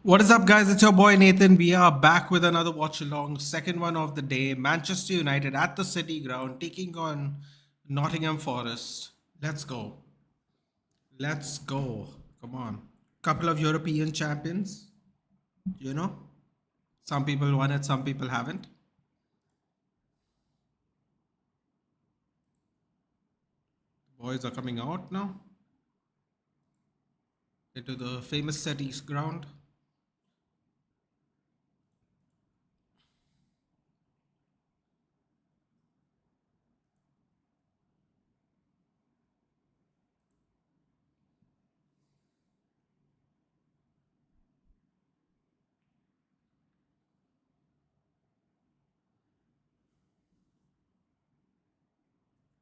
What is up, guys? It's your boy Nathan. We are back with another watch along, second one of the day. Manchester United at the City Ground taking on Nottingham Forest. Let's go. Let's go. Come on. Couple of European champions, you know. Some people won it, some people haven't. Boys are coming out now into the famous City's ground.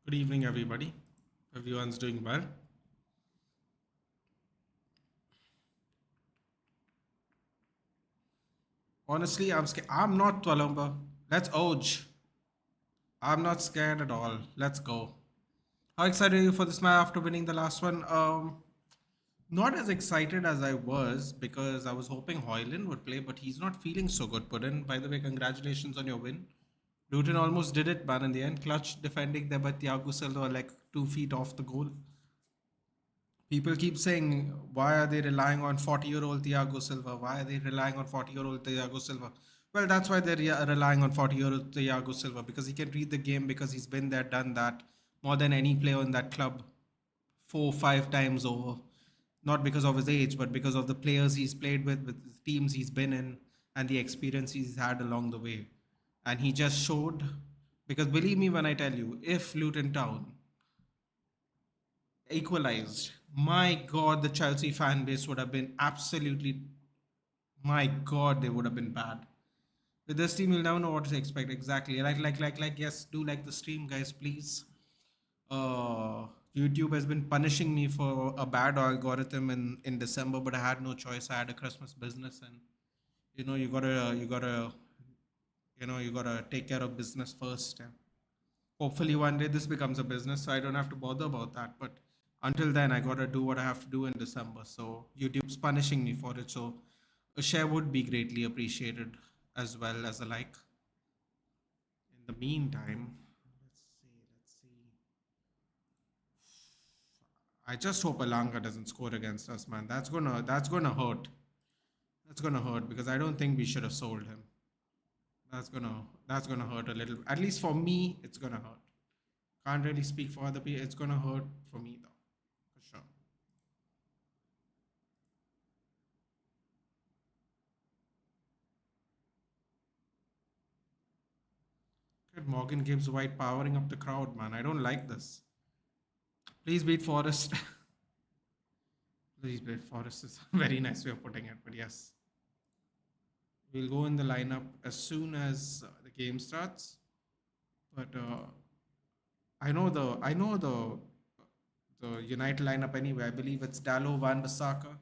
Good evening, everybody. Everyone's doing well. Honestly, I'm scared. I'm not Twalumba. Let's Oj. I'm not scared at all. Let's go. How excited are you for this match after winning the last one? Not as excited as I was because I was hoping Hoyland would play, but he's not feeling so good. Putin, by the way, congratulations on your win. Luton almost did it, man. In the end, clutch defending there, but Thiago Silva like 2 feet off the goal. People keep saying, why are they relying on 40-year-old Thiago Silva? Why are they relying on 40-year-old Thiago Silva? Well, that's why they're relying on 40-year-old Thiago Silva because he can read the game because he's been there, done that more than any player in that club 4 or 5 times over. Not because of his age, but because of the players he's played with the teams he's been in, and the experience he's had along the way. And he just showed, because believe me when I tell you, if Luton Town equalized, my God, the Chelsea fan base would have been absolutely, my God, they would have been bad. With this team, you'll never know what to expect exactly. Yes, do like the stream, guys, please. Uh, YouTube has been punishing me for a bad algorithm in December, but I had no choice. I had a Christmas business, and you gotta take care of business first. And hopefully, one day this becomes a business, so I don't have to bother about that. But until then, I gotta do what I have to do in December. So YouTube's punishing me for it. So a share would be greatly appreciated as well as a like. In the meantime, let's see. I just hope Alanga doesn't score against us, man. That's gonna hurt. That's gonna hurt because I don't think we should have sold him. That's gonna hurt a little. At least for me, it's gonna hurt. Can't really speak for other people. It's gonna hurt for me though, for sure. Good Morgan Gibbs White powering up the crowd, man. I don't like this. Please beat Forest. Please beat Forest is a very nice way of putting it, but yes. We'll go in the lineup as soon as the game starts. But I know the United lineup anyway. I believe it's Dallo, Van Bissaka,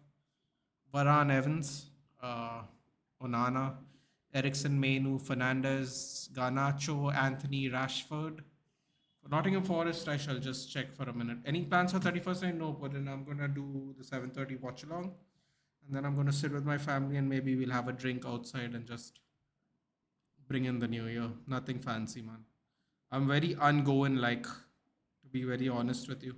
Varane, Evans, Onana, Eriksen, Mainu, Fernandez, Garnacho, Anthony, Rashford. For Nottingham Forest, I shall just check for a minute. Any plans for 31st night? No, but then I'm gonna do the 7:30 watch along, and then I'm gonna sit with my family and maybe we'll have a drink outside and just bring in the new year. Nothing fancy, man. I'm very ongoing, like, to be very honest with you.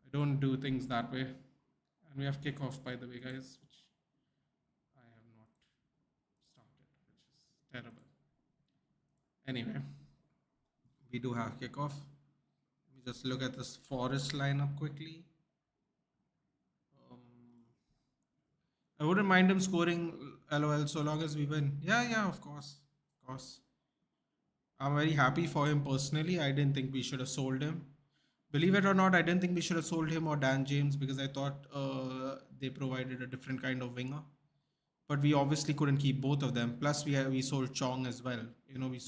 I don't do things that way. And we have kickoff, by the way, guys, which I have not started, which is terrible. Anyway, we do have kickoff. Let me just look at this Forest lineup quickly. Um, I wouldn't mind him scoring LOL so long as we win. Yeah, of course. Of course. I'm very happy for him personally. I didn't think we should have sold him. Believe it or not, I didn't think we should have sold him or Dan James because I thought they provided a different kind of winger. But we obviously couldn't keep both of them. Plus, we sold Chong as well. You know, we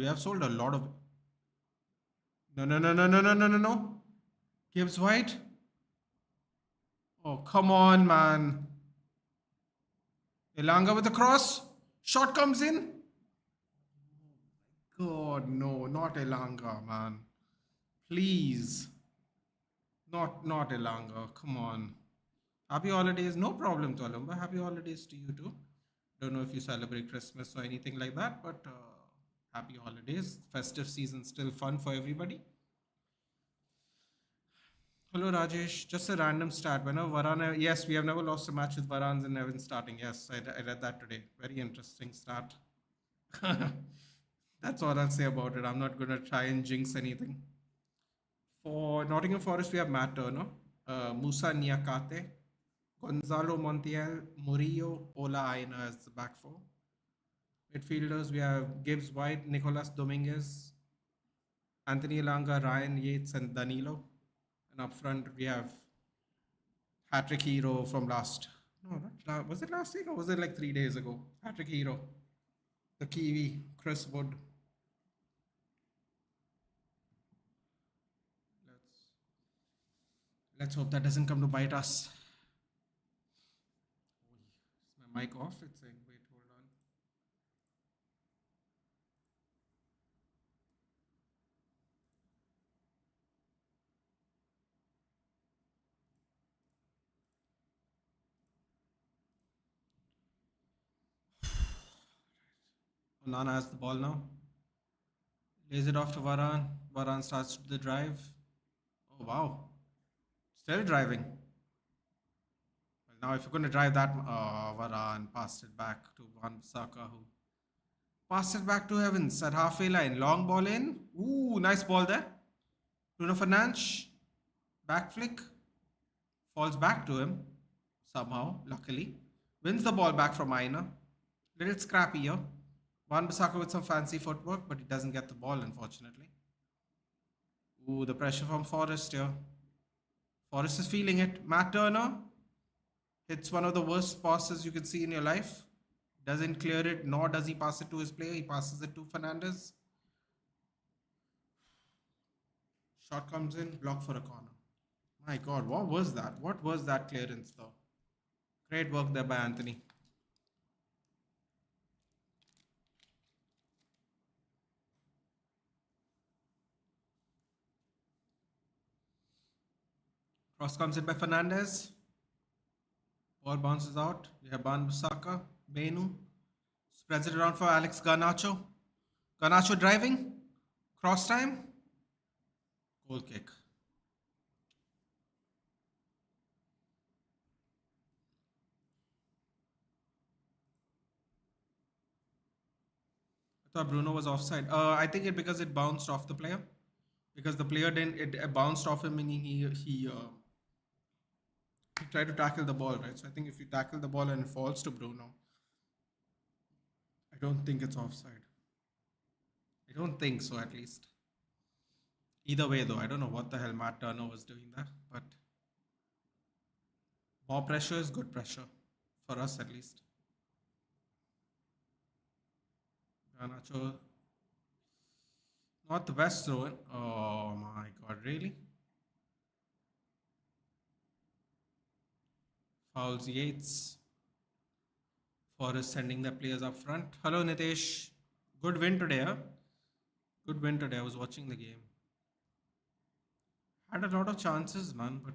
have sold a lot of. No. Gibbs White. Oh, come on, man. Elanga with a cross. Shot comes in. God, no, not Elanga, man. Please. Not Elanga. Come on. Happy holidays. No problem, Tolumba. Happy holidays to you too. Don't know if you celebrate Christmas or anything like that, but happy holidays. Festive season still fun for everybody. Hello, Rajesh. Just a random stat. Whenever Varane, yes, we have never lost a match with Varane and Evans starting. Yes, I read that today. Very interesting stat. That's all I'll say about it. I'm not going to try and jinx anything. For Nottingham Forest, we have Matt Turner, Musa Niakate, Gonzalo Montiel, Murillo, Ola Aina as the back four. Midfielders, we have Gibbs White, Nicolas Dominguez, Anthony Langa, Ryan Yates, and Danilo. And up front, we have Patrick Hero from last. No, not was it last week or was it like 3 days ago? Patrick Hero, the Kiwi, Chris Wood. Let's let's hope that doesn't come to bite us. Is my mic off? It's saying, wait, hold on. Onana has the ball now. Lays it off to Varane. Varane starts the drive. Oh, wow. Still driving. Well, now, if you're going to drive that, Varane passed it back to Van Bissaka, who passed it back to Evans at halfway line. Long ball in. Ooh, nice ball there. Bruno Fernandes. Back flick. Falls back to him somehow, luckily. Wins the ball back from Aina. Little scrappy here. Van Bissaka with some fancy footwork, but he doesn't get the ball, unfortunately. Ooh, the pressure from Forest here. Forest is feeling it. Matt Turner hits one of the worst passes you can see in your life. Doesn't clear it, nor does he pass it to his player. He passes it to Fernandes. Shot comes in, block for a corner. My God, what was that? What was that clearance, though? Great work there by Anthony. Cross comes in by Fernandes. Ball bounces out. We have Ban Bissaka. Benu. Spreads it around for Alex Garnacho. Garnacho driving. Cross time. Goal kick. I thought Bruno was offside. I think it because it bounced off the player. Because the player didn't, it bounced off him, meaning he tried to tackle the ball, right? So I think if you tackle the ball and it falls to Bruno, I don't think it's offside. I don't think so, at least. Either way, though, I don't know what the hell Matt Turner was doing there, but more pressure is good pressure for us, at least. Garnacho, not the best throw in. Oh my God, really? Fouls Yates. Forest sending their players up front. Hello, Nitesh. Good win today, huh? Good win today. I was watching the game. Had a lot of chances, man, but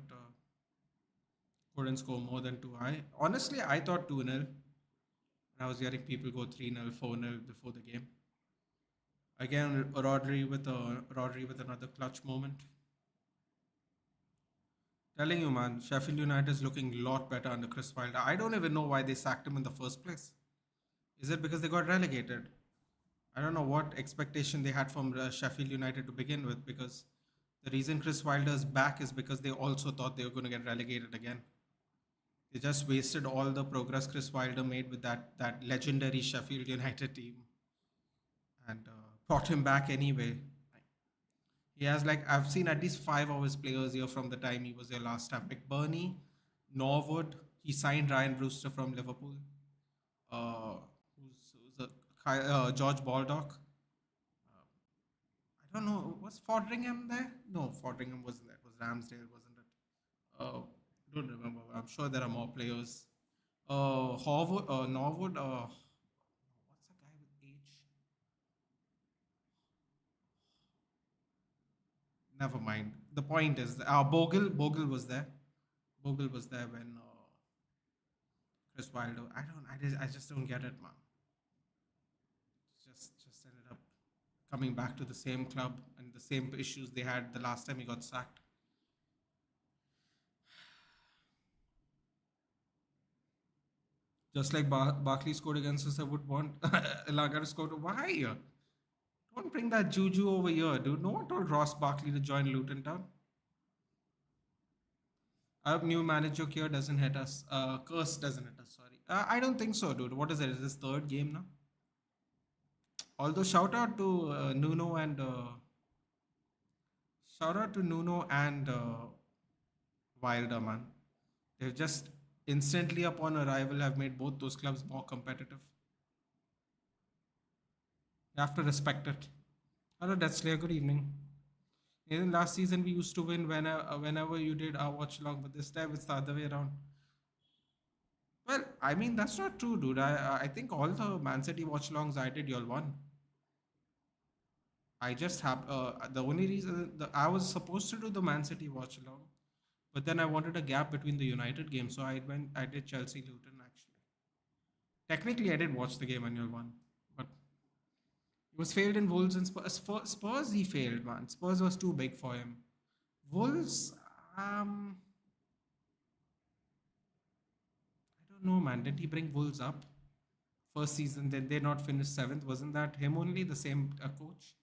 couldn't score more than two. Honestly, I thought 2-0. I was hearing people go 3-0, 4-0 before the game. Again, Rodri with another clutch moment. Telling you, man, Sheffield United is looking a lot better under Chris Wilder. I don't even know why they sacked him in the first place. Is it because they got relegated? I don't know what expectation they had from Sheffield United to begin with, because the reason Chris Wilder is back is because they also thought they were going to get relegated again. They just wasted all the progress Chris Wilder made with that legendary Sheffield United team, and brought him back anyway. He has, like, I've seen at least five of his players here from the time he was here last time. McBurney, Norwood. He signed Ryan Brewster from Liverpool. Uh, who's George Baldock. I don't know. Was Fodringham there? No, Fodringham wasn't there. It was Ramsdale, wasn't it? Don't remember. I'm sure there are more players. Horwood, Norwood. What's the guy with H? Never mind. The point is, Bogle was there. Bogle was there when Chris Wilder. I just don't get it, man. Just ended up coming back to the same club and the same issues they had the last time he got sacked. Just like Barkley scored against us, I would want Laga to score. Why? Don't bring that juju over here, dude. No one told Ross Barkley to join Luton Town. I hope new manager here doesn't hit us. Curse doesn't hit us, sorry. I don't think so, dude. What is it? Is this third game now? Although shout out to Nuno and Wilder, man. They've just instantly upon arrival have made both those clubs more competitive. You have to respect it. Hello, Detzler. Good evening. In last season, we used to win whenever you did our watch along, but this time it's the other way around. Well, I mean that's not true, dude. I think all the Man City watch alongs I did, y'all won. I just have the only reason I was supposed to do the Man City watch along, but then I wanted a gap between the United games, so I did Chelsea Luton actually. Technically, I did watch the game and y'all won, but he was failed in Wolves and Spurs. He failed, man. Spurs was too big for him. Wolves, I don't know, man. Did he bring Wolves up first season? Did they not finish seventh? Wasn't that him only? The same coach.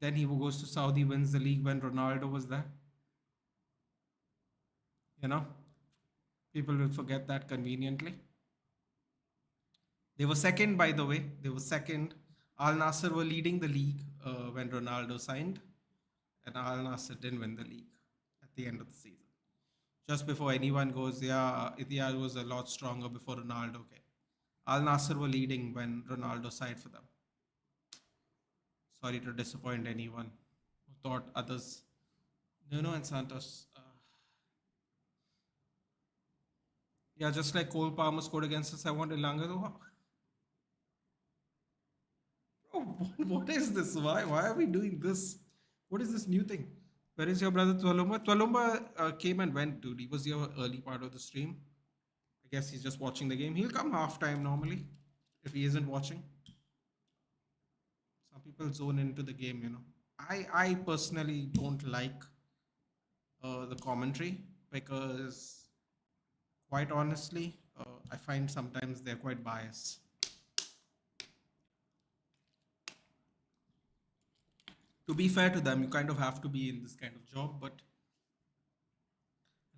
Then he goes to Saudi, wins the league when Ronaldo was there. You know, people will forget that conveniently. They were second, by the way. They were second. Al Nasser were leading the league when Ronaldo signed, and Al Nasser didn't win the league at the end of the season. Just before anyone goes, yeah, Etihad was a lot stronger before Ronaldo came. Al Nasser were leading when Ronaldo signed for them. Sorry to disappoint anyone who thought others. Nuno and Santos. Yeah, just like Cole Palmer scored against us, I want Elanga. Bro, what is this? Why are we doing this? What is this new thing? Where is your brother Twalumba? Twalumba came and went, dude. He was here early part of the stream. I guess he's just watching the game. He'll come halftime normally if he isn't watching. Some people zone into the game, you know. I personally don't like the commentary because, quite honestly, I find sometimes they're quite biased. To be fair to them, you kind of have to be in this kind of job, but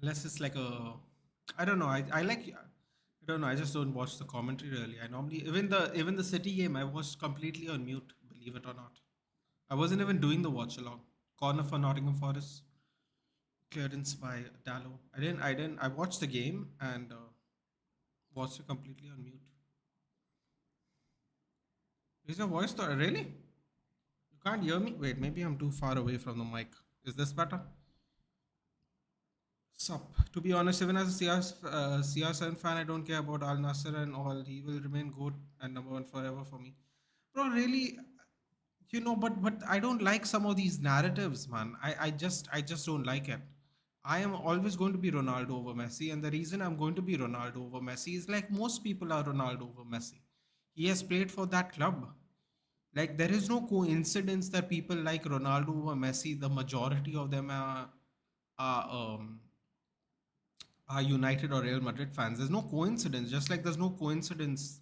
unless it's like I don't know. I like. I don't know. I just don't watch the commentary really. I normally even the City game I watched completely on mute. Believe it or not, I wasn't even doing the watch along. Corner for Nottingham Forest, clearance by Dallo. I didn't. I watched the game and watched it completely on mute. Is your voice though? Really? You can't hear me? Wait, maybe I'm too far away from the mic. Is this better? Sup. To be honest, even as a CR7 fan, I don't care about Al Nasser and all. He will remain good and number one forever for me. Bro, really, but I don't like some of these narratives, man. I just don't like it. I am always going to be Ronaldo over Messi, and the reason I'm going to be Ronaldo over Messi is like most people are Ronaldo over Messi. He has played for that club. Like there is no coincidence that people like Ronaldo over Messi, the majority of them are United or Real Madrid fans. There's no coincidence. Just like there's no coincidence,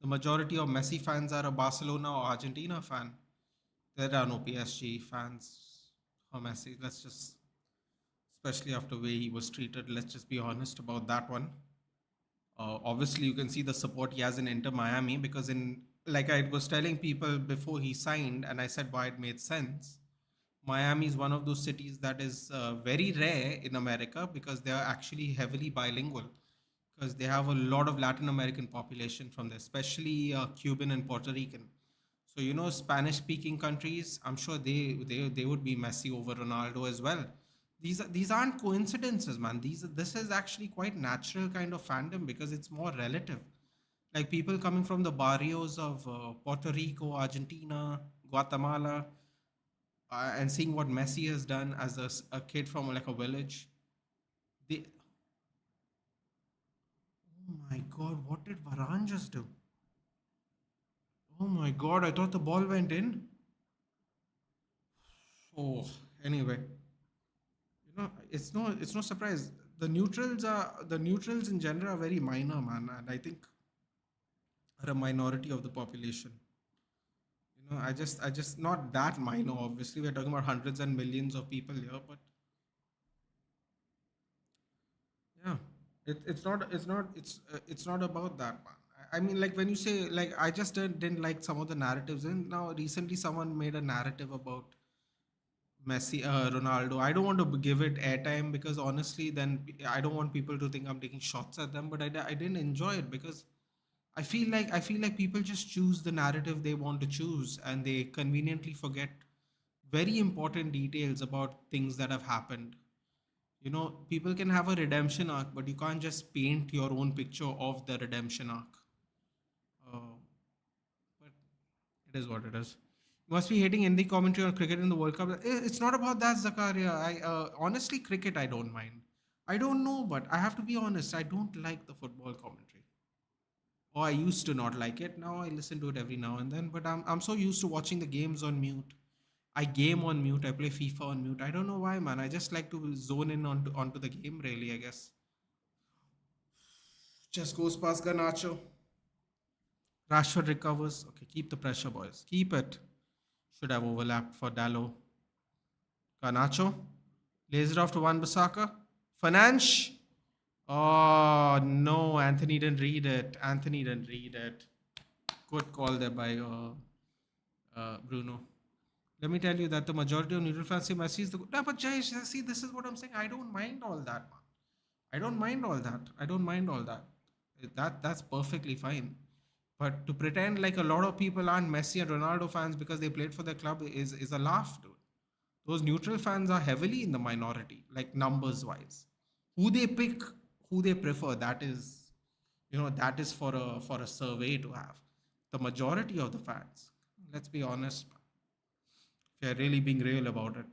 the majority of Messi fans are a Barcelona or Argentina fan. There are no PSG fans for Messi. Let's just, especially after the way he was treated, let's just be honest about that one. Obviously, you can see the support he has in Inter Miami because like I was telling people before he signed, and I said why it made sense. Miami is one of those cities that is very rare in America because they are actually heavily bilingual because they have a lot of Latin American population from there, especially Cuban and Puerto Rican. So Spanish speaking countries, I'm sure they would be Messi over Ronaldo as well. These aren't coincidences, man. This is actually quite natural kind of fandom because it's more relative. Like people coming from the barrios of Puerto Rico, Argentina, Guatemala, and seeing what Messi has done as a kid from like a village. They, oh God, what did Varane just do? Oh my God, I thought the ball went in. Oh, anyway, it's no surprise. The neutrals in general are very minor, man, and I think are a minority of the population. I just not that minor. Obviously, we're talking about hundreds and millions of people here, but yeah, it's not about that, man. I mean, like when you say like I just didn't like some of the narratives, and now recently someone made a narrative about Messi, Ronaldo. I don't want to give it airtime because honestly, then I don't want people to think I'm taking shots at them. But I didn't enjoy it because I feel like people just choose the narrative they want to choose, and they conveniently forget very important details about things that have happened. People can have a redemption arc, but you can't just paint your own picture of the redemption arc. Uh, but it is what it is. You must be hating Hindi commentary on cricket in the World Cup. It's not about that, Zakaria. I honestly, cricket I don't mind. I don't know, but I have to be honest. I don't like the football commentary. Or I used to not like it. Now I listen to it every now and then. But I'm so used to watching the games on mute. I game on mute. I play FIFA on mute. I don't know why, man. I just like to zone in onto the game. Really, I guess. Just goes past Garnacho. Rashford recovers. Okay, keep the pressure, boys. Keep it. Should have overlapped for Dallo. Garnacho. Lays it off to Wan Bissaka. Fernandes. Oh, no. Anthony didn't read it. Anthony didn't read it. Good call there by Bruno. Let me tell you that the majority of neutral fans say Messi is the good. No, but Jay, see, this is what I'm saying. I don't mind all that, man. I don't mind all that. I don't mind all that. That's perfectly fine. But to pretend like a lot of people aren't Messi and Ronaldo fans because they played for their club is a laugh, dude. Those neutral fans are heavily in the minority, like numbers wise. Who they pick, who they prefer, that is for a survey to have. The majority of the fans, let's be honest, if you're really being real about it,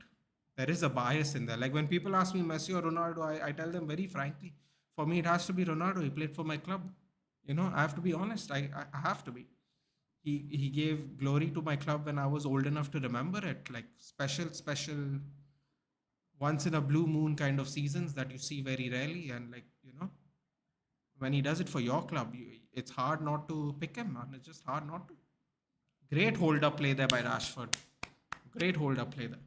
there is a bias in there. Like when people ask me Messi or Ronaldo, I tell them very frankly, for me it has to be Ronaldo. He played for my club. I have to be honest. I have to be. He gave glory to my club when I was old enough to remember it. Like special once in a blue moon kind of seasons that you see very rarely. And like when he does it for your club, it's hard not to pick him, man. It's just hard not to. Great hold up play there by Rashford. Great hold up play there.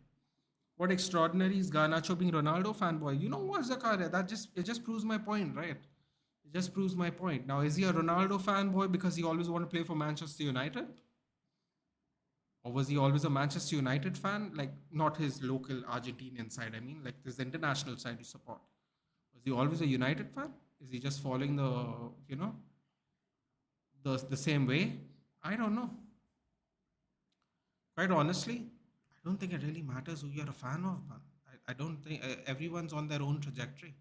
What extraordinary is Garnacho being Ronaldo fanboy? You know what, Zakaria? It just proves my point, right? It just proves my point. Now, is he a Ronaldo fanboy because he always wanted to play for Manchester United? Or was he always a Manchester United fan? Like, not his local Argentinian side, I mean, like this international side you support. Was he always a United fan? Is he just following the same way? I don't know. Quite honestly, I don't think it really matters who you're a fan of, man. I don't think everyone's on their own trajectory.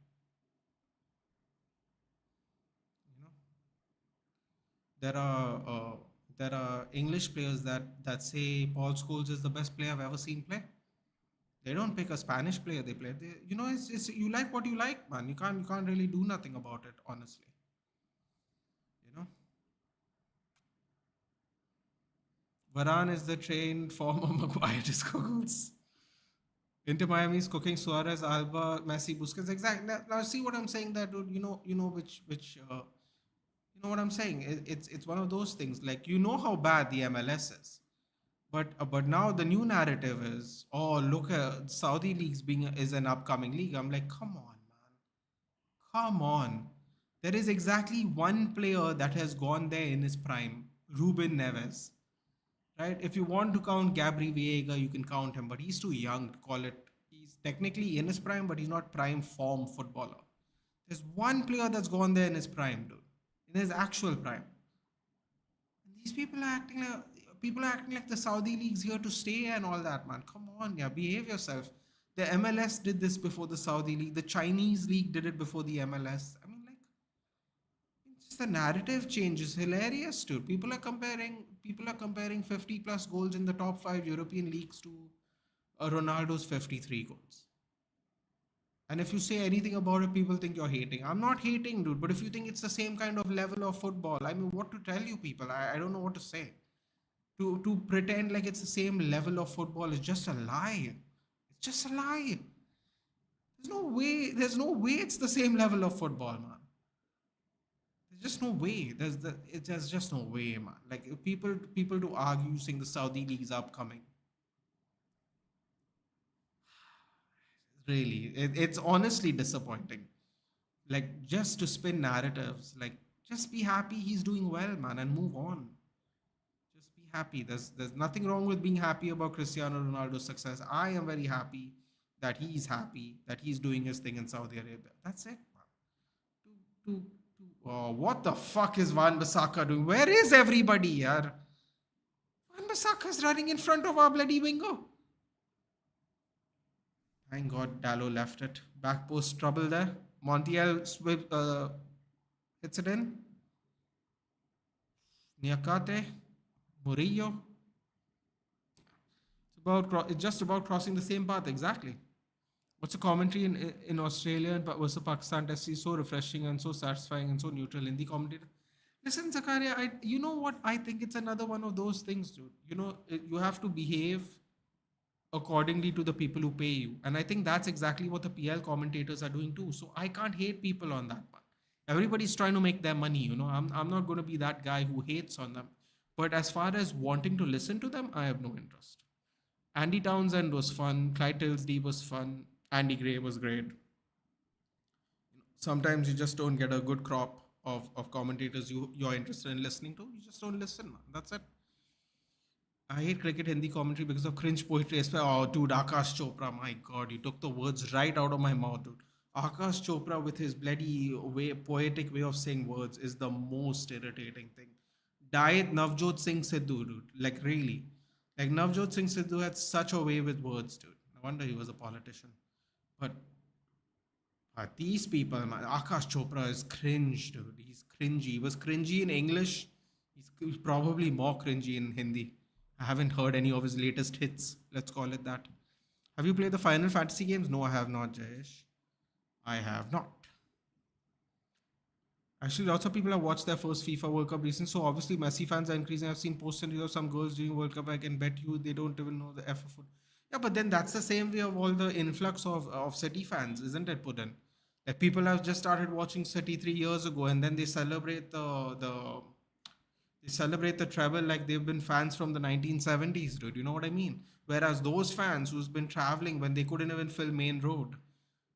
You know, there are English players that say Paul Scholes is the best player I've ever seen play. They don't pick a Spanish player. They play. It's you like what you like, man. You can't really do nothing about it, honestly. You know, Varane is the trained former Maguire googles. Inter Miami is cooking Suarez, Alba, Messi, Busquets. Exactly. Now see what I'm saying, that dude. You know what I'm saying. It's one of those things. Like how bad the MLS is, but now the new narrative is, oh look, Saudi leagues being is an upcoming league. I'm like, come on, man, come on. There is exactly one player that has gone there in his prime, Ruben Neves. Right? If you want to count Gabri Veiga, you can count him, but he's too young to call it. He's technically in his prime, but he's not prime form footballer. There's one player that's gone there in his prime, dude, in his actual prime. These people are acting like the Saudi league's here to stay and all that, man. Come on, yeah, behave yourself. The MLS did this before the Saudi league. The Chinese league did it before the MLS. I mean, like, just the narrative change is hilarious, dude. People are comparing 50 plus goals in the top five European leagues to Ronaldo's 53 goals. And if you say anything about it, people think you're hating. I'm not hating, dude. But if you think it's the same kind of level of football, I mean, what to tell you people? I don't know what to say. To pretend like it's the same level of football is just a lie. It's just a lie. There's no way. There's no way it's the same level of football, man. There's just no way. There's just no way, man. Like if people do argue saying the Saudi league's upcoming. Really, it's honestly disappointing. Like just to spin narratives. Like just be happy he's doing well, man, and move on. Just be happy. There's nothing wrong with being happy about Cristiano Ronaldo's success. I am very happy that he's doing his thing in Saudi Arabia. That's it, man. Oh, what the fuck is Van Bissaka doing? Where is everybody, yaar? Van Bissaka's running in front of our bloody wingo. Thank God Dallo left it. Back post trouble there. Montiel hits it in. Niakate. Murillo. It's just about crossing the same path, exactly. What's the commentary in Australia versus Pakistan test is so refreshing and so satisfying and so neutral. Hindi commentator. Listen, Zakaria, you know what? I think it's another one of those things, dude. You know, you have to behave accordingly to the people who pay you. And I think that's exactly what the PL commentators are doing too. So I can't hate people on that one. Everybody's trying to make their money, you know. I'm not going to be that guy who hates on them. But as far as wanting to listen to them, I have no interest. Andy Townsend was fun. Clyde Tilsey was fun. Andy Gray was great. Sometimes you just don't get a good crop of commentators you're interested in listening to. You just don't listen, man. That's it. I hate cricket Hindi commentary because of cringe poetry. Oh, dude, Akash Chopra, my God, you took the words right out of my mouth, dude. Akash Chopra with his bloody poetic way of saying words is the most irritating thing. Diet Navjot Singh Sidhu, dude. Like, really. Like, Navjot Singh Sidhu had such a way with words, dude. No wonder he was a politician. But these people, man, Akash Chopra is cringe, dude. He's cringy. He was cringy in English. He's probably more cringy in Hindi. I haven't heard any of his latest hits. Let's call it that. Have you played the Final Fantasy games? No, I have not, Jayesh. I have not. Actually, lots of people have watched their first FIFA World Cup recently. So obviously, Messi fans are increasing. I've seen posts of some girls during World Cup. I can bet you they don't even know the F of foot. Yeah, but then that's the same way of all the influx of City fans, isn't it, Putin? Like people have just started watching City 3 years ago, and then they celebrate the treble like they've been fans from the 1970s, dude. You know what I mean? Whereas those fans who's been traveling when they couldn't even fill Main Road,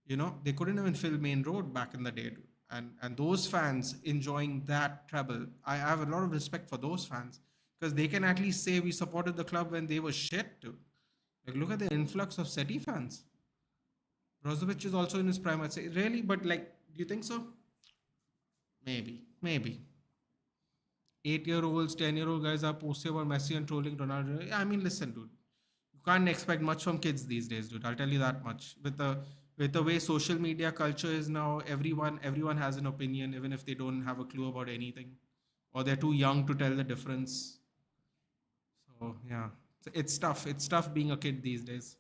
they couldn't even fill Main Road back in the day, dude. And those fans enjoying that treble, I have a lot of respect for those fans because they can at least say we supported the club when they were shit, dude. Like look at the influx of City fans. Brozovic is also in his prime, I'd say. Really? But like, do you think so? Maybe. 8-year-olds, 10-year-old guys are posting about Messi and trolling Ronaldo. Yeah, I mean, listen, dude. You can't expect much from kids these days, dude. I'll tell you that much. With the way social media culture is now, everyone has an opinion, even if they don't have a clue about anything, or they're too young to tell the difference. So yeah, it's tough. It's tough being a kid these days.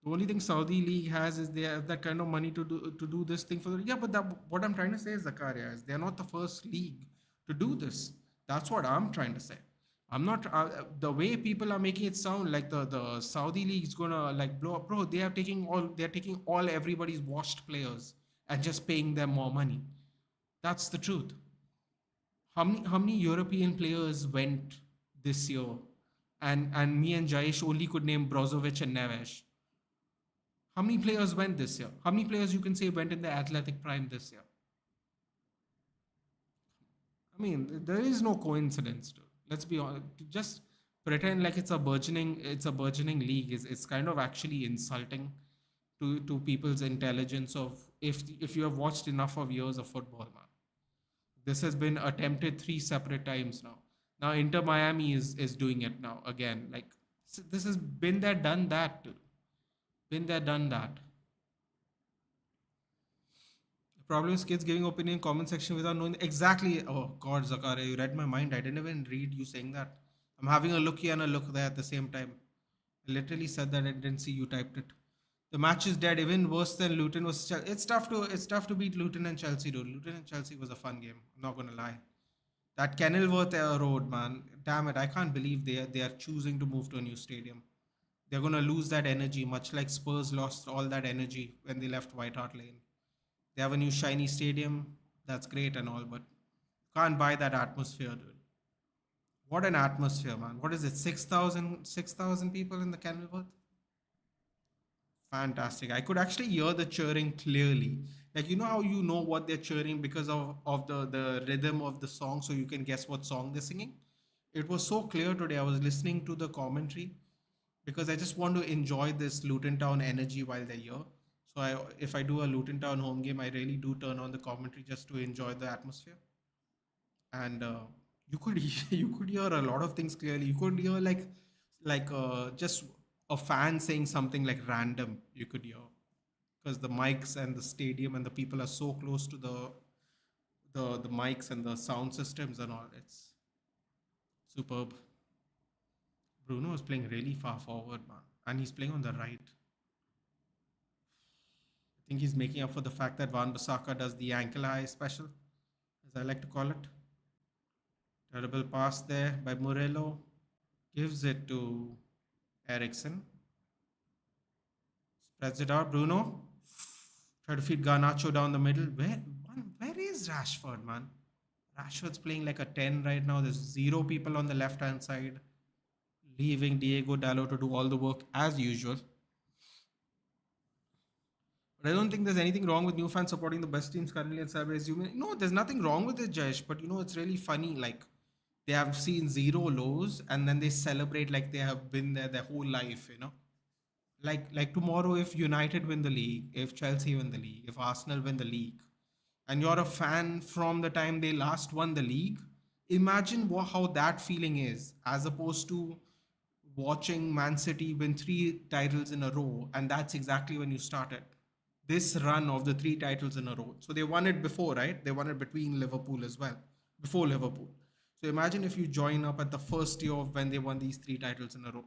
The only thing Saudi league has is they have that kind of money to do this thing for the but what I'm trying to say is Zakaria is they're not the first league to do this. That's what I'm trying to say. I'm not the way people are making it sound like the Saudi league is gonna like blow up, bro. They're taking all everybody's washed players and just paying them more money. That's the truth. How many European players went this year, and me and Jayesh only could name Brozovic and Neves. How many players went this year? How many players you can say went in the athletic prime this year? I mean, there is no coincidence. Dude. Let's be honest. Just pretend like it's a burgeoning league is kind of actually insulting to people's intelligence of if you have watched enough of years of football, man. This has been attempted 3 separate times now. Now Inter Miami is doing it now again. Like this has been there, done that. Dude. Been there, done that. The problem is kids giving opinion in comment section without knowing exactly. Oh God, Zakaria, you read my mind. I didn't even read you saying that. I'm having a look here and a look there at the same time. I literally said that I didn't see you typed it. The match is dead. Even worse than Luton was. It's tough to beat Luton and Chelsea, dude. Luton and Chelsea was a fun game. I'm not gonna lie. That Kenilworth Road, man. Damn it! I can't believe they are choosing to move to a new stadium. They're gonna lose that energy, much like Spurs lost all that energy when they left White Hart Lane. They have a new shiny stadium. That's great and all, but can't buy that atmosphere, dude. What an atmosphere, man. What is it? 6,000 people in the Kenilworth? Fantastic. I could actually hear the cheering clearly. Like, you know how you know what they're cheering because of the rhythm of the song, so you can guess what song they're singing? It was so clear today. I was listening to the commentary because I just want to enjoy this Luton Town energy while they're here. So if I do a Luton Town home game, I really do turn on the commentary just to enjoy the atmosphere. And you could you could hear a lot of things clearly. You could hear like just a fan saying something like random. You could hear because the mics and the stadium and the people are so close to the mics and the sound systems and all. It's superb. Bruno is playing really far forward, man, and he's playing on the right. I think he's making up for the fact that Van Bissaka does the ankle eye special, as I like to call it. Terrible pass there by Morello. Gives it to Eriksen. Spreads it out. Bruno. Try to feed Garnacho down the middle. Where is Rashford, man? Rashford's playing like a 10 right now. There's zero people on the left hand side. Leaving Diego Dallo to do all the work as usual. But I don't think there's anything wrong with new fans supporting the best teams currently and celebrate. No, there's nothing wrong with it, Jayesh. But it's really funny. Like, they have seen zero lows and then they celebrate like they have been there their whole life. Like tomorrow, if United win the league, if Chelsea win the league, if Arsenal win the league, and you're a fan from the time they last won the league, imagine how that feeling is, as opposed to watching Man City win three titles in a row, and that's exactly when you started this run of the three titles in a row. So they won it before, right? They won it between Liverpool as well, before Liverpool. So imagine if you join up at the first year of when they won these three titles in a row,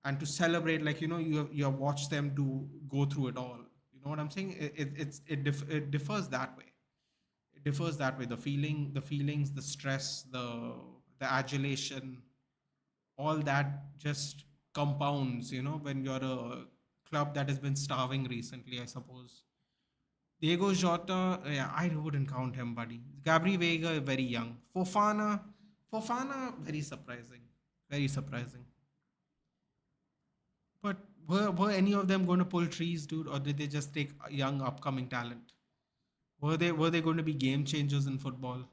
and to celebrate, like you have watched them go through it all. You know what I'm saying? It differs that way. It differs that way. The feelings, the stress, the adulation, all that just compounds. When you're a club that has been starving recently, I suppose. Diego Jota, yeah, I wouldn't count him, buddy. Gabri Vega, very young. Fofana, very surprising. Very surprising. But were any of them going to pull trees, dude, or did they just take a young upcoming talent? Were they going to be game changers in football?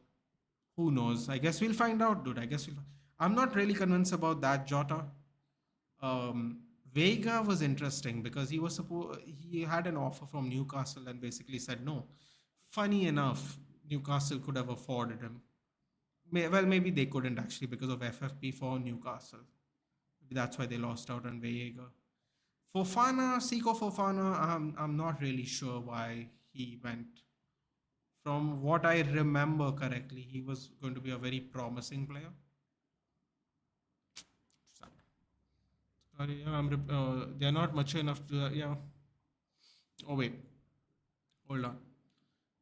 Who knows? I guess we'll find out, dude. I guess I'm not really convinced about that Jota. Um, Vega was interesting because he had an offer from Newcastle and basically said no. Funny enough, Newcastle could have afforded him. Well, maybe they couldn't actually because of FFP for Newcastle. Maybe that's why they lost out on Vega. Siko Fofana, I'm not really sure why he went. From what I remember correctly, he was going to be a very promising player. Sorry, yeah, they're not mature enough to. Yeah. Oh wait, hold on.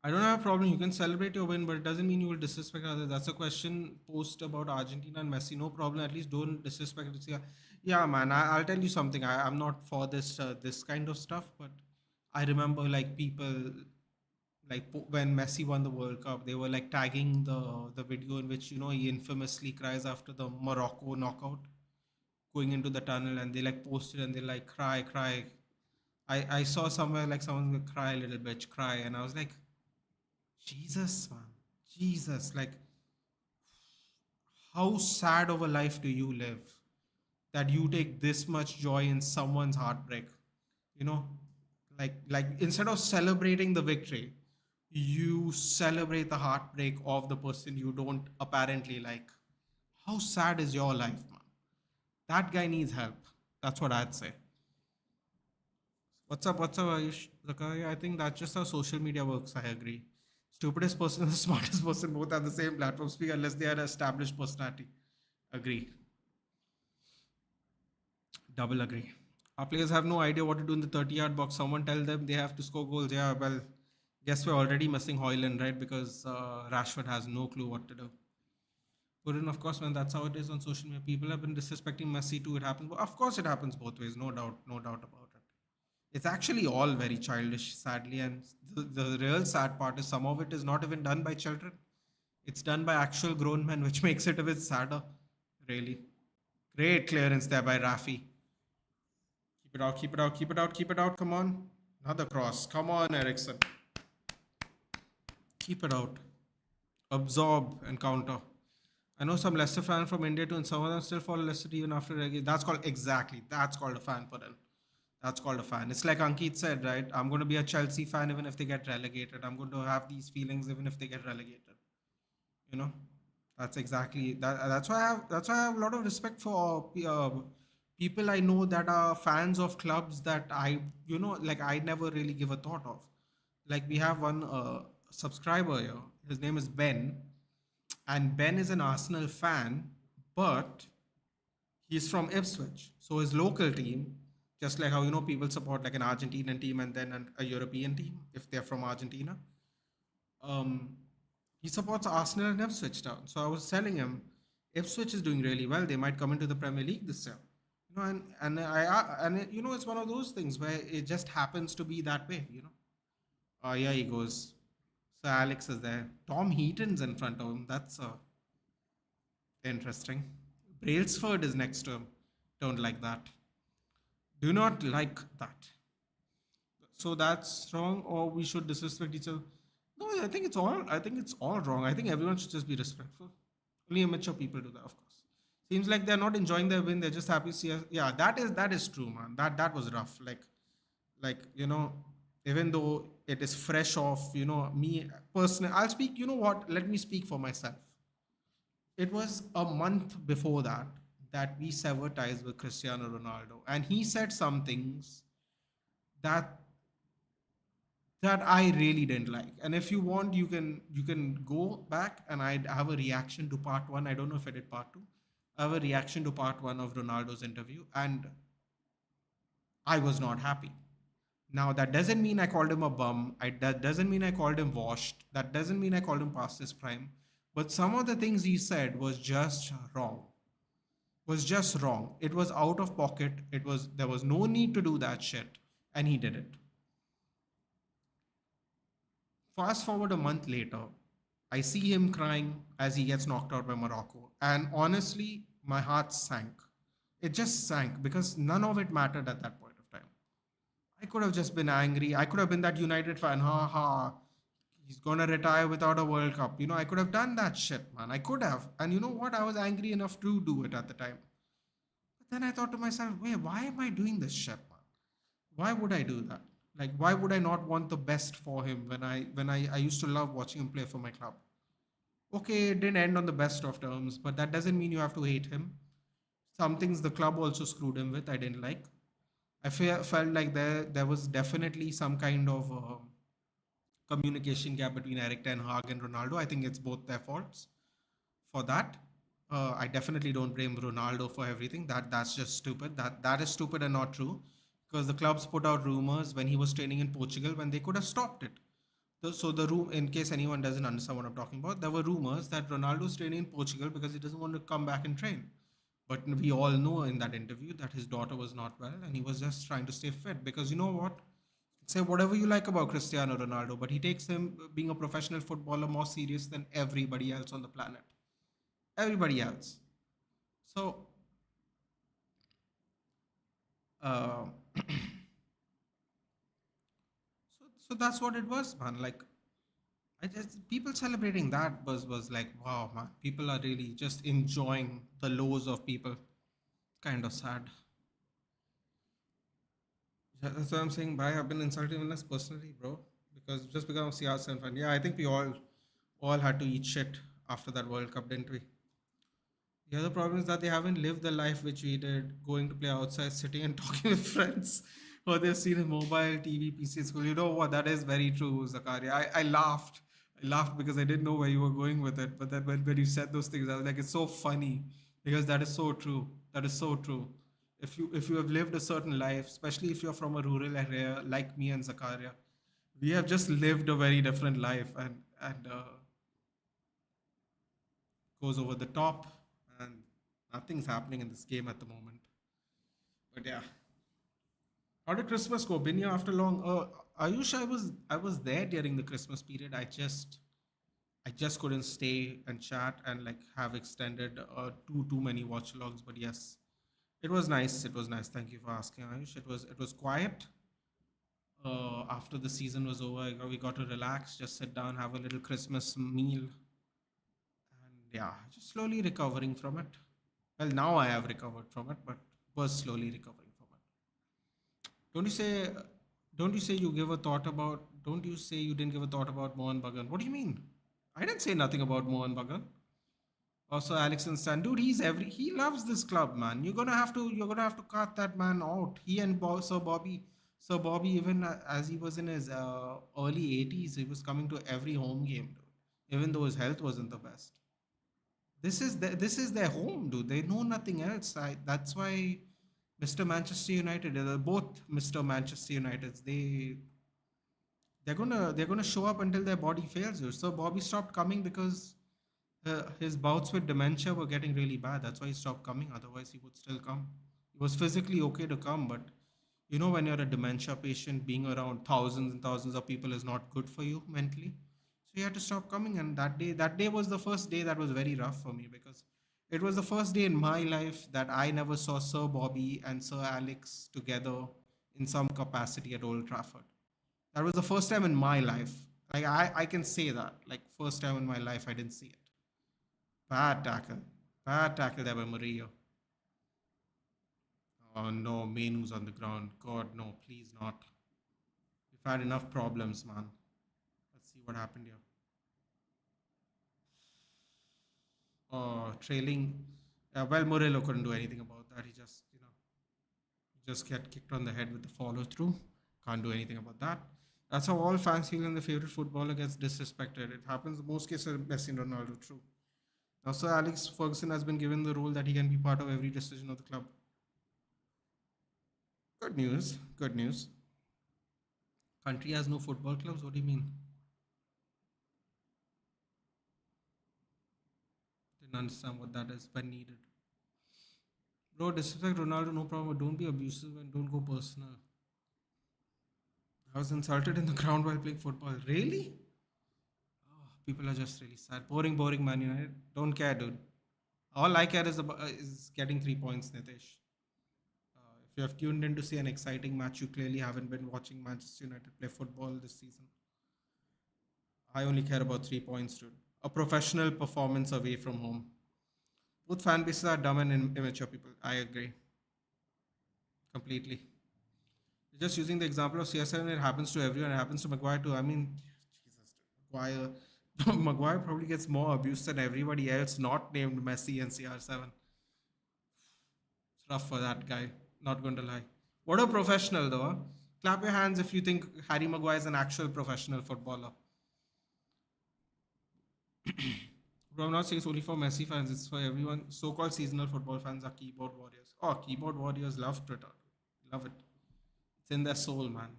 I don't have a problem. You can celebrate your win, but it doesn't mean you will disrespect others. That's a question posed about Argentina and Messi. No problem. At least don't disrespect it. Yeah, man. I'll tell you something. I'm not for this kind of stuff, but I remember like people like when Messi won the World Cup, they were like tagging the video in which he infamously cries after the Morocco knockout, going into the tunnel, and they like posted and they like cry, cry. I saw somewhere like someone would cry, little bitch, cry, and I was like, Jesus, man, Jesus, like how sad of a life do you live that you take this much joy in someone's heartbreak? You know, like instead of celebrating the victory, you celebrate the heartbreak of the person you don't apparently like. How sad is your life, man? That guy needs help. That's what I'd say. What's up? What's up, Ayush? Zakaria, I think that's just how social media works. I agree. Stupidest person and the smartest person both have the same platform speak unless they are an established personality. Agree. Double agree. Our players have no idea what to do in the 30-yard box. Someone tell them they have to score goals. Yeah, well, guess we're already missing Hoyland, right? Because Rashford has no clue what to do. But then, of course, when that's how it is on social media, people have been disrespecting Messi too. It happens. But of course, it happens both ways. No doubt about it. It's actually all very childish, sadly. And the real sad part is some of it is not even done by children. It's done by actual grown men, which makes it a bit sadder, really. Great clearance there by Rafi. Keep it out, keep it out, keep it out, keep it out. Come on. Another cross. Come on, Eriksen. Keep it out. Absorb and counter. I know some Leicester fans from India too, and some of them still follow Leicester even after that's called exactly. That's called a fan for them. That's called a fan. It's like Ankit said, right? I'm going to be a Chelsea fan even if they get relegated. I'm going to have these feelings even if they get relegated. You know, that's exactly that. That's why I have a lot of respect for people I know that are fans of clubs that like I never really give a thought of. Like we have one subscriber here. His name is Ben, and Ben is an Arsenal fan, but he's from Ipswich, so his local team, just like how people support like an Argentinian team and then a European team if they're from Argentina. Um, he supports Arsenal and Ipswich Town. So I was telling him, Ipswich is doing really well. They might come into the Premier League this year. It's one of those things where it just happens to be that way. Yeah, he goes. So Alex is there. Tom Heaton's in front of him. That's interesting. Brailsford is next to him. Don't like that. Do not like that. So that's wrong, or we should disrespect each other. No, I think it's all wrong. I think everyone should just be respectful. Only immature people do that, of course. Seems like they're not enjoying their win. They're just happy to see us. Yeah, that is true, man. That was rough. Like even though it is fresh off, me personally, I'll speak. You know what? Let me speak for myself. It was a month before that we severed ties with Cristiano Ronaldo, and he said some things that that I really didn't like. And if you want, you can go back and I have a reaction to part one. I don't know if I did part two. I have a reaction to part one of Ronaldo's interview, and I was not happy. Now that doesn't mean I called him a bum. That doesn't mean I called him washed. That doesn't mean I called him past his prime. But some of the things he said was just wrong. Was just wrong. It was out of pocket. There was no need to do that shit, and he did it. Fast forward a month later, I see him crying as he gets knocked out by Morocco. And honestly, my heart sank. It just sank because none of it mattered at that point of time. I could have just been angry. I could have been that United fan. Ha ha. He's gonna retire without a World Cup. I could have done that shit, man. I could have. And you know what? I was angry enough to do it at the time. But then I thought to myself, wait, why am I doing this shit, man? Why would I do that? Like, why would I not want the best for him when I used to love watching him play for my club? Okay, it didn't end on the best of terms, but that doesn't mean you have to hate him. Some things the club also screwed him with. I didn't like. Felt like there was definitely some kind of communication gap between Eric Ten Hag and Ronaldo. I think it's both their faults for that. I definitely don't blame Ronaldo for everything. That's just stupid. That is stupid and not true, because the clubs put out rumors when he was training in Portugal when they could have stopped it. So the room, in case anyone doesn't understand what I'm talking about, there were rumors that Ronaldo's training in Portugal because he doesn't want to come back and train. But we all know in that interview that his daughter was not well and he was just trying to stay fit, because you know what? Say whatever you like about Cristiano Ronaldo, but he takes him being a professional footballer more serious than everybody else on the planet. Everybody else. So, uh, so that's what it was, man. Like, I just people celebrating that was like, wow, man. People are really just enjoying the lows of people. Kind of sad. Yeah, that's what I'm saying. Bhai, I've been insulting us personally, bro. Because I'm a CR7 fan. Yeah, I think we all had to eat shit after that World Cup, didn't we? The other problem is that they haven't lived the life which we did, going to play outside, sitting and talking with friends, or they've seen a mobile, TV, PC, school. You know what? That is very true, Zakaria. I laughed. I laughed because I didn't know where you were going with it. But then when you said those things, I was like, it's so funny because that is so true. That is so true. If you have lived a certain life, especially if you're from a rural area like me and Zakaria, we have just lived a very different life, and goes over the top, and nothing's happening in this game at the moment. But yeah, how did Christmas go? Been here after long. Ayush, I was there during the Christmas period. I just couldn't stay and chat and like have extended too many watch logs. But yes, it was nice. It was nice. Thank you for asking, Ayush. It was quiet. After the season was over, we got to relax, just sit down, have a little Christmas meal, and yeah, just slowly recovering from it. Well, now I have recovered from it, but was slowly recovering from it. Don't you say? Don't you say you give a thought about? Don't you say you didn't give a thought about Mohan Bagan? What do you mean? I didn't say nothing about Mohan Bagan. Also, Alex and Stan, dude, he loves this club, man. You're gonna have to cut that man out. He and Sir Bobby, even as he was in his early 80s, he was coming to every home game, dude. Even though his health wasn't the best. This is their home, dude. They know nothing else. That's why Mr. Manchester United, both Mr. Manchester Uniteds, they're gonna show up until their body fails you. So Bobby stopped coming because his bouts with dementia were getting really bad. That's why he stopped coming. Otherwise, he would still come. He was physically okay to come, but when you're a dementia patient, being around thousands and thousands of people is not good for you mentally. So he had to stop coming. And that day was the first day that was very rough for me because it was the first day in my life that I never saw Sir Bobby and Sir Alex together in some capacity at Old Trafford. That was the first time in my life. Like I can say that. Like first time in my life I didn't see it. Bad tackle. Bad tackle there by Murillo. Oh no, Mainu's on the ground. God, no, please not. We've had enough problems, man. Let's see what happened here. Oh, trailing. Well, Murillo couldn't do anything about that. He just get kicked on the head with the follow through. Can't do anything about that. That's how all fans feel when the favorite footballer gets disrespected. It happens in most cases with Messi and Ronaldo, true. Now, Sir Alex Ferguson has been given the role that he can be part of every decision of the club. Good news. Good news. Country has no football clubs. What do you mean? Didn't understand what that is when needed. Bro, disrespect Ronaldo, no problem. But don't be abusive and don't go personal. I was insulted in the ground while playing football. Really? Oh, people are just really sad. Boring, boring, Man United. Don't care, dude. All I care is getting 3 points, Nitesh. If you have tuned in to see an exciting match, you clearly haven't been watching Manchester United play football this season. I only care about 3 points, dude. A professional performance away from home. Both fan bases are dumb and immature people. I agree completely. Just using the example of CSN, it happens to everyone. It happens to Maguire too. I mean, Jesus, Maguire, Maguire probably gets more abuse than everybody else, not named Messi and CR7. It's rough for that guy. Not going to lie. What a professional, though. Huh? Clap your hands if you think Harry Maguire is an actual professional footballer. Bro, I'm not saying it's only for Messi fans, it's for everyone. So called seasonal football fans are keyboard warriors. Oh, keyboard warriors love Twitter. Love it. It's in their soul, man.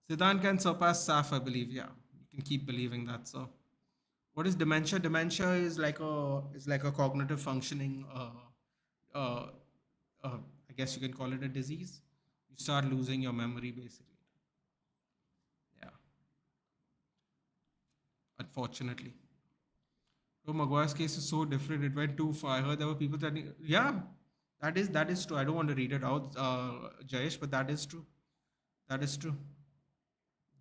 Yeah. Zidane can surpass Saf, I believe. Yeah. You can keep believing that. So, what is dementia? Dementia is like a cognitive functioning. Uh, I guess you can call it a disease. You start losing your memory, basically. Yeah. Unfortunately. So Maguire's case is so different. It went too far. I heard there were people that, yeah, that is true. I don't want to read it out, Jayesh, but that is true. That is true.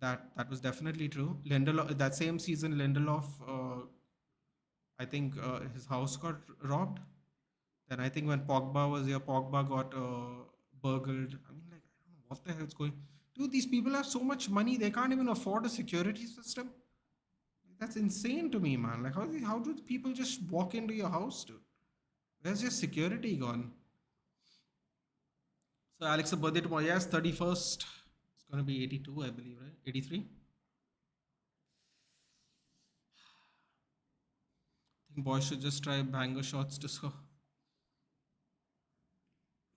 That was definitely true. Lindelof, that same season, Lindelof, I think his house got robbed. Then I think when Pogba was here, Pogba got burgled. I mean, like, I don't know what the hell's going. Dude, these people have so much money they can't even afford a security system. That's insane to me, man. Like, how do people just walk into your house, dude? Where's your security gone? So Alex's birthday tomorrow. Yes, 31st. It's gonna be 82, I believe, right? 83. I think boys should just try banger shots to score.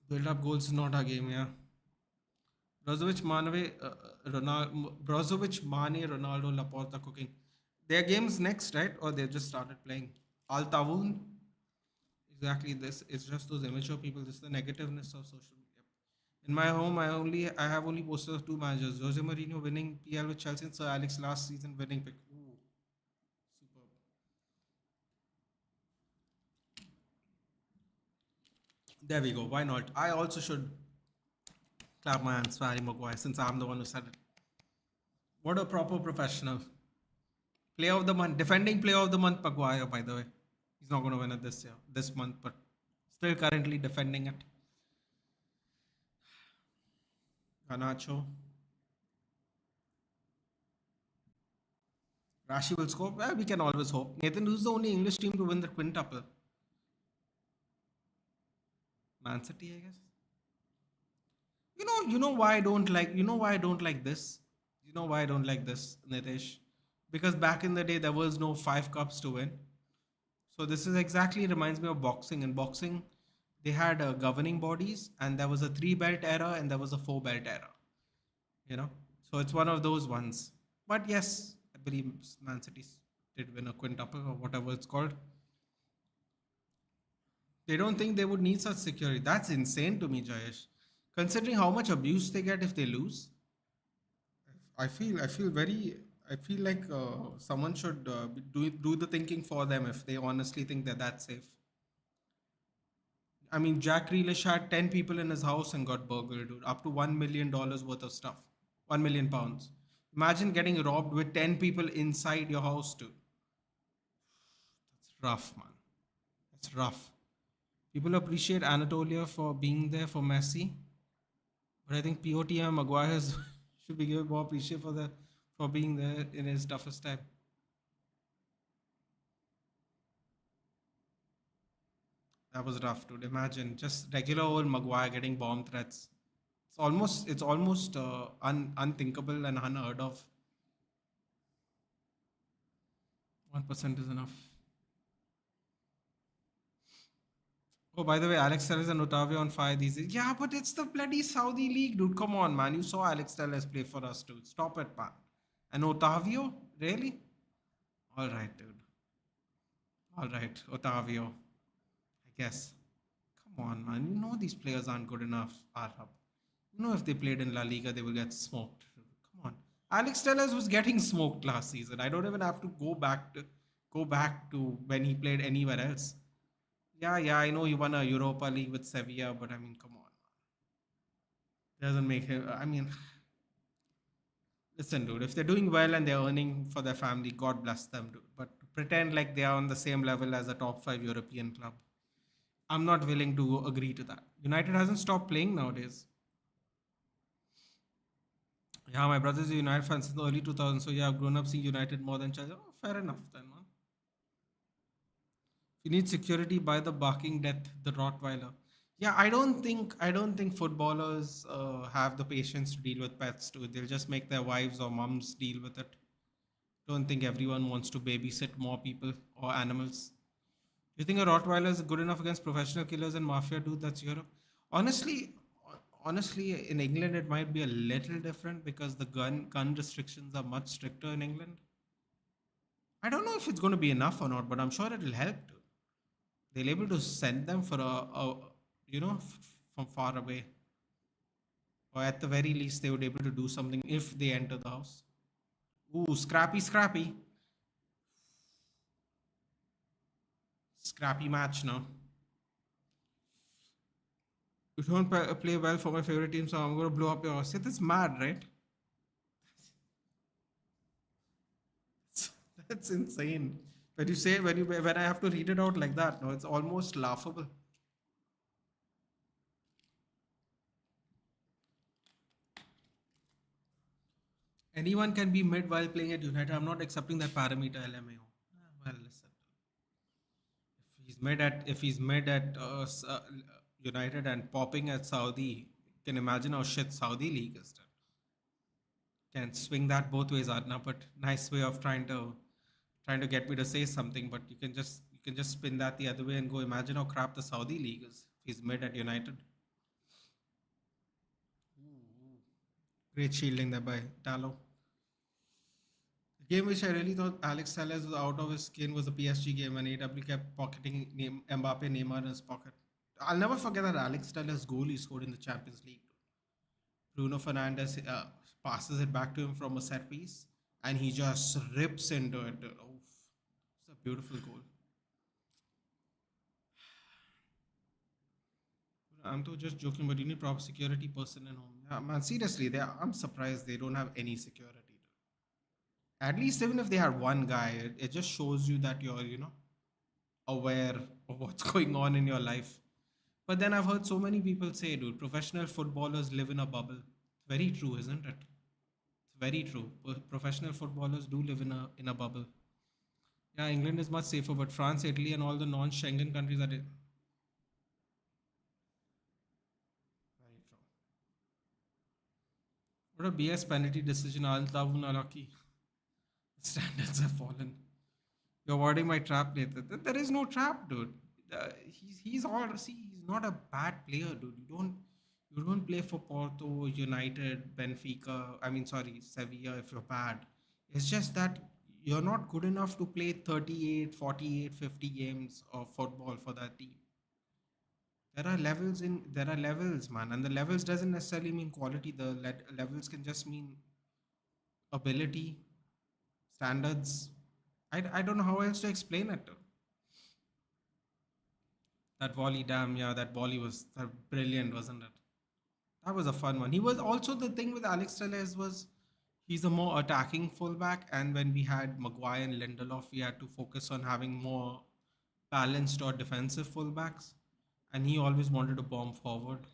Build up goals is not our game, yeah. Brozovic, Mane, Ronaldo, Laporta cooking. Their games next, right? Or they've just started playing. Al Tawun. Exactly this. It's just those immature people. This is the negativeness of social media. In my home, I have only posters of two managers: Jose Mourinho winning PL with Chelsea and Sir Alex last season winning pick. Ooh, superb. There we go. Why not? I also should clap my hands for Harry Maguire since I'm the one who said it. What a proper professional. Player of the month, defending player of the month, Maguire, by the way. He's not going to win it this month, but still currently defending it. Ganacho. Rashi will score. Well, we can always hope. Nathan, who's the only English team to win the quintuple? Man City, I guess. You know why I don't like. You know why I don't like this. You know why I don't like this, Nitesh? Because back in the day, there was no 5 cups to win. So this is exactly reminds me of boxing. In boxing, they had governing bodies, and there was a 3 belt era and there was a 4 belt era. You know, so it's one of those ones. But yes, I believe Man City did win a quintuple or whatever it's called. They don't think they would need such security. That's insane to me, Jayesh. Considering how much abuse they get if they lose, I feel like someone should do the thinking for them if they honestly think they're that safe. I mean, Jack Grealish had 10 people in his house and got burgled, dude. Up to $1 million worth of stuff. £1 million. Imagine getting robbed with 10 people inside your house, dude. That's rough, man. That's rough. People appreciate Anatolia for being there for Messi, but I think POTM Maguire should be given more appreciation for being there in his toughest time. That was rough, dude. Imagine just regular old Maguire getting bomb threats. It's almost unthinkable and unheard of. 1% is enough. Oh, by the way, Alex Telles and Otavio on fire these days. Yeah, but it's the bloody Saudi league, dude. Come on, man. You saw Alex Telles play for us, dude. Stop it, man. And Otavio? Really? All right, dude. All right, Otavio. I guess. Come on, man. You know these players aren't good enough, Arhab. You know if they played in La Liga, they will get smoked. Come on. Alex Telles was getting smoked last season. I don't even have to go back to when he played anywhere else. Yeah, yeah, I know he won a Europa League with Sevilla, but I mean, come on. Doesn't make him. I mean, listen, dude. If they're doing well and they're earning for their family, God bless them, dude. But to pretend like they are on the same level as a top 5 European club, I'm not willing to agree to that. United hasn't stopped playing nowadays. Yeah, my brother's a United fan since the early 2000s, so yeah, I've grown up seeing United more than Chelsea. Oh, fair enough then, man. You need security by the barking death, the Rottweiler. Yeah, I don't think footballers have the patience to deal with pets too. They'll just make their wives or mums deal with it. Don't think everyone wants to babysit more people or animals. Do you think a Rottweiler is good enough against professional killers and mafia dude? That's Europe. Honestly, honestly, in England it might be a little different because the gun restrictions are much stricter in England. I don't know if it's going to be enough or not, but I'm sure it'll help. Too. They're able to send them for from far away, or at the very least, they would able to do something if they enter the house. Ooh, scrappy, scrappy, scrappy match now. You don't play well for my favorite team, so I'm going to blow up your house. Yeah, that's mad, right? That's insane. When I have to read it out like that, no, it's almost laughable. Anyone can be mid while playing at United. I'm not accepting that parameter LMAO. Well, listen. If he's mid at United and popping at Saudi, you can imagine how shit Saudi league is. Done. Can swing that both ways, Adna. But nice way of trying to get me to say something. But you can just spin that the other way and go. Imagine how crap the Saudi league is. If he's mid at United. Great shielding there by Tallow. The game which I really thought Alex Telles was out of his skin was the PSG game when AW kept pocketing Mbappe Neymar in his pocket. I'll never forget that Alex Telles goal he scored in the Champions League. Bruno Fernandes passes it back to him from a set piece and he just rips into it. Oof. It's a beautiful goal. I'm too just joking, but you need proper security person in home. Yeah, man, seriously, I'm surprised they don't have any security. At least even if they had one guy, it just shows you that you're, aware of what's going on in your life. But then I've heard so many people say, dude, professional footballers live in a bubble. Very true, isn't it? It's very true. Professional footballers do live in a bubble. Yeah, England is much safer, but France, Italy, and all the non-Schengen countries are. Very true. What a BS penalty decision. Al Tawun Alaki. Standards have fallen. You're avoiding my trap, Nathan. There is no trap, dude. He's all see. He's not a bad player, dude. You don't play for Porto, United, Benfica. I mean, sorry, Sevilla. If you're bad, it's just that you're not good enough to play 38, 48, 50 games of football for that team. There are levels, man, and the levels doesn't necessarily mean quality. The levels can just mean ability, standards. I don't know how else to explain it. That volley, damn, yeah, that volley was brilliant, wasn't it? That was a fun one. He was also the thing with Alex Telles was he's a more attacking fullback, and when we had Maguire and Lindelof, we had to focus on having more balanced or defensive fullbacks, and he always wanted to bomb forward.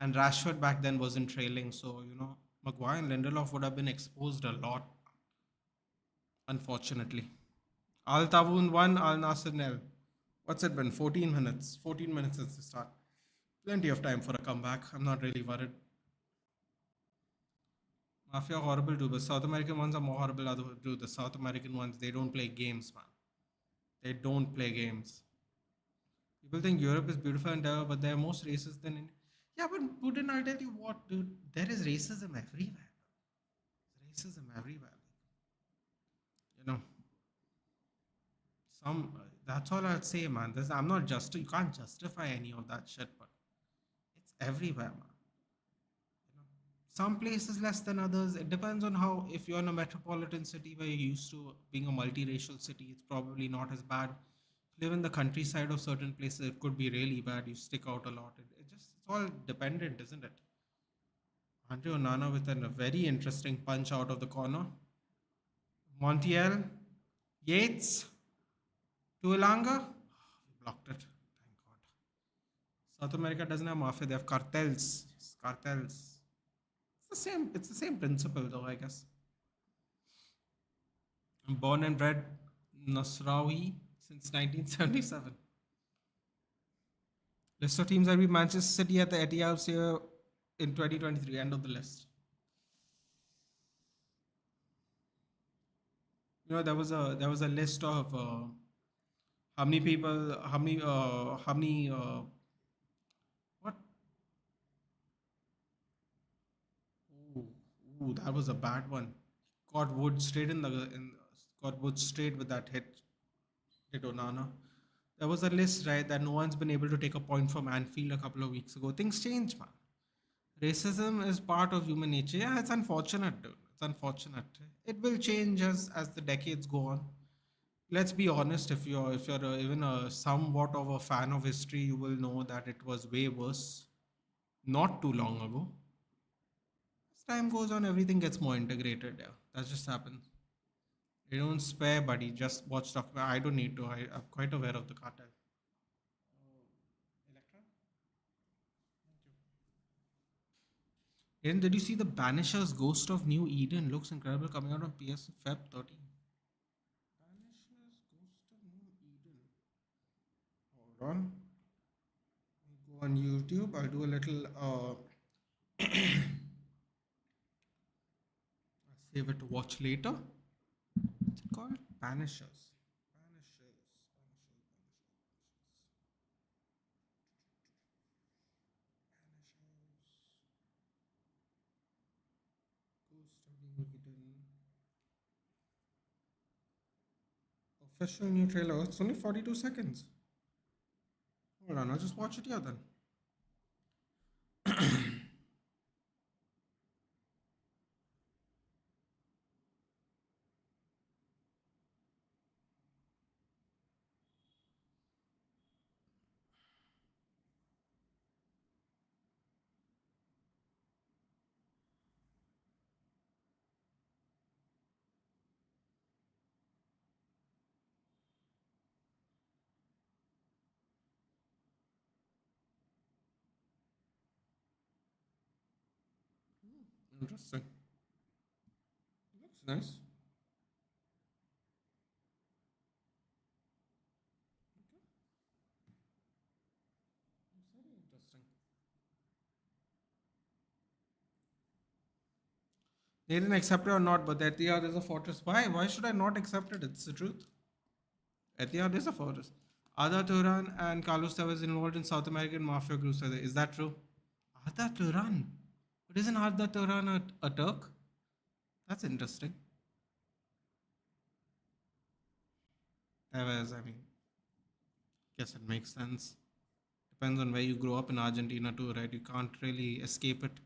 And Rashford back then wasn't trailing, so Maguire and Lindelof would have been exposed a lot, unfortunately. Al Tawun 1, Al Nasser nil. What's it been? 14 minutes. 14 minutes since the start. Plenty of time for a comeback. I'm not really worried. Mafia horrible too, but South American ones are more horrible too. The South American ones, they don't play games, man. They don't play games. People think Europe is beautiful and but they're most racist than in. Yeah, but Putin, I'll tell you what, dude. There is racism everywhere. There's racism everywhere. You know, that's all I'll say, man. I'm not just. You can't justify any of that shit, but it's everywhere, man. You know, some places less than others. It depends on how. If you're in a metropolitan city where you're used to being a multiracial city, it's probably not as bad. Live in the countryside of certain places, it could be really bad. You stick out a lot. It's all dependent, isn't it? Andre Onana with a very interesting punch out of the corner. Montiel, Yates, Tuilanga. We blocked it. Thank God. South America doesn't have mafia. They have cartels. Yes, cartels. It's the same. It's the same principle, though. I guess. I'm born and bred Nasrawi since 1977. List of teams that beat Manchester City at the Etihad here in 2023. End of the list. There was a list of how many people, what? Ooh, that was a bad one. Got Wood straight got Wood straight with that hit Onana. There was a list, right, that no one's been able to take a point from Anfield a couple of weeks ago. Things change, man. Racism is part of human nature. Yeah, it's unfortunate, dude. It's unfortunate. It will change as the decades go on. Let's be honest. If you're even a somewhat of a fan of history, you will know that it was way worse not too long ago. As time goes on, everything gets more integrated. Yeah, that just happens. You don't spare, buddy. Just watch documentary. I don't need to. I'm quite aware of the cartel. Electra? And did you see the Banisher's Ghost of New Eden? Looks incredible, coming out on PS Feb 13. Banisher's Ghost of New Eden. Hold on. Go on YouTube. I'll do a little. Save it to watch later. What's it called? Banishers. Banishers. Official new trailer. It's only 42 seconds. Hold on, I'll just watch it here then. Interesting. Looks nice. Very interesting. They didn't accept it or not, but that yeah, there's a fortress. Why? Why should I not accept it? It's the truth. Etihad is a fortress. Ada Turan and Carlos Tevez involved in South American mafia groups. Is that true? Ada Turan? But isn't Ada Turan a Turk? That's interesting. Tevez, I mean, guess it makes sense. Depends on where you grow up in Argentina too, right? You can't really escape it.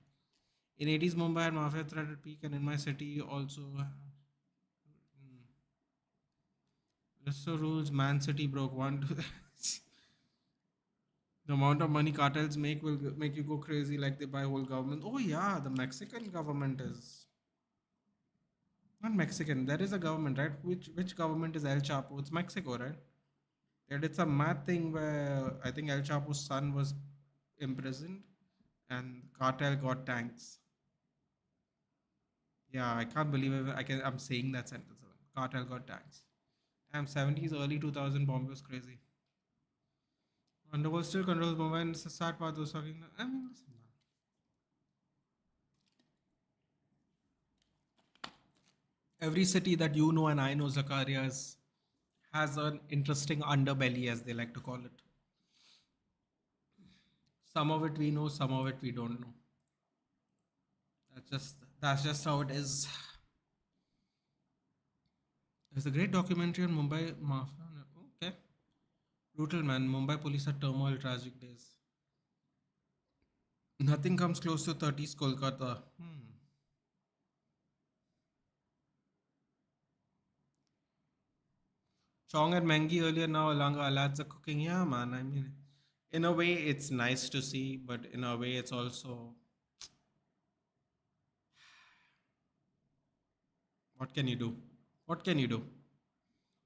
In 80s, Mumbai had mafia threat at peak, and in my city also. Resto rules, Man City broke one. The amount of money cartels make will make you go crazy, like they buy whole government. Oh yeah, the Mexican government is not Mexican. There is a government, right? Which government is El Chapo? It's Mexico, right? They did some mad thing where I think El Chapo's son was imprisoned, and cartel got tanks. Yeah, I can't believe it. I'm saying that sentence. Cartel got tanks. Damn, 70s, early 2000 Bombay was crazy. Underworld still controls Mumbai, and it's a sad part. Those talking. I mean, listen, man. Every city that you know and I know, Zacharias, has an interesting underbelly, as they like to call it. Some of it we know, some of it we don't know. That's just how it is. There's a great documentary on Mumbai Mafia. Okay. Brutal man. Mumbai police are turmoil, tragic days. Nothing comes close to 30s Kolkata. Chong and Mengi earlier, now Alanga Alad's are cooking. Yeah, man. I mean, in a way, it's nice to see, but in a way, it's also what can you do? What can you do?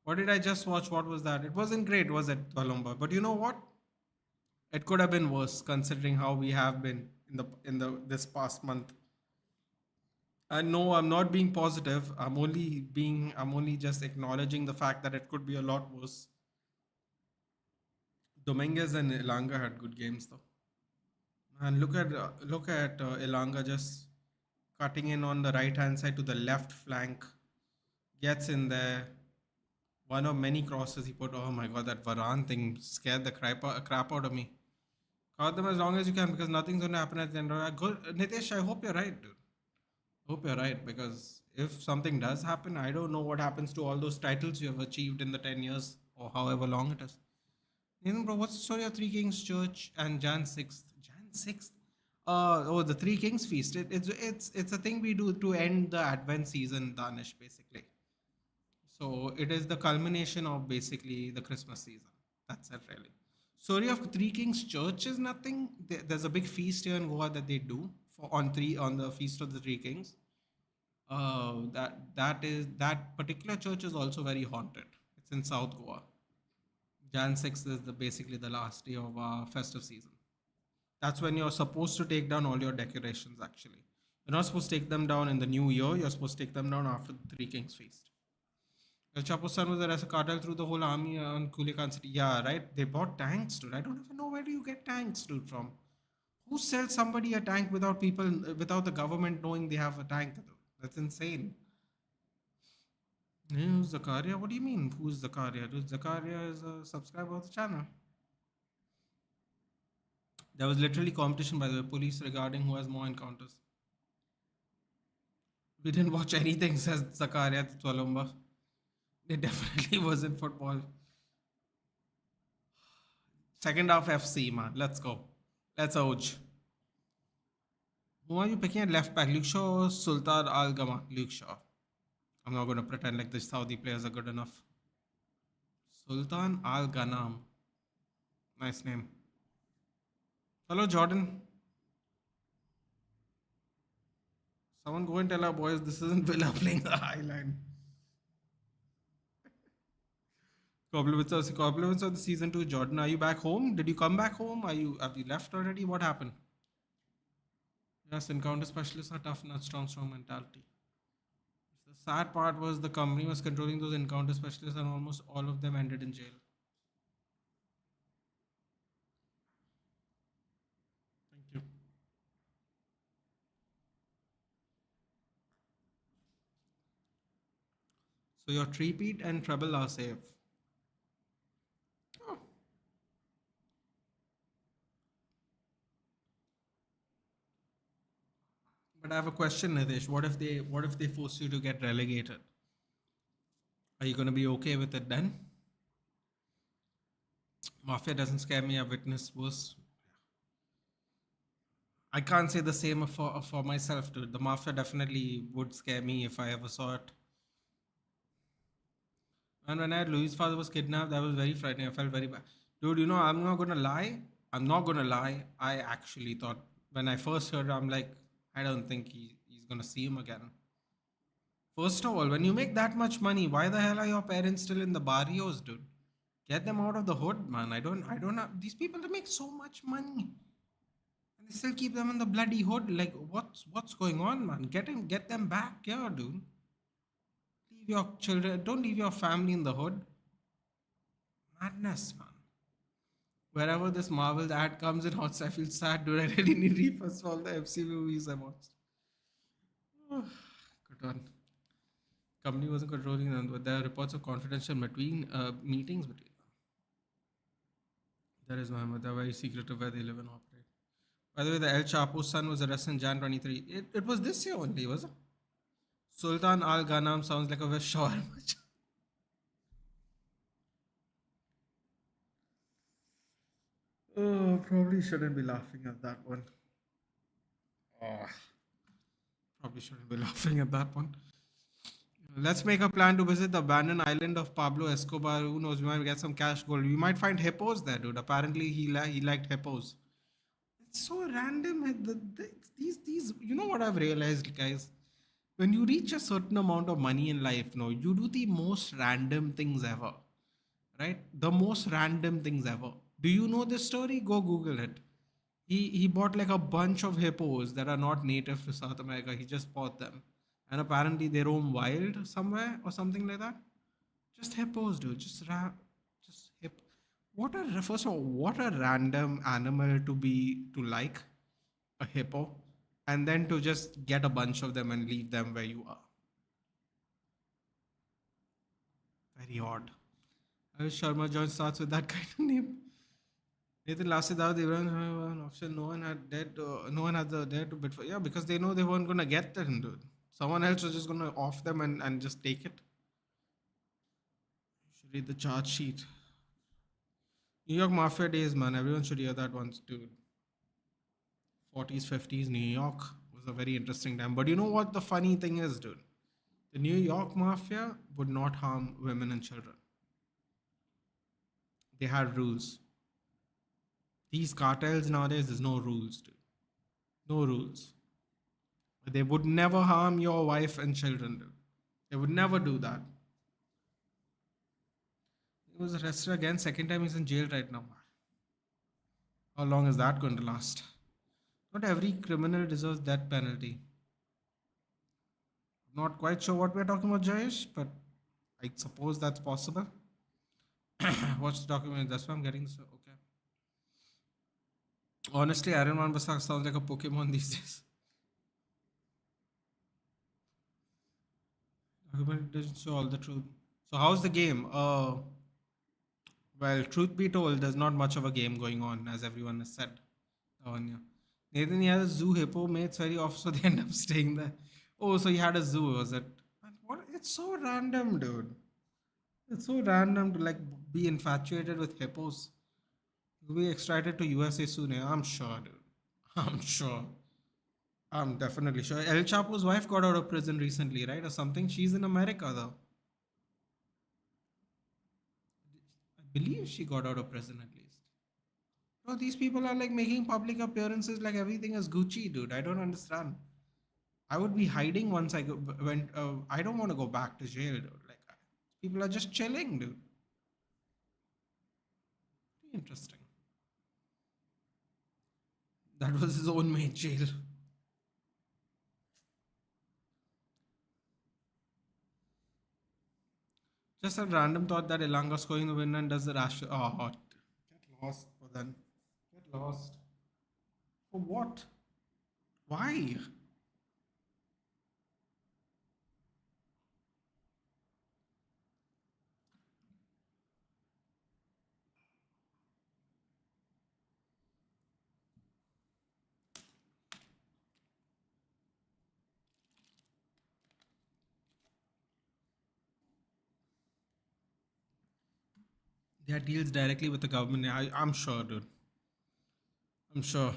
What did I just watch? What was that? It wasn't great, was it, Palomba? But you know what? It could have been worse considering how we have been in the this past month. And no, I'm not being positive. I'm only just acknowledging the fact that it could be a lot worse. Dominguez and Ilanga had good games though. And look at Ilanga just cutting in on the right hand side to the left flank, gets in there. One of many crosses he put. Oh my god, that Varane thing scared the crap out of me. Cover them as long as you can because nothing's going to happen at the end. Nitesh, I hope you're right, dude. Hope you're right because if something does happen, I don't know what happens to all those titles you have achieved in the 10 years or however long it is. Nathan, bro, what's the story of Three Kings Church and Jan 6th? Jan 6th? The Three Kings Feast. It's a thing we do to end the Advent season, Danish, basically. So it is the culmination of basically the Christmas season. That's it, really. Story of Three Kings Church is nothing. There's a big feast here in Goa that they do for on the feast of the Three Kings. That particular church is also very haunted. It's in South Goa. Jan 6th is basically the last day of our festive season. That's when you're supposed to take down all your decorations. Actually, you're not supposed to take them down in the new year. You're supposed to take them down after the Three Kings feast. El Chapo's son was arrested cartel through the whole army on Kulikan City. Yeah, right. They bought tanks, dude. I don't even know where do you get tanks, dude, from. Who sells somebody a tank without the government knowing they have a tank? Dude? That's insane. Who's Zakaria? What do you mean? Who's Zakaria? Dude, Zakaria is a subscriber of the channel. There was literally competition by the police regarding who has more encounters. We didn't watch anything, says Zakaria Twalumba. It definitely wasn't football. Second half FC, man. Let's go. Let's Oj. Who are you picking at left back? Luke Shaw or Sultan Al Gama? Luke Shaw. I'm not going to pretend like the Saudi players are good enough. Sultan Al Ghanam. Nice name. Hello, Jordan. Someone go and tell our boys this isn't Villa playing the high line. Compliments of the season 2, Jordan. Are you back home? Did you come back home? Have you left already? What happened? Yes, encounter specialists are tough, not strong mentality. The sad part was the company was controlling those encounter specialists, and almost all of them ended in jail. Thank you. So your three-peat and treble are safe. Oh. But I have a question, Nitish. What if they force you to get relegated? Are you gonna be okay with it then? Mafia doesn't scare me. I've witnessed worse. I can't say the same for myself, dude. The mafia definitely would scare me if I ever saw it. And when I had Louis' father was kidnapped, that was very frightening. I felt very bad. Dude, I'm not gonna lie. I'm not gonna lie. I actually thought when I first heard, I'm like, I don't think he's gonna see him again. First of all, when you make that much money, why the hell are your parents still in the barrios, dude? Get them out of the hood, man. I don't have these people. They make so much money, and they still keep them in the bloody hood. Like, what's going on, man? Get them back here, dude. Leave your children. Don't leave your family in the hood. Madness, man. Wherever this Marvel ad comes in Hotstar, I feel sad, dude. I really need refunds for all the FC movies I watched. Good one. Company wasn't controlling them, but there are reports of confidential meetings between them. That is Mohammed. They're very secretive where they live and operate. By the way, the El Chapo's son was arrested in Jan 23. It was this year only, was it? Sultan Al Ghanam sounds like a shawarma. Oh, probably shouldn't be laughing at that one. Oh, probably shouldn't be laughing at that one. Let's make a plan to visit the abandoned island of Pablo Escobar. Who knows? We might get some cash gold. We might find hippos there, dude. Apparently, he liked hippos. It's so random. These. You know what I've realized, guys? When you reach a certain amount of money in life, no, you do the most random things ever, right? The most random things ever. Do you know this story? Go Google it. He bought like a bunch of hippos that are not native to South America. He just bought them, and apparently they roam wild somewhere or something like that. Just hippos, dude. Just hip. What a first of all, what a random animal to like a hippo, and then to just get a bunch of them and leave them where you are. Very odd. I wish Sharma John starts with that kind of name. Nathan lasted out. They were an option. No one had the dare to bid for. Yeah, because they know they weren't gonna get them, dude. Someone else was just gonna off them and just take it. You should read the charge sheet. New York Mafia days, man. Everyone should hear that once, dude. 40s, 50s, New York was a very interesting time. But you know what the funny thing is, dude? The New York Mafia would not harm women and children. They had rules. These cartels nowadays, there's no rules, dude. No rules. But they would never harm your wife and children, dude. They would never do that. He was arrested again. Second time he's in jail right now. How long is that going to last? Not every criminal deserves death penalty. Not quite sure what we're talking about, Jayesh, but I suppose that's possible. Watch the document. That's why I'm getting this. Okay. Honestly, Iron Man Basak sounds like a Pokemon these days. Document doesn't show all the truth. So how's the game? Well, truth be told, there's not much of a game going on, as everyone has said. Oh, yeah. Nathan, yeah, the zoo hippo mates very off, so they end up staying there. Oh, so he had a zoo, was it? Man, what? It's so random, dude. It's so random to like be infatuated with hippos. He'll be extradited to USA soon. I'm sure, dude. I'm sure. I'm definitely sure. El Chapo's wife got out of prison recently, right? Or something. She's in America, though. I believe she got out of prison at least. No, these people are like making public appearances like everything is Gucci, dude. I don't understand. I would be hiding once I went. I don't want to go back to jail, dude. Like, people are just chilling, dude. Interesting. That was his own made jail. Just a random thought that Elanga scoring the win and does the Rashford. Oh, get lost, but then get lost. For what? Why? They had deals directly with the government. I'm sure, dude. I'm sure.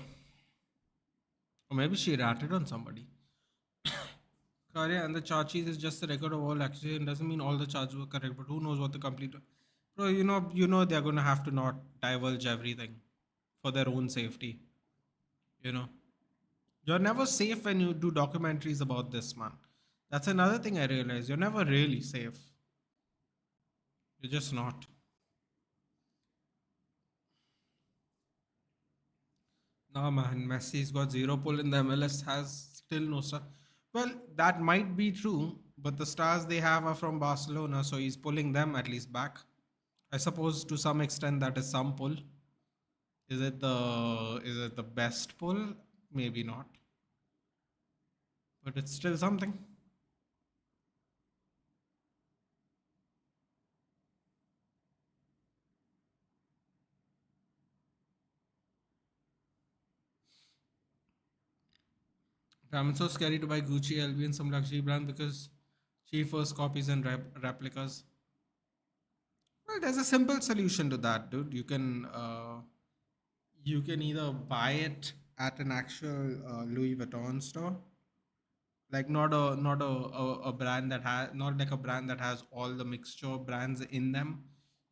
Or maybe she ratted on somebody. Correct, and the charge sheet is just a record of all actions. It doesn't mean all the charges were correct, but who knows what the complete. Bro, you know they're gonna have to not divulge everything for their own safety. You know, you're never safe when you do documentaries about this, man. That's another thing I realized. You're never really safe. You're just not. No, man. Messi's got zero pull in the MLS. Has still no star. Well, that might be true, but the stars they have are from Barcelona, so he's pulling them at least back. I suppose to some extent that is some pull. Is it the best pull? Maybe not, but it's still something. Damn, it's so scary to buy Gucci, LV, and some luxury brand because cheap first copies and replicas. Well, there's a simple solution to that, dude. You can either buy it at an actual Louis Vuitton store, like not a brand that has not like a brand that has all the mixture brands in them.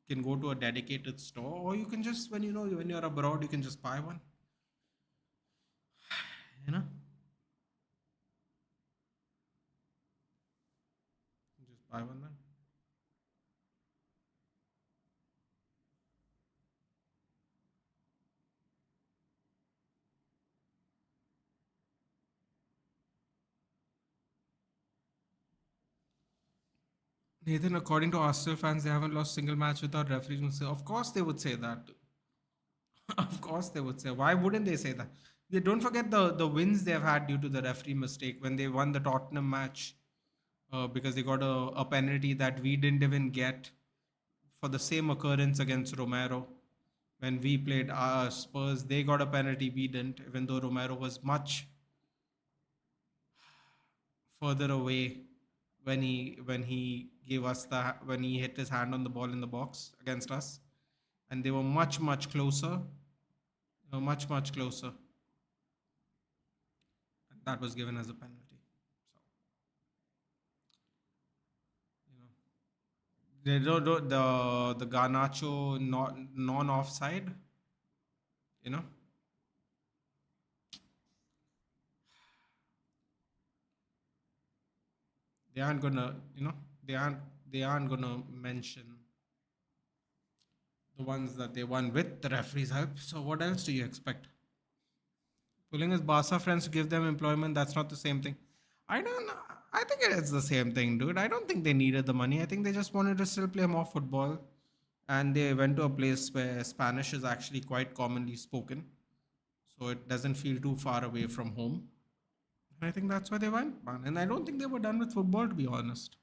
You can go to a dedicated store, or you can just when you're abroad, you can just buy one. You know, just buy one then. Nathan, according to Arsenal fans, they haven't lost a single match without referees. Of course, they would say that. Of course, they would say. Why wouldn't they say that? They don't forget the wins they've had due to the referee mistake when they won the Tottenham match because they got a penalty that we didn't even get for the same occurrence against Romero. When we played Spurs, they got a penalty, we didn't, even though Romero was much further away when he gave us the when he hit his hand on the ball in the box against us, and they were much closer, much closer, and that was given as a penalty. So you know they don't the Garnacho not non offside. You know they aren't gonna they aren't they aren't gonna mention the ones that they won with the referee's help. So what else do you expect? Pulling his Barca friends to give them employment, that's not the same thing. I don't know. I think it's the same thing, dude. I don't think they needed the money. I think they just wanted to still play more football. And they went to a place where Spanish is actually quite commonly spoken. So it doesn't feel too far away from home. And I think that's why they went, man. And I don't think they were done with football, to be honest.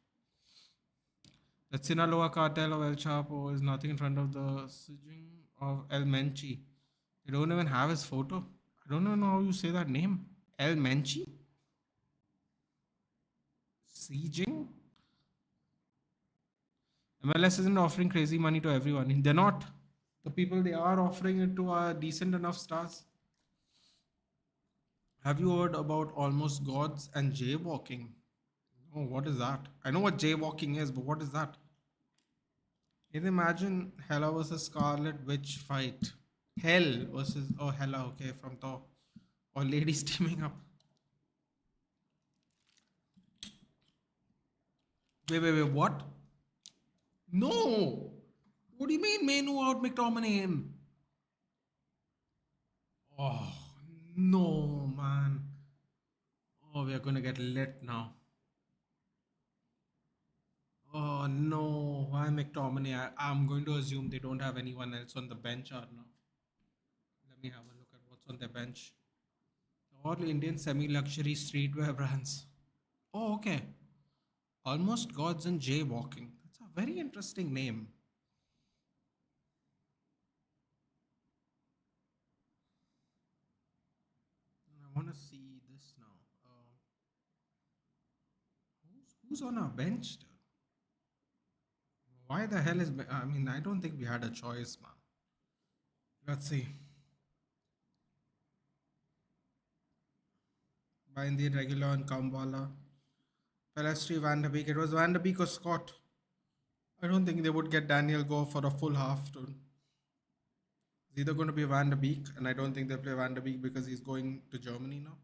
The Sinaloa cartel of El Chapo is nothing in front of the Sijing of El Menchi. They don't even have his photo. I don't even know how you say that name. El Menchi? sieging. MLS isn't offering crazy money to everyone. They're not. The people they are offering it to are decent enough stars. Have you heard about Almost Gods and jaywalking? Oh, what is that? I know what jaywalking is, but what is that? Can you imagine Hela versus Scarlet Witch fight? Hell versus Hela, okay, from Thor. Or ladies teaming up. Wait, what? No! What do you mean Manu out McTominay in? Oh, no, man. Oh, we are going to get lit now. Oh, no. Why McTominay? I'm going to assume they don't have anyone else on the bench or no. Let me have a look at what's on their bench. All Indian semi-luxury streetwear brands. Oh, okay. Almost Gods and Jaywalking. That's a very interesting name. I want to see this now. Who's on our bench? Dude? Why the hell is? I mean, I don't think we had a choice, man. Let's see. Bindy, Regular, and Kambwala. Pelestri, Van der Beek. It was Van der Beek or Scott. I don't think they would get Daniel go for a full half. Dude. It's either going to be Van der Beek, and I don't think they'll play Van der Beek because he's going to Germany now.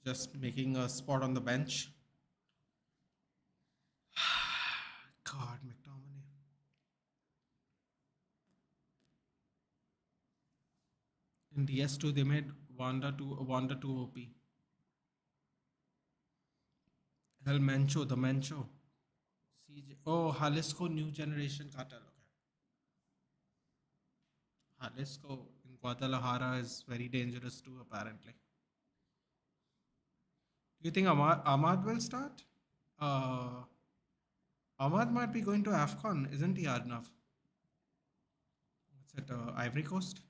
Just making a spot on the bench. God, McTominay. In DS2, they made Wanda 2 OP. El Mencho, the Mencho. CJ. Oh, Jalisco New Generation Cartel. Okay. Jalisco in Guadalajara is very dangerous too, apparently. Do you think Ahmad will start? Ahmad might be going to AFCON, isn't he, Arnav? What's it, Ivory Coast?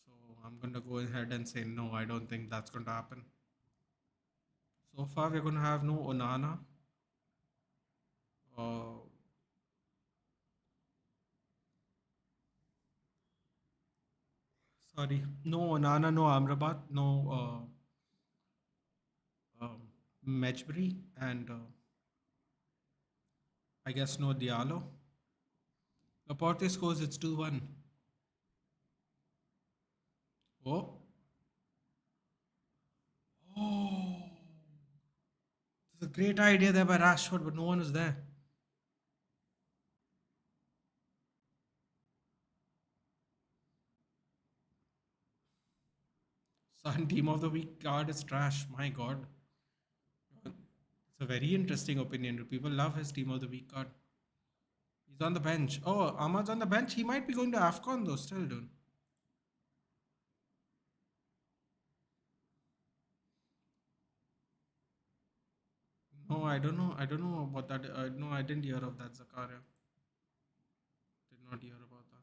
So I'm going to go ahead and say no, I don't think that's going to happen. So far, we're going to have no Onana. Sorry, no Onana, no Amrabat, no Mejbri, and I guess no Diallo. Laporte scores, it's 2-1. Oh. Oh. It's a great idea there by Rashford, but no one was there. Son, team of the week card is trash. My God. It's a very interesting opinion. People love his team of the week card. He's on the bench. Oh, Ahmad's on the bench. He might be going to AFCON though, still, dude. No, I don't know. I don't know about that. No, I didn't hear of that, Zakaria. Did not hear about that.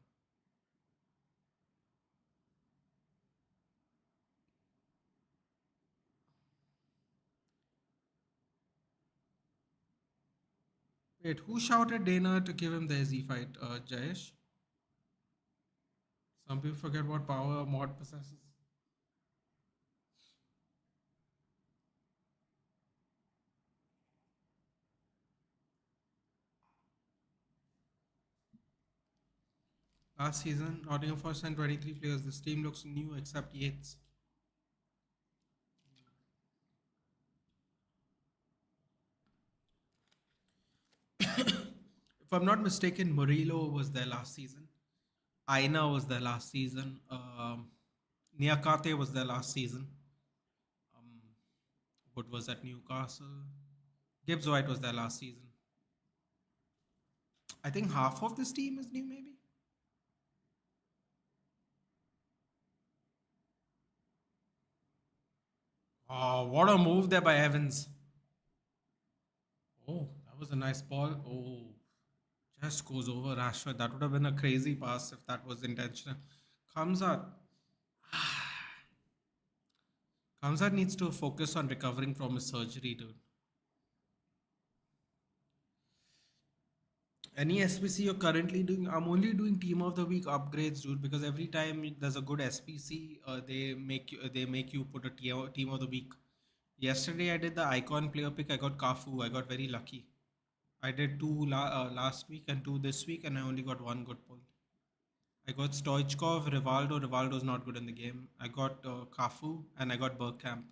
Wait, who shouted Dana to give him the Izzy fight? Jayesh? Some people forget what power a mod possesses. Last season, Nottingham Forest sent 23 players. This team looks new except Yates. If I'm not mistaken, Murillo was there last season. Aina was there last season. Niakate was there last season. Wood was at Newcastle. Gibbs White was there last season. I think half of this team is new, maybe. Oh, what a move there by Evans. Oh, that was a nice ball. Oh, just goes over Rashford. That would have been a crazy pass if that was intentional. Comes out. Kamzat needs to focus on recovering from his surgery, dude. Any SPC you're currently doing? I'm only doing team of the week upgrades, dude, because every time there's a good SPC, they make you put a team of the week. Yesterday I did the icon player pick. I got Kafu. I got very lucky. I did two last week and two this week, and I only got one good pull. I got Stoichkov, Rivaldo. Rivaldo's not good in the game. I got Kafu and I got Bergkamp.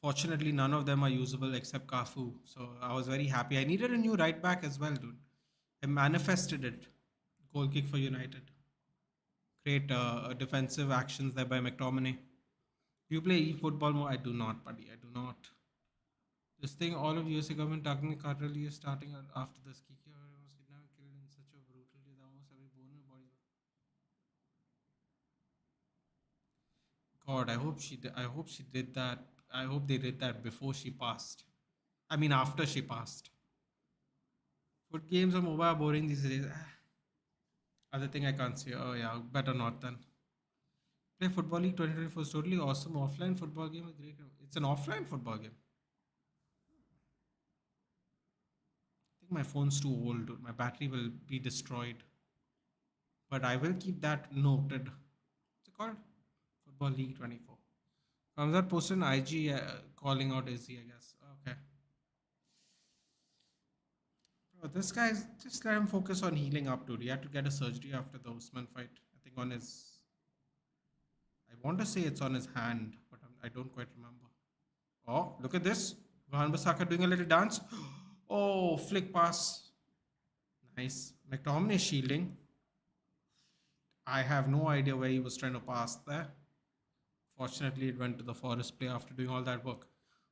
Fortunately, none of them are usable except Kafu. So I was very happy. I needed a new right back as well, dude. I manifested it. Goal kick for United. Great defensive actions there by McTominay. Do you play eFootball more? I do not, buddy. I do not. This thing, all of USA government targeting cartelly is starting after this. Kiki was kidnapped, killed in such a brutality that almost every bone in her body. God, I hope she did that. I hope they did that before she passed. I mean, after she passed. Foot games on mobile are boring these days. Other thing I can't say. Oh yeah, better not then. Play Football League 2024 is totally awesome offline football game. Great. It's an offline football game. I think my phone's too old, dude. My battery will be destroyed. But I will keep that noted. What's it called? Football League 24. Kamzat posted an IG calling out Izzy, I guess. Okay. Bro, this guy's just let him focus on healing up, dude. He had to get a surgery after the Usman fight. I think on his. I want to say it's on his hand, but I don't quite remember. Oh, look at this. Van Bissaka doing a little dance. Oh, flick pass. Nice. McTominay shielding. I have no idea where he was trying to pass there. Fortunately, it went to the Forest play after doing all that work.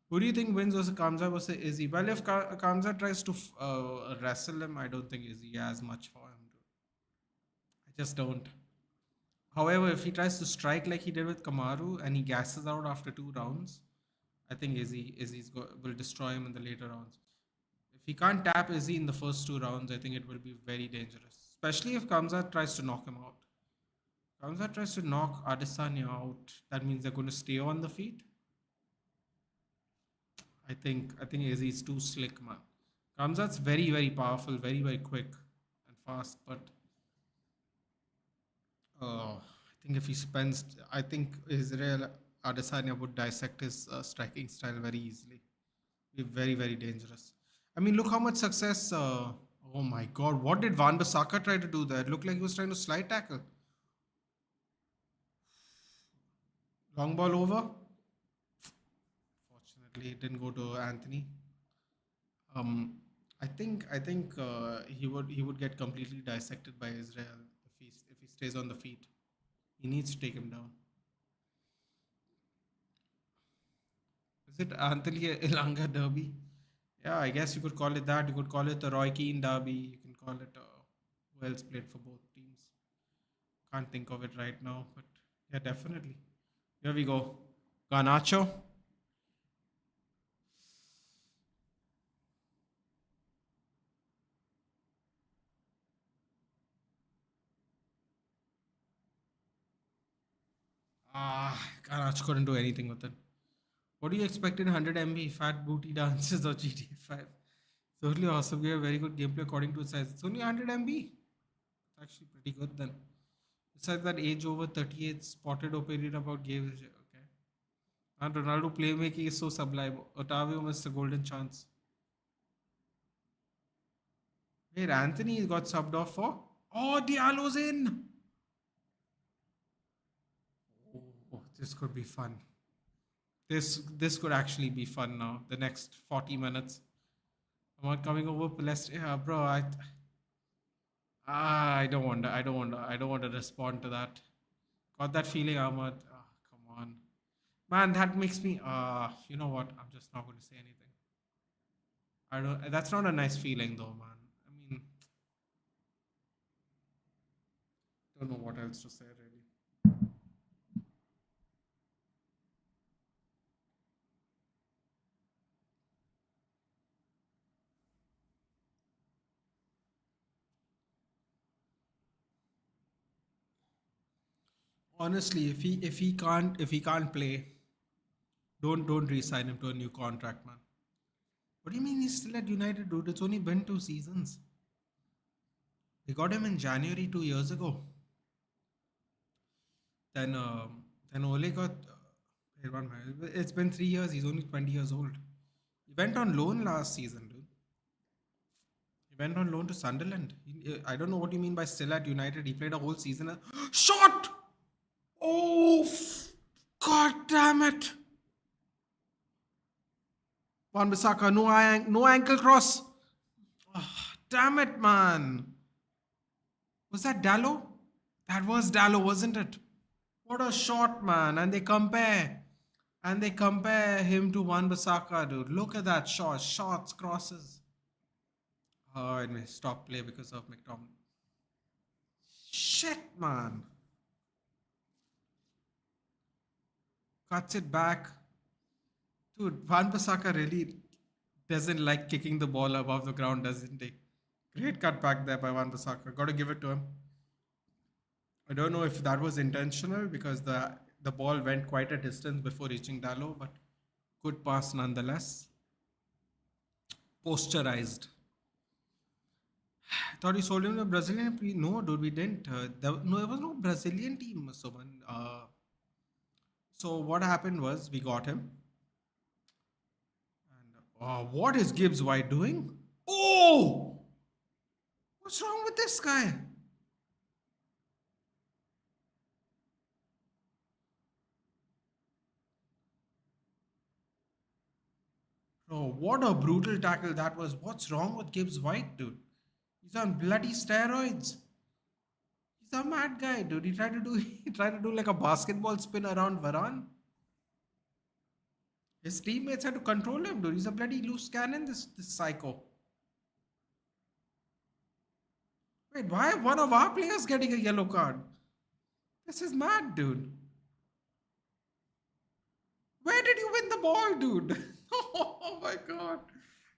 Who do you think wins versus Kamza versus Izzy? Well, if Kamza tries to wrestle him, I don't think Izzy has much for him. Dude. I just don't. However, if he tries to strike like he did with Kamaru and he gasses out after 2 rounds, I think will destroy him in the later rounds. If he can't tap Izzy in the first 2 rounds, I think it will be very dangerous. Especially if Kamza tries to knock him out. Kamza tries to knock Adesanya out. That means they're going to stay on the feet. I think Izzy is too slick, man. Kamzat's very, very powerful, very, very quick and fast, but I think if he spends, I think Israel Adesanya would dissect his striking style very easily. Be very, very dangerous. I mean, look how much success. Oh my God, what did Van Bissaka try to do there? It looked like he was trying to slide tackle. Long ball over. Fortunately, it didn't go to Anthony. Um, I think he would get completely dissected by Israel if he stays on the feet. He needs to take him down. Is it Anthony Ilanga Derby? Yeah, I guess you could call it that. You could call it the Roy Keane Derby. You can call it who else played for both teams. Can't think of it right now, but yeah, definitely. Here we go. Garnacho. Garnacho couldn't do anything with it. What do you expect in 100 MB fat booty dances or GTA 5? Totally awesome game, very good gameplay according to its size. It's only 100 MB. It's actually pretty good then. Besides that, age over 38 spotted opinion about games. Okay. And Ronaldo playmaking is so sublime. Otavio missed a golden chance. Wait, Anthony got subbed off for? Oh, Diallo's in! Oh, this could be fun. This could actually be fun now. The next 40 minutes. I'm not coming over Palestine. Yeah, bro. I don't want to respond to that. Got that feeling, Ahmad. Come on, man. That makes me. You know what? I'm just not going to say anything. I don't. That's not a nice feeling, though, man. I mean, don't know what else to say really. Honestly, if he can't play, Don't re-sign him to a new contract, man. What do you mean he's still at United, dude? It's only been 2 seasons. We got him in January 2 years ago. Then then Ole got. Wait, one minute. It's been 3 years. He's only 20 years old. He went on loan last season, dude. He went on loan to Sunderland. I don't know what you mean by still at United. He played a whole season. Shot! Oh, God damn it! Wan Bissaka, no ankle cross. Ah, damn it, man. Was that Dallo? That was Dallo, wasn't it? What a shot, man. And they compare him to Wan Bissaka, dude. Look at that shot. Shots, crosses. Oh, anyway, stop play because of McTominay. Shit, man. Cuts it back. Dude, Van Bissaka really doesn't like kicking the ball above the ground, doesn't he? Great cut back there by Van Bissaka. Got to give it to him. I don't know if that was intentional because the ball went quite a distance before reaching Dallo, but good pass nonetheless. Posterized. I thought you sold him to a Brazilian. No, dude, we didn't. There was no Brazilian team, Suman. So what happened was we got him. And what is Gibbs White doing? Oh! What's wrong with this guy? Bro, what a brutal tackle that was. What's wrong with Gibbs White, dude? He's on bloody steroids. He's a mad guy, dude. He tried to do like a basketball spin around Varane. His teammates had to control him, dude. He's a bloody loose cannon, this psycho. Wait, why one of our players getting a yellow card? This is mad, dude. Where did you win the ball, dude? Oh my god.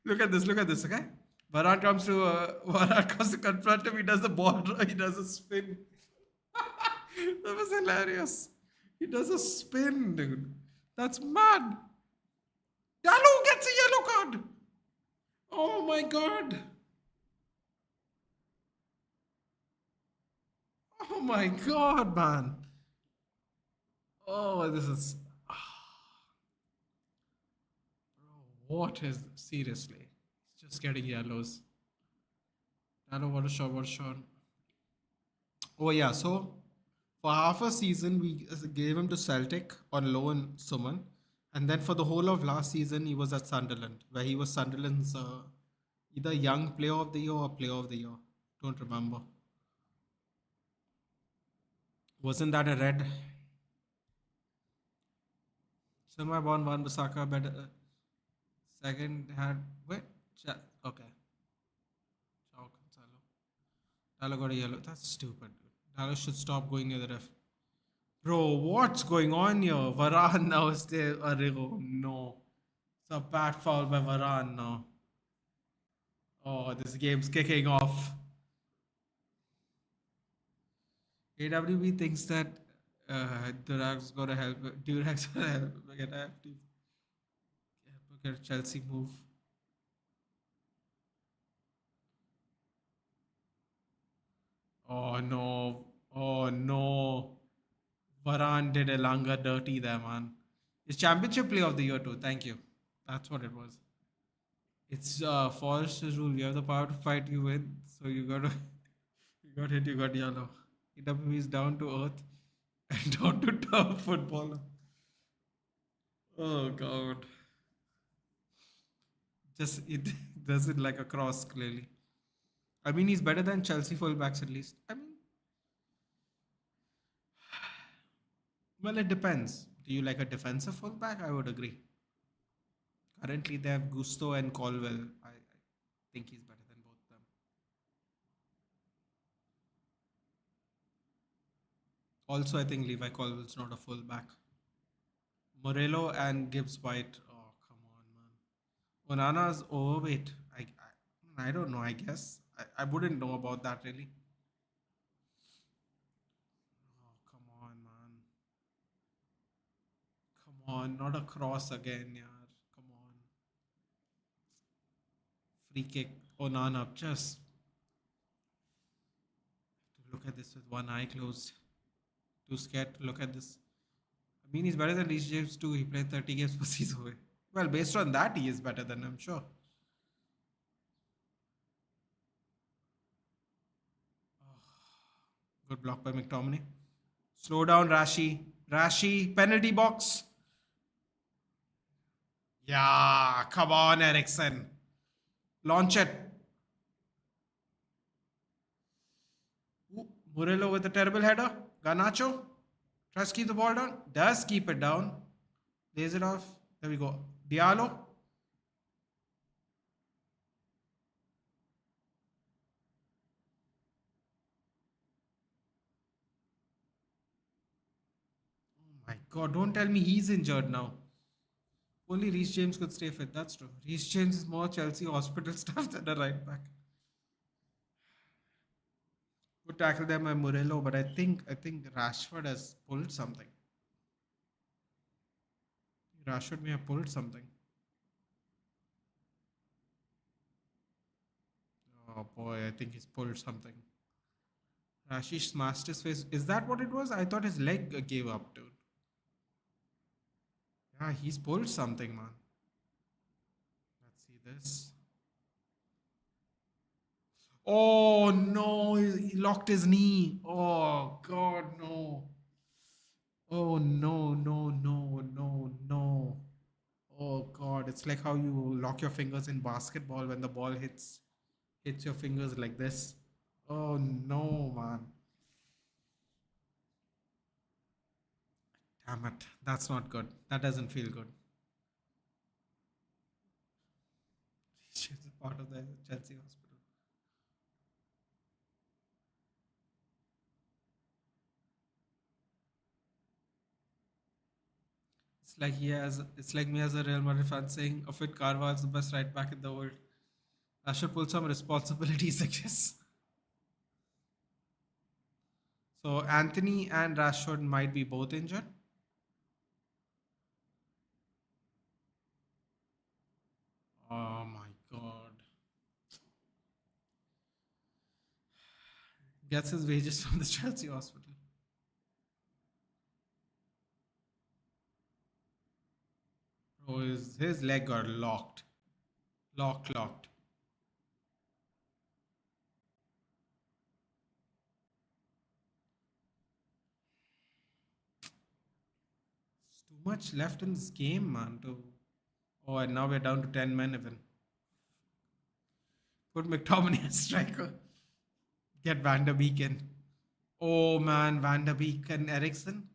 Look at this, okay? Varane comes to confront him, he does the ball, he does a spin. That was hilarious. He does a spin, dude. That's mad. Dallo gets a yellow card. Oh my god. Oh my god, man. Oh, this is. What is. Seriously. He's just getting yellows. Dallo, what a shot, what a shot. Oh, yeah, so for half a season, we gave him to Celtic on loan, Suman. And then for the whole of last season, he was at Sunderland, where he was Sunderland's either young player of the year or player of the year. Don't remember. Wasn't that a red? Semi born Van Bissaka, but second had. Wait. Okay. Ciao, Gonzalo. Dallo got a yellow. That's stupid. Dallo should stop going near the ref. Bro, what's going on here? Varane now is there. Arrigo. No. It's a bad foul by Varane now. Oh, this game's kicking off. AWB thinks that Durac's gonna help. Durac's gonna help get FT. Get Chelsea move. Oh no. Oh no. Varane did Elanga dirty there, man. It's championship play of the year too. Thank you. That's what it was. It's Forrester's rule. You have the power to fight, you win. So you gotta you got hit, you got yellow. EWB is down to earth and down to turf footballer. Oh god. Just it does it like a cross clearly. I mean he's better than Chelsea fullbacks at least. I mean well it depends. Do you like a defensive fullback? I would agree. Currently they have Gusto and Colwell. I think he's better than both of them. Also I think Levi Colwell's not a fullback. Morello and Gibbs White. Oh come on man. Onana's overweight. I don't know, I guess. I wouldn't know about that really. Oh, come on, man. Come on, not a cross again, yaar. Come on. Free kick. Onana, just look at this with one eye closed. Too scared to look at this. I mean, he's better than Reece James too. He played 30 games per season. Well, based on that, he is better than I'm sure. Good block by McTominay. Slow down, Rashi. Rashi, penalty box. Yeah, come on, Eriksen. Launch it. Ooh, Murillo with a terrible header. Garnacho tries to keep the ball down. Does keep it down. Lays it off. There we go. Diallo. Oh my god, don't tell me he's injured now. Only Reece James could stay fit. That's true. Reece James is more Chelsea hospital staff than a right back. Good tackle there by Murillo, but I think Rashford has pulled something. Rashford may have pulled something. Oh boy, I think he's pulled something. Rashish smashed his face. Is that what it was? I thought his leg gave up, dude. Yeah, he's pulled something, man. Let's see this. Oh no, he locked his knee. Oh god, no. Oh no, no, no, no, no. Oh god, it's like how you lock your fingers in basketball when the ball hits your fingers like this. Oh no, man. Damn it. That's not good. That doesn't feel good. She's a part of the Chelsea hospital. It's like me as a Real Madrid fan saying a fit Carvalho is the best right back in the world. I should pull some responsibilities, I guess. So Anthony and Rashford might be both injured. Oh my god. Gets his wages from the Chelsea hospital. Oh, his leg got locked. Locked. It's too much left in this game, man. Oh, and now we're down to 10 men even. Put McTominay as striker. Get Van der Beek in. Oh man, Van der Beek and Eriksen.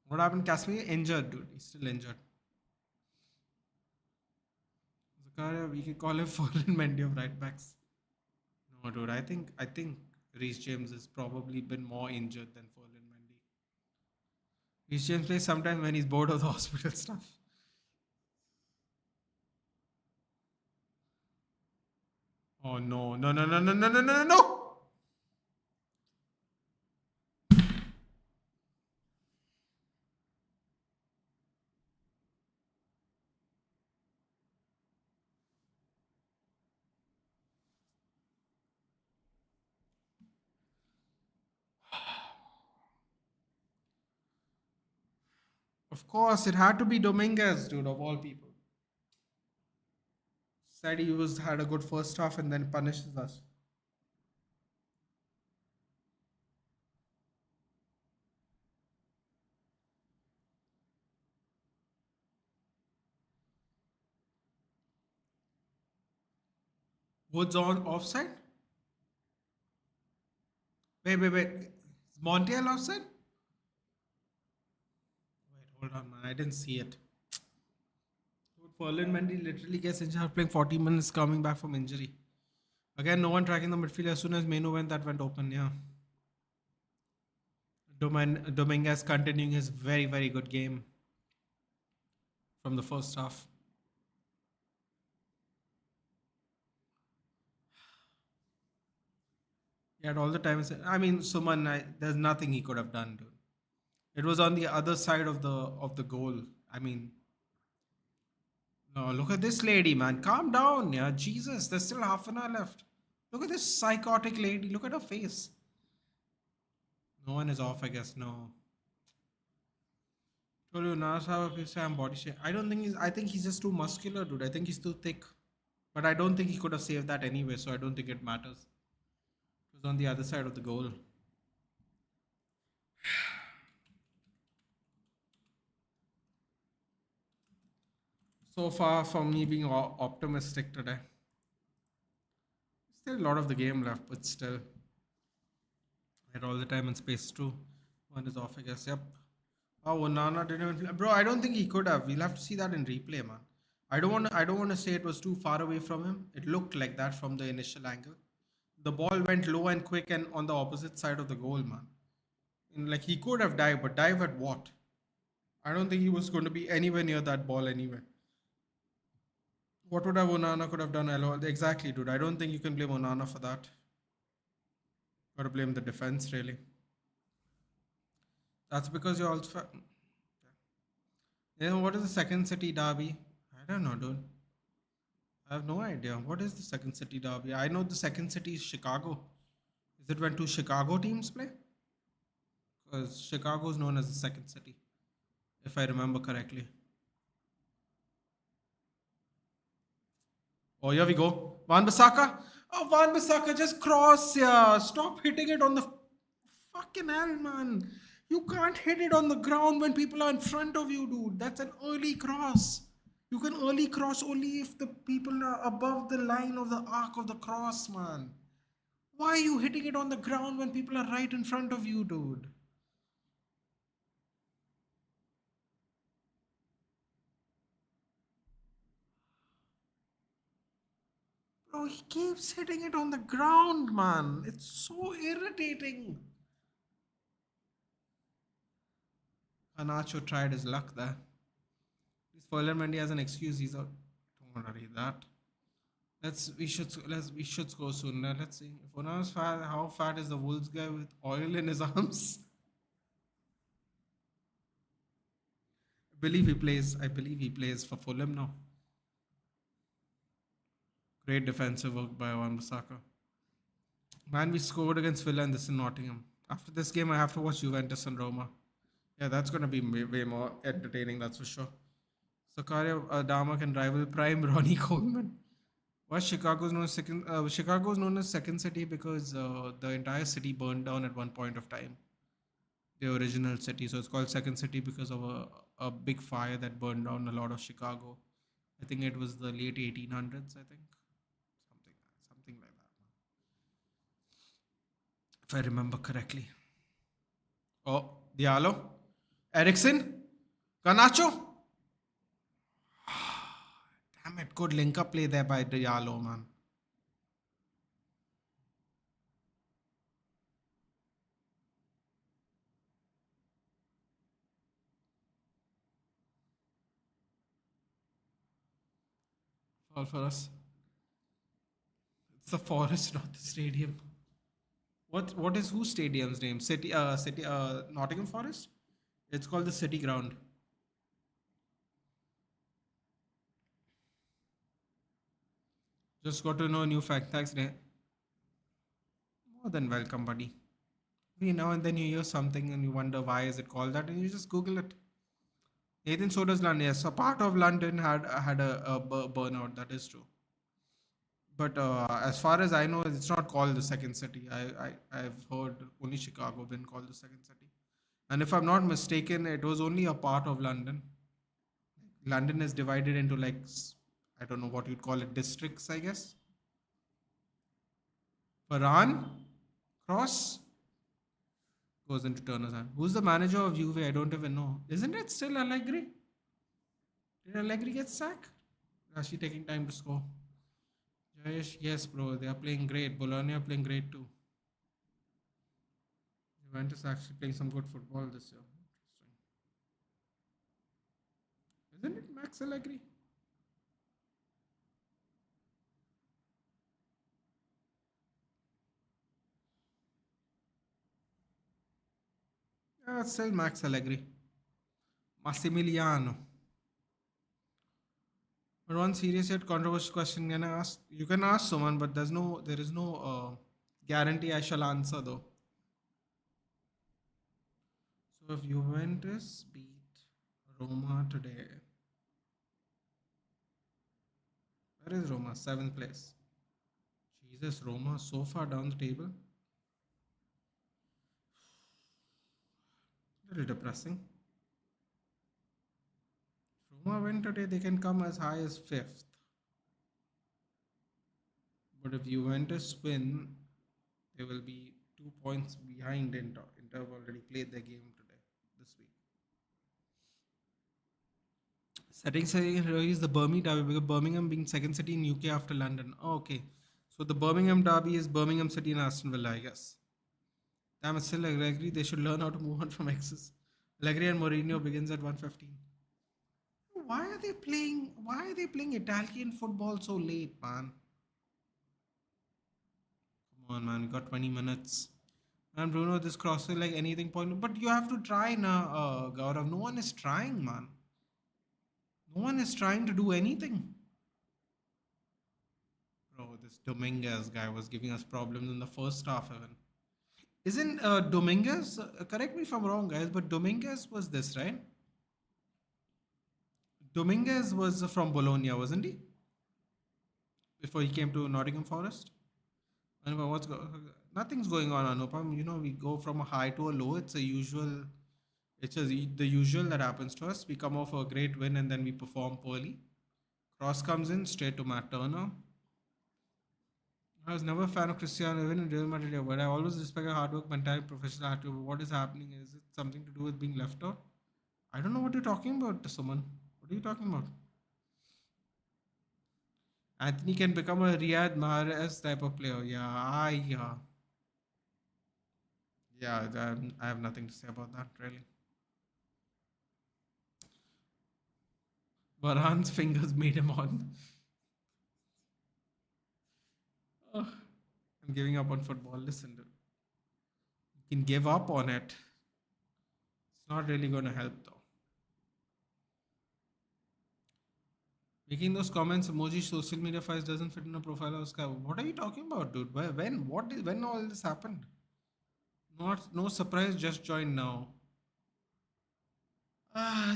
What happened? Casemiro injured, dude. He's still injured. Zakaria, we can call him Fallen Mendy of right backs. No, dude. I think Reece James has probably been more injured than Fallen Mendy. Reece James plays sometimes when he's bored of the hospital stuff. Oh no, no, no, no, no, no, no, no, no! Of course, it had to be Dominguez, dude, of all people. Said he had a good first half and then punishes us. Woods on offside? Wait. Is Montiel offside? Wait, hold on, man. I didn't see it. Dude, Ferland Mendy literally gets injured after playing 40 minutes coming back from injury. Again, no one tracking the midfield as soon as Menu went, that went open, yeah. Dominguez continuing his very, very good game from the first half. He had all the time. I mean, Suman, there's nothing he could have done, dude. It was on the other side of the goal. I mean, no, look at this lady, man. Calm down, yeah. Jesus, there's still half an hour left. Look at this psychotic lady. Look at her face. No one is off, I guess. No. Told you now how if you say I'm body shape. I don't think he's. I think he's just too muscular, dude. I think he's too thick. But I don't think he could have saved that anyway, so I don't think it matters. It was on the other side of the goal. So far from me being optimistic today. Still a lot of the game left, but still. Had all the time and space too. One is off, I guess. Yep. Oh, Nana didn't even play. Bro, I don't think he could have. We'll have to see that in replay, man. I don't want to say it was too far away from him. It looked like that from the initial angle. The ball went low and quick and on the opposite side of the goal, man. And like he could have dived, but dive at what? I don't think he was going to be anywhere near that ball anyway. What would have Onana could have done? Exactly, dude. I don't think you can blame Onana for that. Got to blame the defense, really. That's because you're also. You know, what is the second city derby? I don't know, dude. I have no idea. What is the second city derby? I know the second city is Chicago. Is it when two Chicago teams play? Because Chicago is known as the second city, if I remember correctly. Oh, here we go. Van Bissaka. Oh, Van Bissaka, just cross, yeah. Stop hitting it on the fucking hell, man. You can't hit it on the ground when people are in front of you, dude. That's an early cross. You can early cross only if the people are above the line of the arc of the cross, man. Why are you hitting it on the ground when people are right in front of you, dude? Bro, he keeps hitting it on the ground, man. It's so irritating. Anacho tried his luck there. This Ferland Mendy has an excuse. He's out. Don't worry that. We should score soon. Let's see. If Onana's fat, how fat is the Wolves guy with oil in his arms? I believe he plays for Fulham now. Great defensive work by Wan-Bissaka. Man, we scored against Villa and this in Nottingham. After this game, I have to watch Juventus and Roma. Yeah, that's going to be way more entertaining, that's for sure. Zakaria Adama can rival prime Ronnie Coleman. Why Chicago's known as second? Chicago's known as second city because the entire city burned down at one point of time. The original city, so it's called second city because of a big fire that burned down a lot of Chicago. I think it was the late 1800s. I think something like that, if I remember correctly. Oh, Diallo, Eriksen, Garnacho. Damn it, good link up play there by Diallo, man. All for us. It's the forest, not the stadium. What is whose stadium's name? Nottingham Forest? It's called the City Ground. Just got to know a new fact. Thanks, Ray. More than welcome, buddy. Every now and then you hear something and you wonder why is it called that, and you just Google it. Nathan, so does London. Yes, a part of London had a burnout. That is true. But as far as I know, it's not called the second city. I've heard only Chicago been called the second city. And if I'm not mistaken, it was only a part of London. London is divided into like, I don't know what you'd call it, districts, I guess. Varane, cross, goes into Turner's hand. Who's the manager of Juve? I don't even know. Isn't it still Allegri? Did Allegri get sacked? Is she taking time to score? Yes, bro. They are playing great. Bologna are playing great too. Juventus actually playing some good football this year. Interesting. Isn't it Max Allegri? Still Max Allegri. Massimiliano. But one serious yet controversial question can I ask? You can ask someone, but there is no guarantee I shall answer though. So if Juventus beat Roma today, where is Roma? Seventh place. Jesus, Roma so far down the table. A little depressing. Roma win today, they can come as high as fifth. But if Juventus win, they will be 2 points behind Inter. Inter have already played their game today, this week. Setting second is the Birmingham derby because Birmingham being second city in UK after London. Oh, okay. So the Birmingham derby is Birmingham City and Aston Villa, I guess. Damn, it's still Allegri. They should learn how to move on from X's. Allegri and Mourinho begins at 1:15. Why are they playing Italian football so late, man? Come on, man. We got 20 minutes. And Bruno, this crossing like anything point. But you have to try now, Gaurav. No one is trying, man. No one is trying to do anything. Bro, this Dominguez guy was giving us problems in the first half, even. Isn't Dominguez, correct me if I'm wrong, guys, but Dominguez was this, right? Dominguez was from Bologna, wasn't he? Before he came to Nottingham Forest? Anyway, nothing's going on, Anupam. You know, we go from a high to a low. The usual that happens to us. We come off a great win and then we perform poorly. Cross comes in straight to Matt Turner. I was never a fan of Cristiano, even in Real Madrid, but I always respect hard work, mentality, professional attitude. What is happening? Is it something to do with being left out? I don't know what you're talking about, Suman. What are you talking about? Anthony can become a Riyad Mahrez type of player. Yeah. I have nothing to say about that, really. Varane fingers made him on. Oh, I'm giving up on football. Listen, dude. You can give up on it. It's not really going to help, though. Making those comments, emoji, social media files doesn't fit in a profile of Sky. What are you talking about, dude? When all this happened? No surprise, just joined now.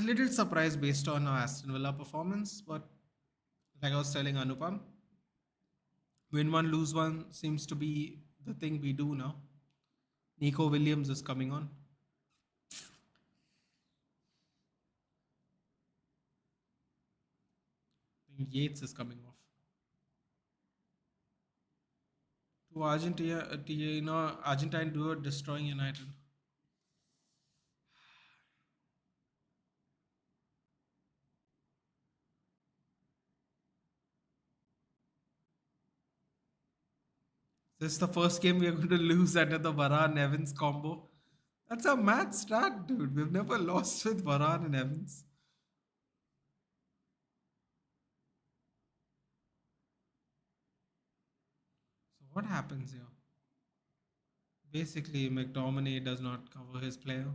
Little surprise based on our Aston Villa performance, but like I was telling Anupam, win one, lose one seems to be the thing we do now. Nico Williams is coming on. Yates is coming off. To Argentina, Argentine duo destroying United. This is the first game we are going to lose under the Varane Evans combo. That's a mad start, dude. We've never lost with Varane and Evans. So what happens here? Basically, McTominay does not cover his player.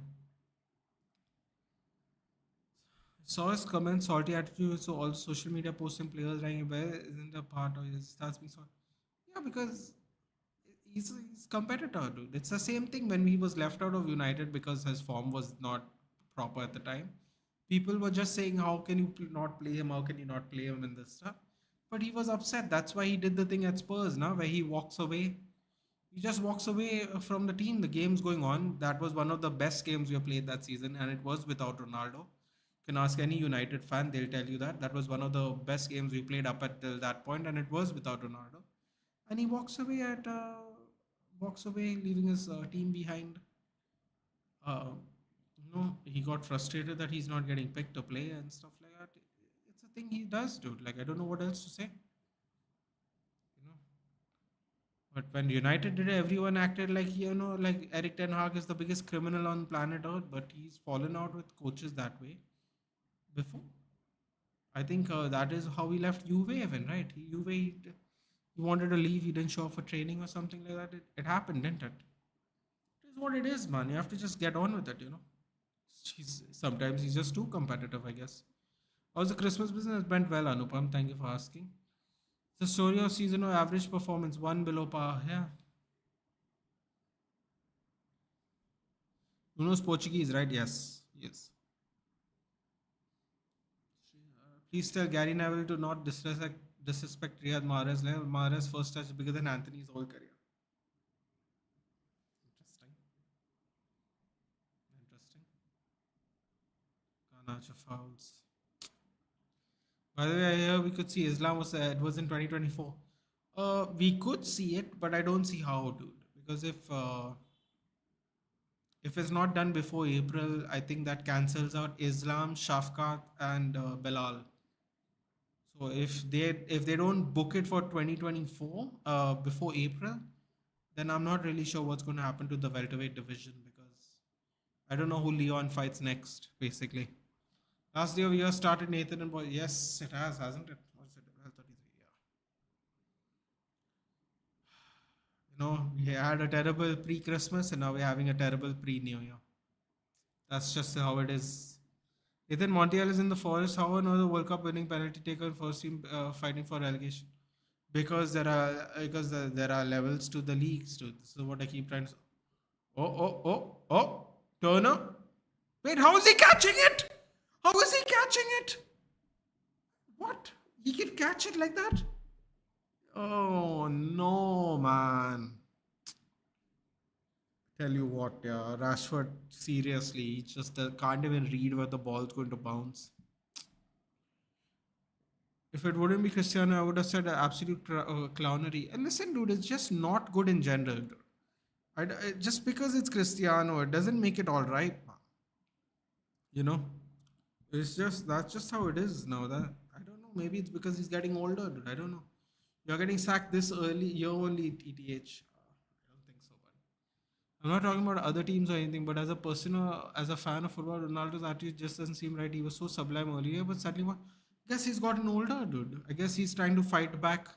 Saw his comments, salty attitude, so all social media posts and players ranking where isn't a part of it starts being salty. Yeah, because he's competitor, dude. It's the same thing when he was left out of United because his form was not proper at the time. People were just saying, "How can you not play him? How can you not play him?" and this stuff. But he was upset. That's why he did the thing at Spurs, now where he walks away. He just walks away from the team. The game's going on. That was one of the best games we have played that season, and it was without Ronaldo. You can ask any United fan; they'll tell you that was one of the best games we played up until that point, and it was without Ronaldo. And he walks away, leaving his team behind. He got frustrated that he's not getting picked to play and stuff like that. It's a thing he does, dude. Like I don't know what else to say. You know. But when United did it, everyone acted like like Eric Ten Hag is the biggest criminal on planet Earth. But he's fallen out with coaches that way before. I think that is how he left Juve, even right. He wanted to leave. He didn't show up for training or something like that. It happened, didn't it? It is what it is, man. You have to just get on with it. Sometimes he's just too competitive, I guess. How's the Christmas business? Went well, Anupam. Thank you for asking. The story of season of average performance, one below par. Yeah. Who knows Portuguese, right? Yes. Yes. Please tell Gary Neville to not disrespect Riyad Mahrez. Mahrez first touch is bigger than Anthony's whole career. Interesting. Interesting. Garnacho fouls. By the way, I hear we could see Islam it was in 2024. We could see it, but I don't see how, dude. Because if it's not done before April, I think that cancels out Islam, Shafkat, and Belal. So if they don't book it for 2024 before April, then I'm not really sure what's going to happen to the welterweight division because I don't know who Leon fights next. Basically, last day of year started Nathan and boy. Yes, it has, hasn't it? What's it? 33. Yeah. We had a terrible pre-Christmas and now we're having a terrible pre-New Year. That's just how it is. Ethan Montiel is in the forest. How another World Cup winning penalty taker first team fighting for relegation? Because there are levels to the leagues. Too. This is what I keep trying to. Oh! Turner. Wait, how is he catching it? How is he catching it? What? He can catch it like that? Oh no, man. Tell you what, yeah, Rashford, seriously, he just can't even read where the ball's going to bounce. If it wouldn't be Cristiano, I would have said absolute clownery. And listen, dude, it's just not good in general. Just because it's Cristiano, it doesn't make it all right, man. You know, that's just how it is now. That I don't know. Maybe it's because he's getting older, dude. I don't know. You're getting sacked this early. You're only TTH. I don't think so, but I'm not talking about other teams or anything. But as a person, as a fan of football, Ronaldo's attitude just doesn't seem right. He was so sublime earlier, but suddenly, what? I guess he's gotten older, dude. I guess he's trying to fight back.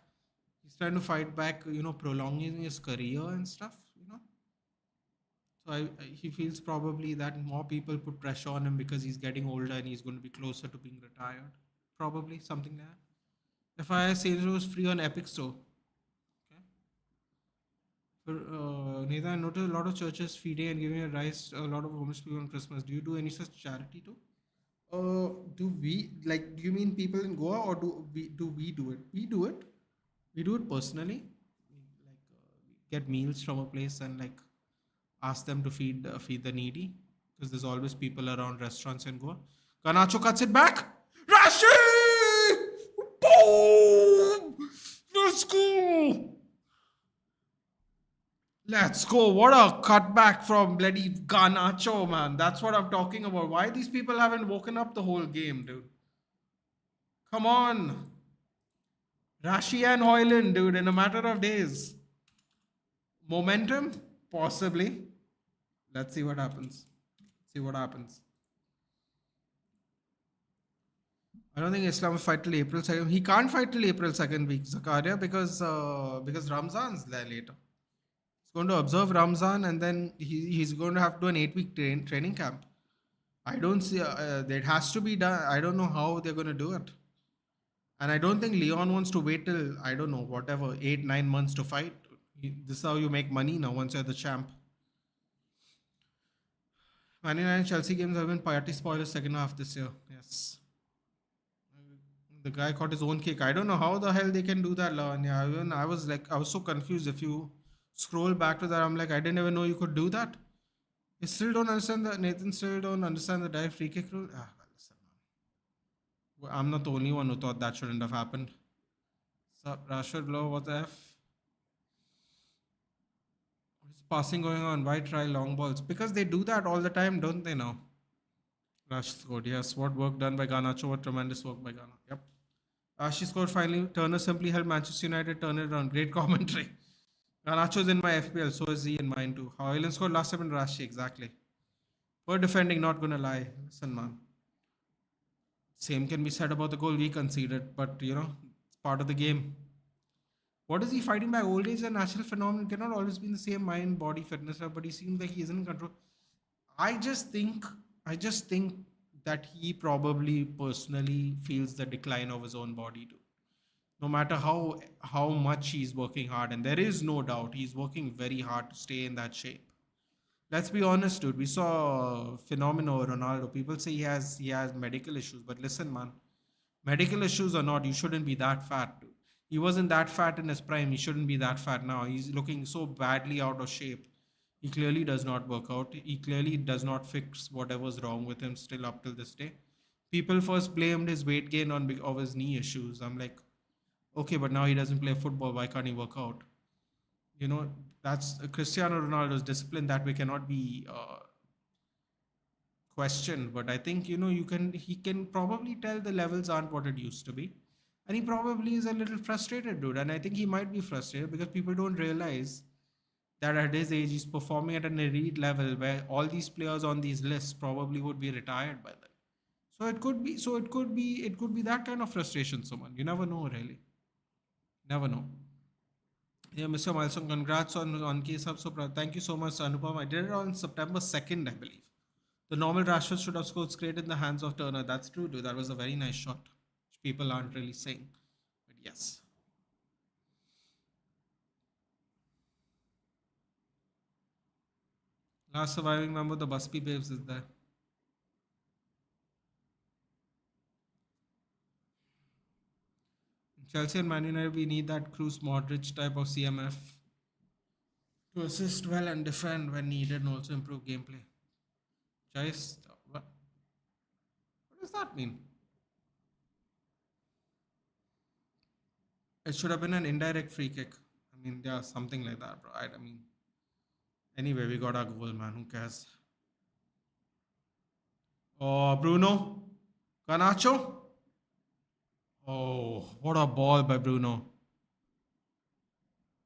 He's trying to fight back. Prolonging his career and stuff. So he feels probably that more people put pressure on him because he's getting older and he's going to be closer to being retired. Probably something like that. FIS sales was free on Epic Store. Okay. Nathan, I noticed a lot of churches feeding and giving a rice a lot of homeless people on Christmas. Do you do any such charity too? Do we like? Do you mean people in Goa or do we do it? We do it. We do it personally. We get meals from a place and ask them to feed the needy because there's always people around restaurants in Goa. Garnacho cuts it back. Rashi! Boom! Let's go! Let's go. What a cutback from bloody Garnacho, man. That's what I'm talking about. Why these people haven't woken up the whole game, dude? Come on. Rashi and Hoyland, dude, in a matter of days. Momentum? Possibly. Let's see what happens. I don't think Islam will fight till April 2nd. He can't fight till April 2nd week, Zakaria, because Ramzan's there later. He's going to observe Ramzan and then he's going to have to do an 8-week training camp. I don't see it has to be done. I don't know how they're going to do it. And I don't think Leon wants to wait till, I don't know, whatever, 8-9 months to fight. This is how you make money now once you're the champ. Man United and Chelsea games have been party spoilers second half this year. Yes. The guy caught his own kick. I don't know how the hell they can do that, Lavanya. I was so confused. If you scroll back to that, I'm like, I didn't even know you could do that. You still don't understand Nathan still don't understand the direct free kick rule. Well, listen, man. I'm not the only one who thought that shouldn't have happened. Sup, Rashford, low, what the F? What is passing going on? Why try long balls? Because they do that all the time, don't they now? Rash scored, yes. What work done by Garnacho? What tremendous work by Ghana. Yep. Rashi scored finally. Turner simply helped Manchester United turn it around. Great commentary. Garnacho's in my FPL, so is he in mine too. Hoyland scored last time in Rashi, exactly. For defending, not gonna lie. Listen, man. Same can be said about the goal we conceded, but it's part of the game. What is he fighting by? Old age and natural phenomenon cannot always be in the same mind, body, fitness, but he seems like he isn't in control. I just think, I just think that he probably personally feels the decline of his own body too. No matter how much he's working hard, and there is no doubt he's working very hard to stay in that shape. Let's be honest, dude. We saw phenomenal Ronaldo. People say he has medical issues, but listen, man, medical issues or not, you shouldn't be that fat, dude. He wasn't that fat in his prime. He shouldn't be that fat now. He's looking so badly out of shape. He clearly does not work out. He clearly does not fix whatever's wrong with him still up till this day. People first blamed his weight gain on of his knee issues. I'm like, okay, but now he doesn't play football. Why can't he work out? You know, that's Cristiano Ronaldo's discipline that we cannot be questioned. But I think, he can probably tell the levels aren't what it used to be, and he probably is a little frustrated, dude. And I think he might be frustrated because people don't realize that at his age he's performing at an elite level where all these players on these lists probably would be retired by then. So it could be that kind of frustration. Someone, you never know, really, never know. Yeah, Mr. Milestone, congrats on case up. So thank you so much, Anupam. I did it on September 2nd, I believe. The normal Rashford should have scored straight in the hands of Turner. That's true, dude. That was a very nice shot, which people aren't really saying. But yes. Last surviving member, the Busby Babes, is there. Chelsea and Man United, we need that Cruz Modric type of CMF to assist well and defend when needed and also improve gameplay. Just what does that mean? It should have been an indirect free kick. I mean, yeah, something like that, bro. I mean, anyway, we got our goal, man. Who cares? Oh, Bruno. Canacho. Oh, what a ball by Bruno.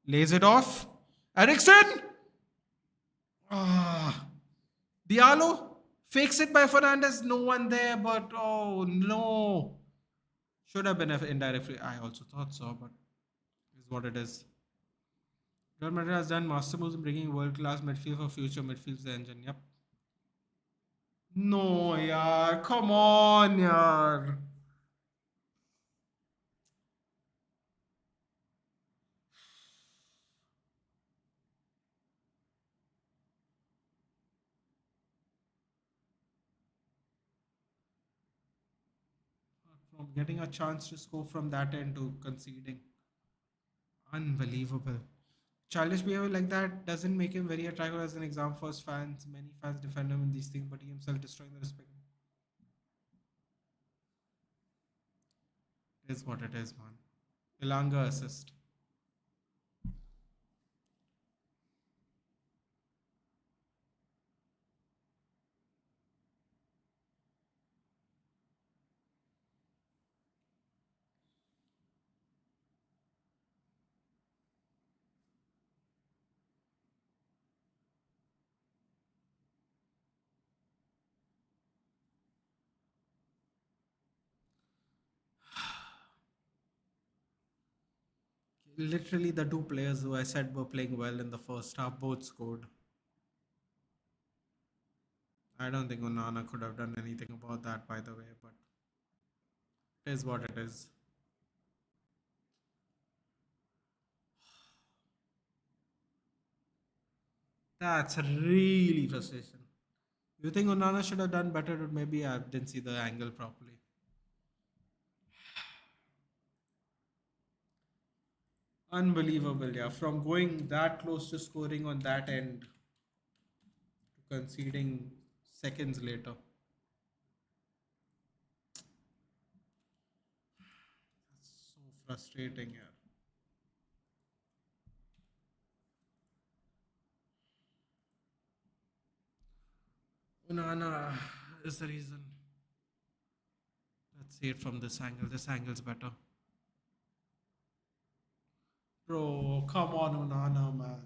Lays it off. Eriksen. Ah. Diallo. Fakes it by Fernandez. No one there, but oh no. Should have been an indirect free. I also thought so, but is what it is. Real Madrid has done master moves in bringing world class midfield for future midfield's the engine. Yep. No, yaar. Come on, yaar. From getting a chance to score from that end to conceding. Unbelievable. Childish behavior like that doesn't make him very attractive as an example for his fans. Many fans defend him in these things, but he himself destroying the respect. It is what it is, man. Ilanga assist. Literally, the two players who I said were playing well in the first half both scored. I don't think Onana could have done anything about that, by the way, but it is what it is. That's really frustration. You think Onana should have done better? Or maybe I didn't see the angle properly. Unbelievable, yeah. From going that close to scoring on that end to conceding seconds later. That's so frustrating, yeah. Onana is the reason. Let's see it from this angle. This angle's better. Bro, come on, Onana, man.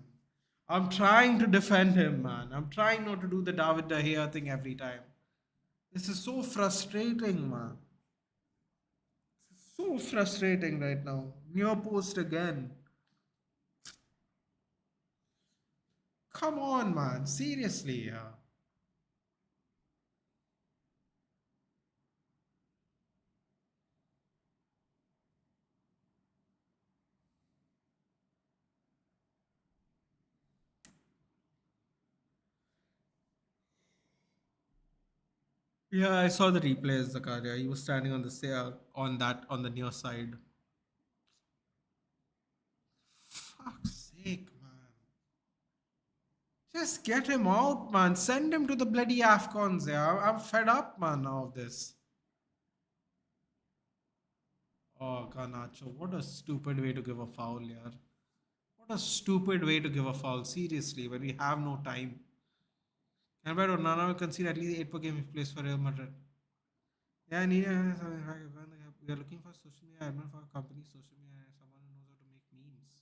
I'm trying to defend him, man. I'm trying not to do the David De Gea thing every time. This is so frustrating, man. So frustrating right now. Near post again. Come on, man. Seriously, yeah. Yeah, I saw the replays, Zakaria. He was standing on the on the near side. Fuck's sake, man. Just get him out, man. Send him to the bloody Afcons. Yeah, I'm fed up, man, now of this. Oh, Garnacho, what a stupid way to give a foul, yeah. What a stupid way to give a foul. Seriously, when we have no time. And by Onana will concede at least 8 per game if he plays for Real Madrid. Yeah, I need we are looking for social media admin for a company, social media, someone who knows how to make memes.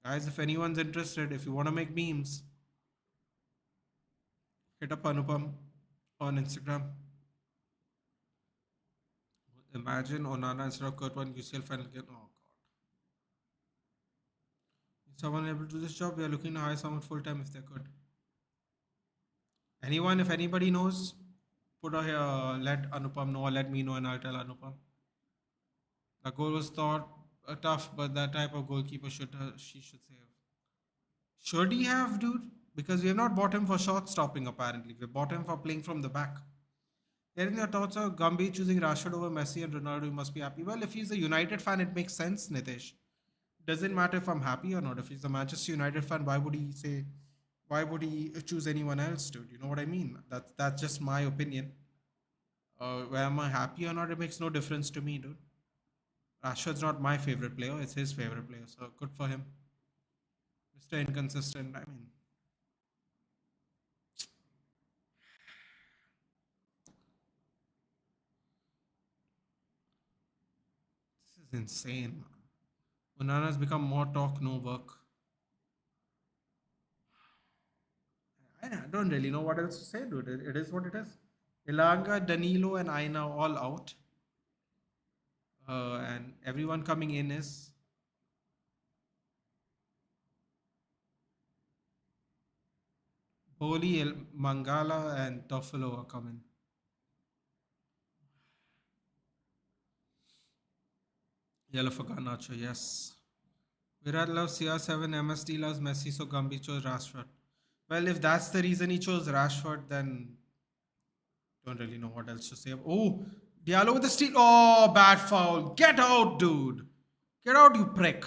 Guys, if anyone's interested, if you want to make memes, hit up Anupam on Instagram. Imagine Onana instead of Kurt one UCL final game. Oh god. Is someone able to do this job? We are looking to hire someone full time if they could. Anyone, if anybody knows, put a let Anupam know or let me know and I'll tell Anupam. The goal was thought tough, but that type of goalkeeper she should save. Should he have, dude? Because we have not bought him for shot stopping, apparently. We bought him for playing from the back. Hearing your thoughts are Gumby choosing Rashford over Messi and Ronaldo, you must be happy. Well, if he's a United fan, it makes sense, Nitesh. Doesn't matter if I'm happy or not. If he's a Manchester United fan, why would he choose anyone else, dude? You know what I mean? That's just my opinion. Where am I happy or not? It makes no difference to me, dude. Rashford's not my favorite player; it's his favorite player. So good for him, Mr. Inconsistent. I mean, this is insane. Onana's become more talk, no work. I don't really know what else to say, dude. It is what it is. Ilanga, Danilo, and Aina all out. And everyone coming in is Boli, Mangala, and Toffolo are coming. Yellow for Garnacho, yes. Virat loves CR7, MSD loves Messi, so Gumby chose Rashford. Well, if that's the reason he chose Rashford, then don't really know what else to say. Oh, Diallo with the steal. Oh, bad foul. Get out, dude. Get out, you prick.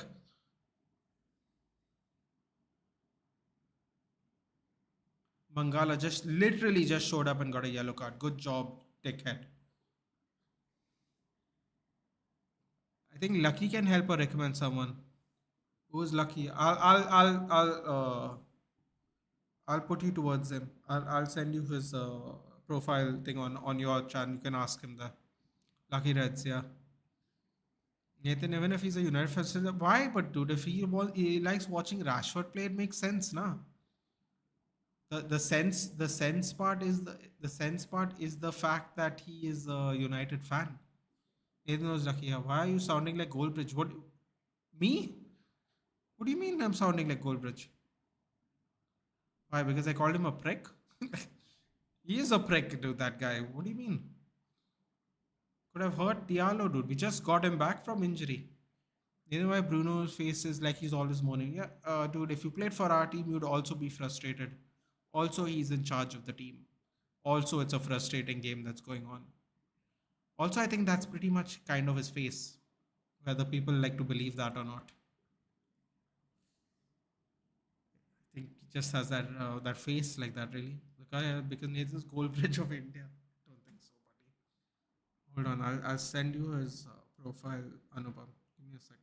Mangala just literally just showed up and got a yellow card. Good job, dickhead. I think Lucky can help or recommend someone. Who's Lucky? I'll put you towards him. I'll send you his profile thing on your channel. You can ask him there. Lucky Reds, yeah. Nathan, even if he's a United fan, why? But dude, if he likes watching Rashford play, it makes sense, now. The sense part is the sense part is the fact that he is a United fan. Nathan was lucky. Yeah. Why are you sounding like Goldbridge? What me? What do you mean I'm sounding like Goldbridge? Why? Because I called him a prick? He is a prick, dude, that guy. What do you mean? Could have hurt Diallo, dude. We just got him back from injury. You know why Bruno's face is like he's always mourning? Yeah, dude, if you played for our team, you'd also be frustrated. Also, he's in charge of the team. Also, it's a frustrating game that's going on. Also, I think that's pretty much kind of his face, whether people like to believe that or not. I think he just has that face like that, really. The guy, because Nathan's gold bridge of India. Don't think so, buddy. Hold on, I'll send you his profile, Anupam. Give me a second.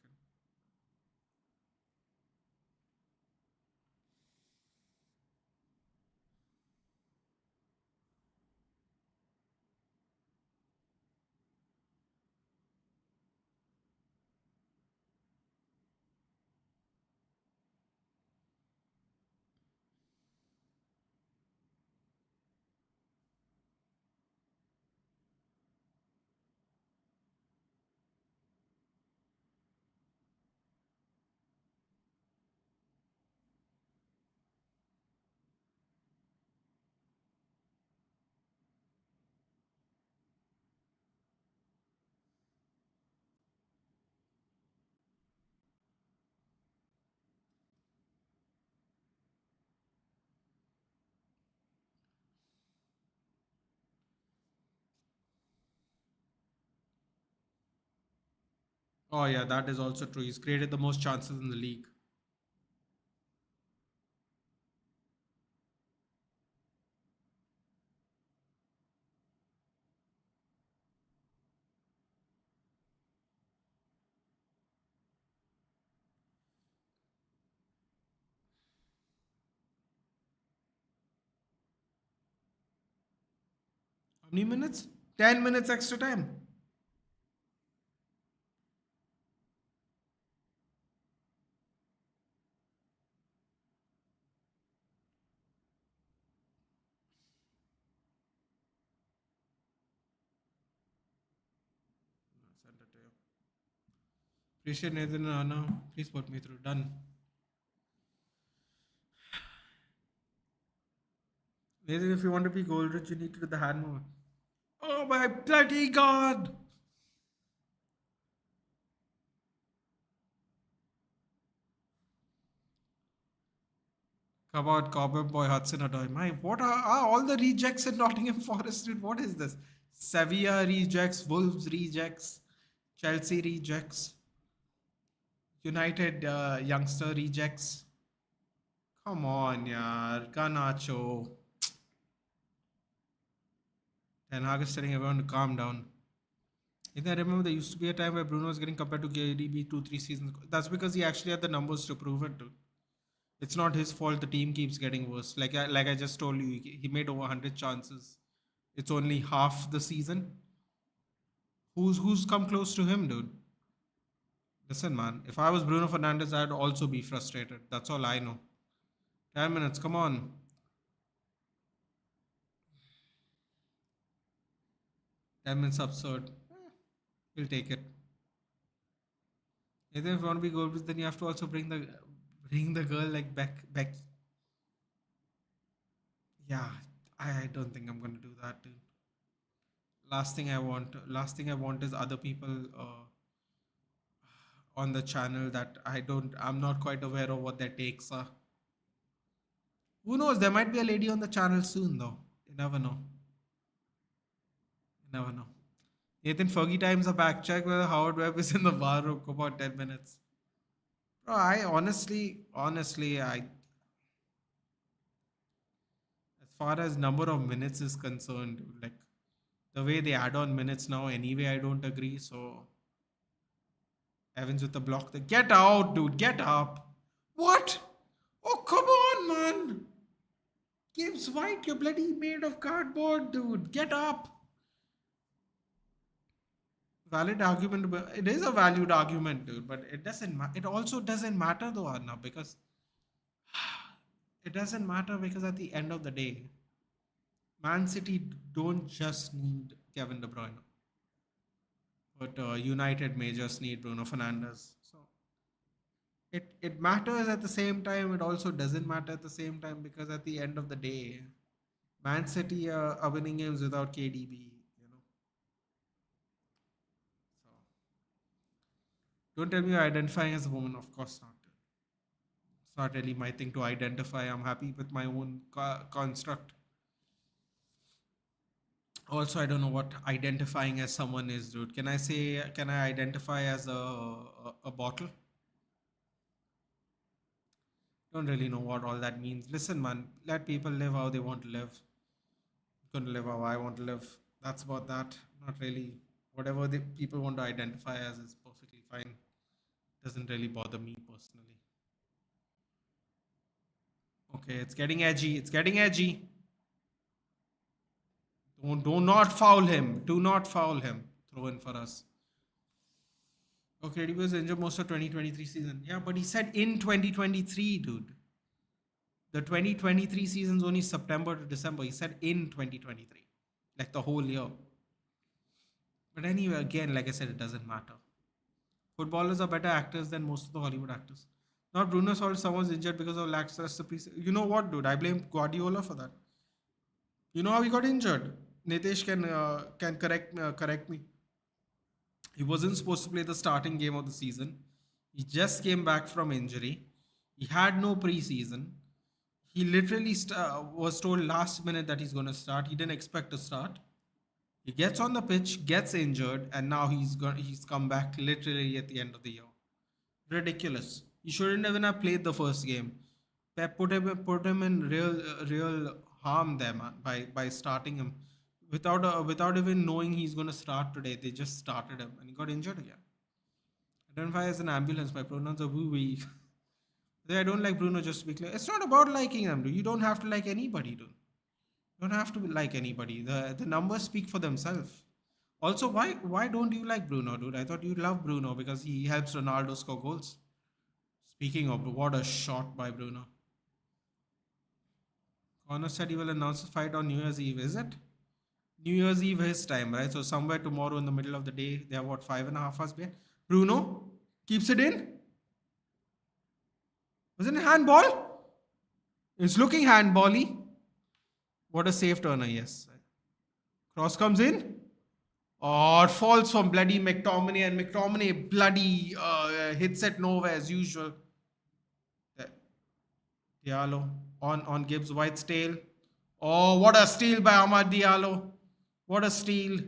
Oh yeah, that is also true. He's created the most chances in the league. How many minutes? 10 minutes extra time. Send it to you. Appreciate Nathan. No, please put me through. Done. Nathan, if you want to be goal rich, you need to do the hand movement. Oh my bloody god! Come on, Cobham boy, Hudson Odoi. My, what are all the rejects in Nottingham Forest? Dude, what is this? Sevilla rejects, Wolves rejects, Chelsea rejects, United youngster rejects. Come on, yaar. Garnacho. Ten Hag is telling everyone to calm down. I remember there used to be a time where Bruno was getting compared to KDB 2, 3 seasons ago. That's because he actually had the numbers to prove it, dude. It's not his fault the team keeps getting worse. Like I just told you, he made over 100 chances. It's only half the season. Who's come close to him, dude? Listen, man. If I was Bruno Fernandes, I'd also be frustrated. That's all I know. 10 minutes. Come on. 10 minutes absurd. We'll take it. And then if you want to be goals, then you have to also bring the girl like Becky. Yeah, I don't think I'm gonna do that, dude. Last thing I want is other people on the channel that I'm not quite aware of what their takes are. Who knows? There might be a lady on the channel soon, though. You never know. You never know. Nathan Fergie times are back. Check whether Howard Webb is in the bar room for about 10 minutes. Bro, I honestly, as far as number of minutes is concerned, like the way they add on minutes now, anyway, I don't agree. So Evans with the block. Get out, dude. Get up. What? Oh, come on, man. Gibbs White, you're bloody made of cardboard, dude. Get up. Valid argument. It is a valued argument, dude. But it doesn't. It also doesn't matter though, Arna, because it doesn't matter because at the end of the day, Man City don't just need Kevin De Bruyne, but United may just need Bruno Fernandes. So it matters at the same time. It also doesn't matter at the same time because at the end of the day, Man City are winning games without KDB. You know, so don't tell me you're identifying as a woman. Of course not. It's not really my thing to identify. I'm happy with my own construct. Also, I don't know what identifying as someone is, dude. Can I identify as a bottle? Don't really know what all that means. Listen, man, let people live how they want to live. I'm going to live how I want to live. That's about that. Not really. Whatever the people want to identify as is perfectly fine. Doesn't really bother me personally. Okay, it's getting edgy. It's getting edgy. Do not foul him. Do not foul him. Throw in for us. Okay, he was injured most of 2023 season. Yeah, but he said in 2023, dude. The 2023 season's only September to December. He said in 2023. Like the whole year. But anyway, again, like I said, it doesn't matter. Footballers are better actors than most of the Hollywood actors. Not Bruno Sol, someone's injured because of lackluster preseason. You know what, dude? I blame Guardiola for that. You know how he got injured? Nitesh can correct me. He wasn't supposed to play the starting game of the season. He just came back from injury. He had no preseason. He literally was told last minute that he's going to start. He didn't expect to start. He gets on the pitch, gets injured, and now he's come back literally at the end of the year. Ridiculous. He shouldn't even have played the first game. Pep put him in real harm there, man, by starting him without even knowing he's going to start today. They just started him and he got injured again. Identify as an ambulance. My pronouns are woo wee. I don't like Bruno, just to be clear. It's not about liking him, dude. You don't have to like anybody, dude. You don't have to like anybody. The numbers speak for themselves. Also, why don't you like Bruno, dude? I thought you love Bruno because he helps Ronaldo score goals. Speaking of, what a shot by Bruno. Connor said he will announce the fight on New Year's Eve. Is it? New Year's Eve his time, right? So somewhere tomorrow in the middle of the day, they have what, 5.5 hours behind. Bruno keeps it in. Was it a handball? It's looking handbally. What a safe turner, yes. Cross comes in. Oh, it falls from bloody McTominay, and McTominay bloody hits it nowhere as usual. Diallo on Gibbs White's tail. Oh, what a steal by Ahmad Diallo. What a steal.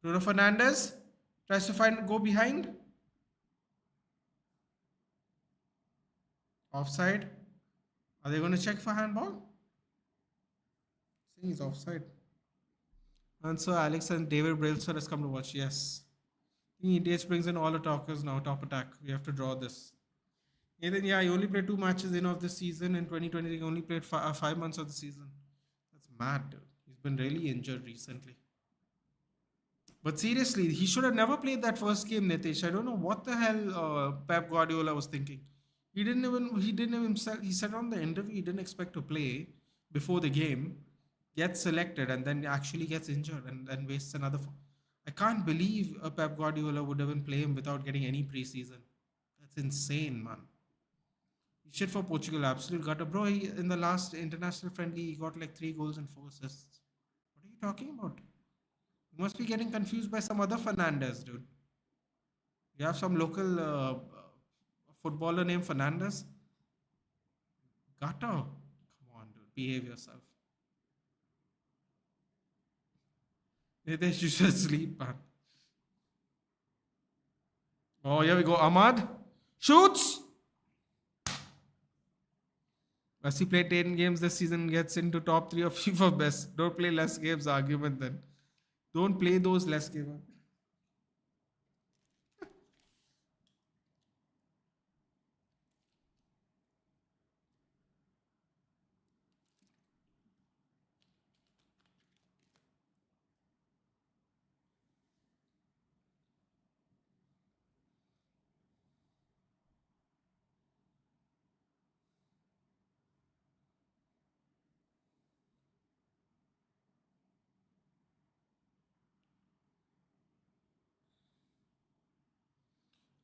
Bruno Fernandes tries to go behind. Offside. Are they going to check for handball? I think he's offside. And so Alex and David Brailsford has come to watch. Yes. EDH brings in all the talkers now. Top attack. We have to draw this. Nathan, yeah, he only played 2 matches of this season. In 2020, he only played 5 months of the season. That's mad, dude. He's been really injured recently. But seriously, he should have never played that first game, Nitish. I don't know what the hell Pep Guardiola was thinking. He didn't even himself. He said on the interview he didn't expect to play before the game, gets selected, and then actually gets injured and then wastes another. I can't believe Pep Guardiola would even play him without getting any preseason. That's insane, man. Shit for Portugal, absolute gutter, bro. In the last international friendly, he got like 3 goals and 4 assists. What are you talking about? You must be getting confused by some other Fernandez, dude. You have some local footballer named Fernandez. Gutter. Come on, dude. Behave yourself. Nitesh, you should sleep, man. Oh, here we go. Ahmad shoots. Messi played 10 games this season, gets into top 3 of FIFA best. Don't play less games, argument then. Don't play those less games.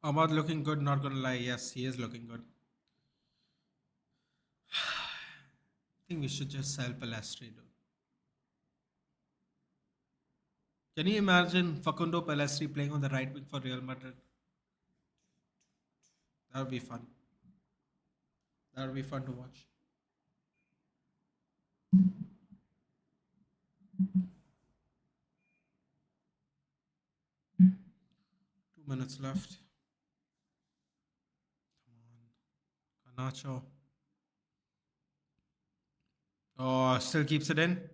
Ahmad looking good, not gonna lie. Yes, he is looking good. I think we should just sell Palestri, dude. Can you imagine Facundo Palestri playing on the right wing for Real Madrid? That would be fun. That would be fun to watch. 2 minutes left. Come on. Canacho. Oh, still keeps it in.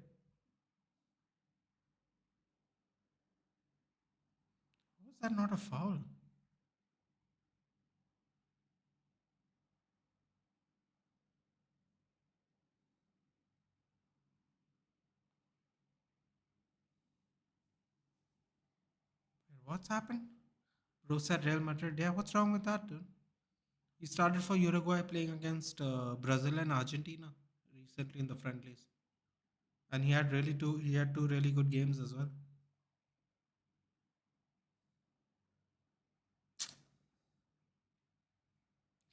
Was that not a foul? What's happened? Bro said Real Madrid. Yeah, what's wrong with that, dude? He started for Uruguay playing against Brazil and Argentina recently in the friendlies, and he had two really good games as well.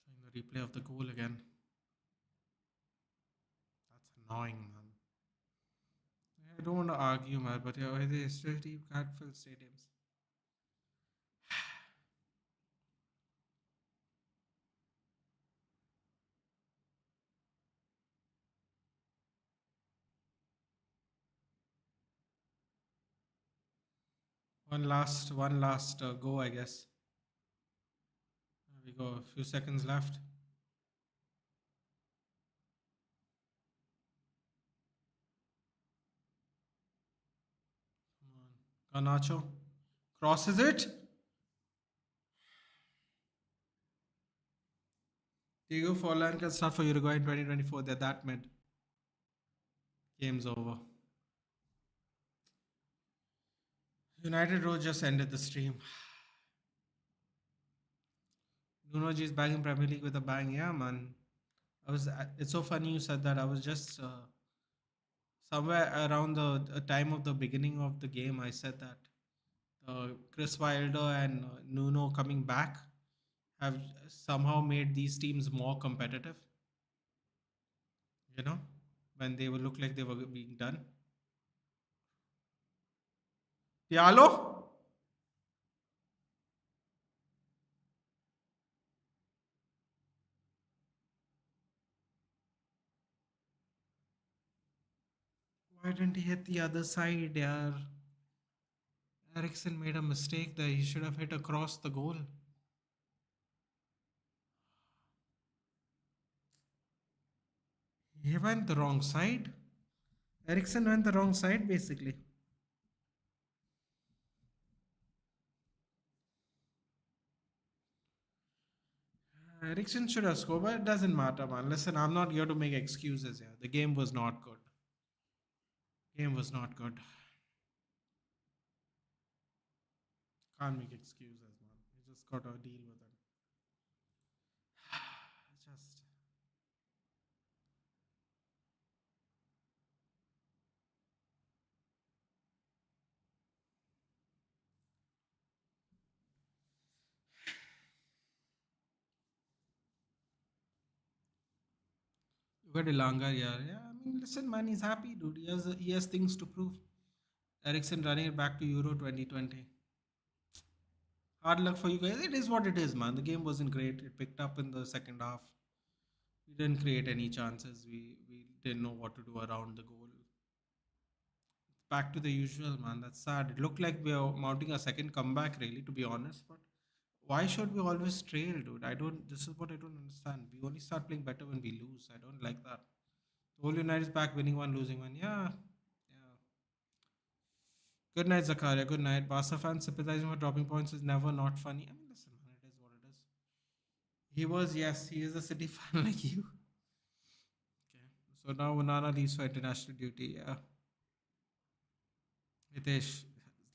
Showing the replay of the goal again. That's annoying, man. I don't want to argue, man, but yeah, they still can't fill stadiums. One last go, I guess. There we go. A few seconds left. Come on. Garnacho crosses it. Diego Forlan can start for Uruguay in 2024. They're that mid. Game's over. United Road just ended the stream. Nuno G is back in Premier League with a bang. Yeah, man. It's so funny you said that. I was just somewhere around the time of the beginning of the game. I said that Chris Wilder and Nuno coming back have somehow made these teams more competitive. You know, when they will look like they were being done. Diallo, why didn't he hit the other side? Yeah, Eriksen made a mistake there. He should have hit across the goal. He went the wrong side. Eriksen went the wrong side, basically. Eriksen should have scored, but it doesn't matter, man. Listen, I'm not here to make excuses here. The game was not good. Game was not good. Can't make excuses, man. You just got to deal with it. Just look at Ilanga, yeah. Yeah, I mean, listen, man, he's happy, dude. He has things to prove. Eriksen running it back to Euro 2020. Hard luck for you guys. It is what it is, man. The game wasn't great. It picked up in the second half. We didn't create any chances. We didn't know what to do around the goal. Back to the usual, man. That's sad. It looked like we are mounting a second comeback, really, to be honest. But why should we always trail, dude? I don't. This is what I don't understand. We only start playing better when we lose. I don't like that. The whole United is back, winning one, losing one. Yeah, yeah. Good night, Zakaria. Good night. Barca fans sympathizing for dropping points is never not funny. I mean, listen, man. It is what it is. He was, yes, he is a City fan like you. Okay. So now Onana leaves for international duty. Yeah. Hitesh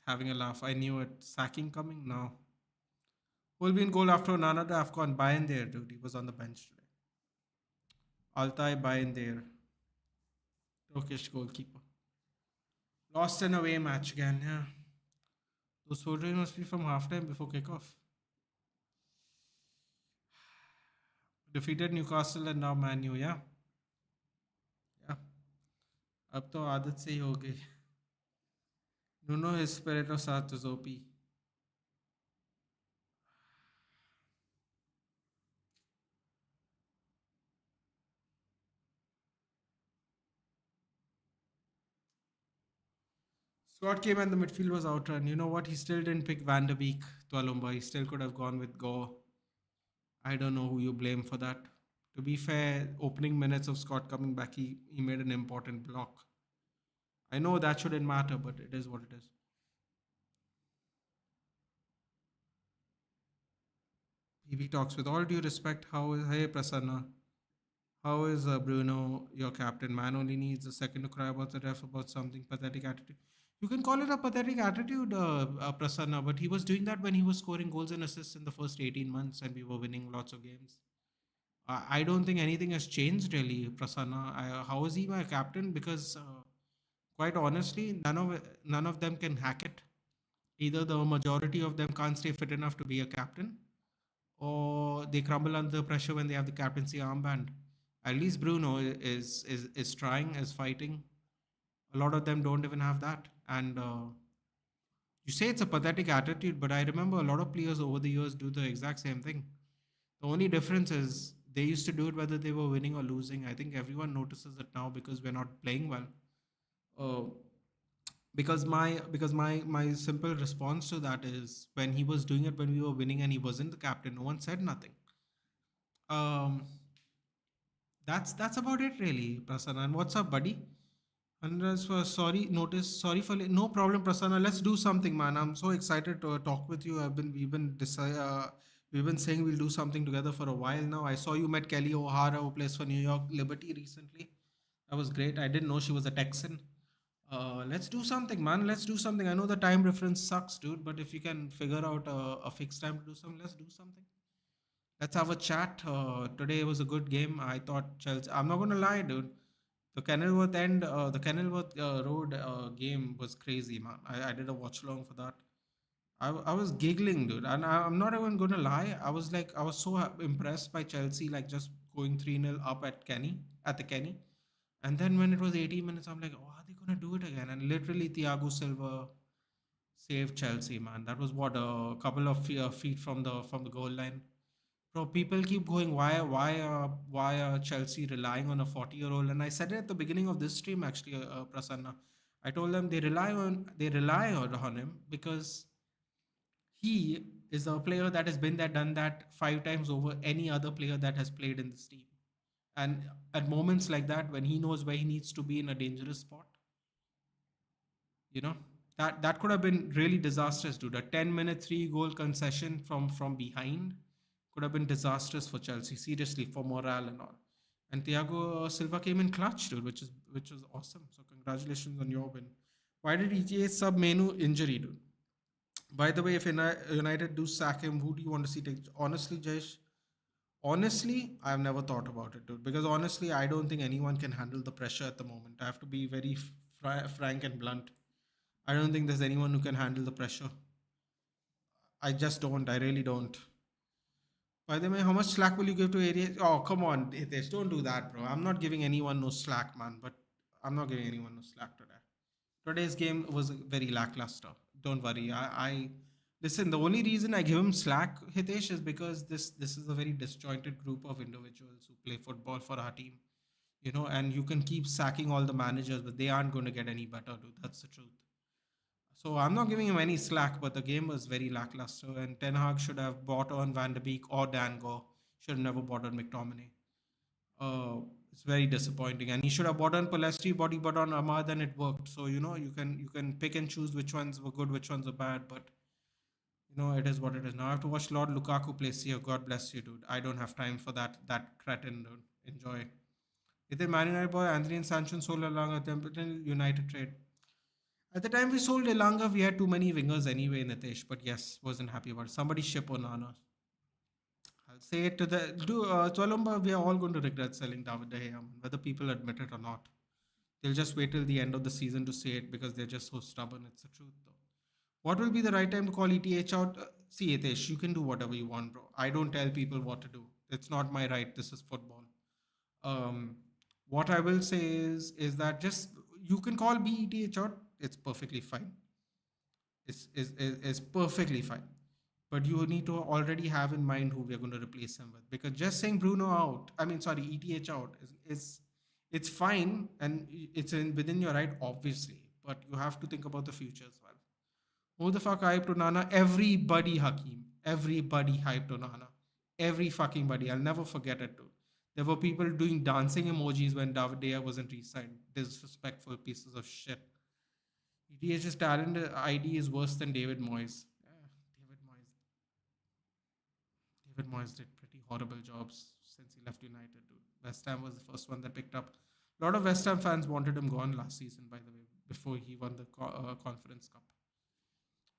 having a laugh. I knew it. Sacking coming now. Will be in goal after Onana to AFCON. Bayern there, dude. He was on the bench today. Altay Bayern there. Turkish goalkeeper. Lost an away match again. Yeah. Those photos must be from halftime before kickoff. Defeated Newcastle and now Man U. Yeah. Yeah. अब तो आदत से ही हो गई. Nuno Espirito Santos OP. Scott came and the midfield was outrun. You know what? He still didn't pick Van der Beek to Alumba. He still could have gone with Go. I don't know who you blame for that. To be fair, opening minutes of Scott coming back, he made an important block. I know that shouldn't matter, but it is what it is. PB talks with all due respect. How is hey Prasanna? How is Bruno, your captain? Man only needs a second to cry about the ref about something pathetic attitude. You can call it a pathetic attitude, Prasanna, but he was doing that when he was scoring goals and assists in the first 18 months and we were winning lots of games. I don't think anything has changed really, Prasanna. How is he my captain? Because quite honestly, none of them can hack it. Either the majority of them can't stay fit enough to be a captain, or they crumble under pressure when they have the captaincy armband. At least Bruno is trying, is fighting. A lot of them don't even have that. And you say it's a pathetic attitude, but I remember a lot of players over the years do the exact same thing. The only difference is they used to do it whether they were winning or losing. I think everyone notices it now because we're not playing well. Uh, Because my simple response to that is when he was doing it when we were winning and he wasn't the captain, no one said nothing. Um, that's about it really, Prasanna. And what's up, buddy? And as for sorry, notice sorry for no problem, Prasanna. Let's do something, man. I'm so excited to talk with you. We've been saying we'll do something together for a while now. I saw you met Kelly O'Hara, who plays for New York Liberty recently. That was great. I didn't know she was a Texan. Let's do something, man. Let's do something. I know the time difference sucks, dude, but if you can figure out a fixed time to do something, let's do something. Let's have a chat. Today was a good game. I thought Chelsea. I'm not gonna lie, dude. The Kenilworth Road game was crazy, man. I did a watch along for that. I was giggling, dude, and I'm not even gonna lie. I was so impressed by Chelsea, like just going 3-0 up at the Kenny, and then when it was 80 minutes, I'm like, oh, are they gonna do it again? And literally, Thiago Silva saved Chelsea, man. That was what a couple of feet from the goal line. Bro, people keep going, why are Chelsea relying on a 40-year-old? And I said it at the beginning of this stream, actually, Prasanna. I told them they rely on him because he is a player that has been there, done that 5 times over any other player that has played in this team. And at moments like that, when he knows where he needs to be in a dangerous spot, you know, that could have been really disastrous, dude. A 10-minute 3-goal concession from behind could have been disastrous for Chelsea, seriously, for morale and all. And Thiago Silva came in clutch, dude, which was awesome. So congratulations on your win. Why did ETA sub Menu injury, dude? By the way, if United do sack him, who do you want to see take? Honestly, Jayesh, honestly, I've never thought about it, dude. Because honestly, I don't think anyone can handle the pressure at the moment. I have to be very frank and blunt. I don't think there's anyone who can handle the pressure. I just don't. I really don't. By the way, how much slack will you give to area? Oh, come on, Hitesh, don't do that, bro. I'm not giving anyone no slack, man. But I'm not giving anyone no slack today. Today's game was very lackluster. Don't worry. I listen. The only reason I give him slack, Hitesh, is because this is a very disjointed group of individuals who play football for our team. And you can keep sacking all the managers, but they aren't going to get any better, dude. That's the truth. So I'm not giving him any slack, but the game was very lackluster, and Ten Hag should have bought on Van de Beek or Dango. Should have never bought on McTominay. It's very disappointing, and he should have bought on Palestri, but he bought on Ahmad, and it worked. So you can pick and choose which ones were good, which ones are bad, but it is what it is. Now I have to watch Lord Lukaku play. See you. God bless you, dude. I don't have time for that cretin, dude. Enjoy. Either Man United boy Anthony and Sancho sold along a Templeton United trade. At the time we sold Elanga, we had too many wingers anyway, Nitesh. But yes, wasn't happy about it. Somebody ship Onana. I'll say it to the Cholumba. We are all going to regret selling David De Gea, whether people admit it or not. They'll just wait till the end of the season to say it because they're just so stubborn. It's the truth, though. What will be the right time to call ETH out? See, Nitesh, you can do whatever you want, bro. I don't tell people what to do. It's not my right. This is football. Um, what I will say is that just you can call BETH out. It's perfectly fine. Is perfectly fine. But you need to already have in mind who we're going to replace him with. Because just saying Bruno out, I mean, sorry, ETH out is it's fine and it's within your right, obviously. But you have to think about the future as well. Who the fuck hyped Onana? Everybody, Hakeem. Everybody hyped Onana. Every fucking body. I'll never forget it, dude. There were people doing dancing emojis when David Dea wasn't re-signed. Disrespectful pieces of shit. ETH's talent ID is worse than David Moyes. Yeah, David Moyes did pretty horrible jobs since he left United, dude. West Ham was the first one that picked up. A lot of West Ham fans wanted him gone last season, by the way, before he won the Conference Cup.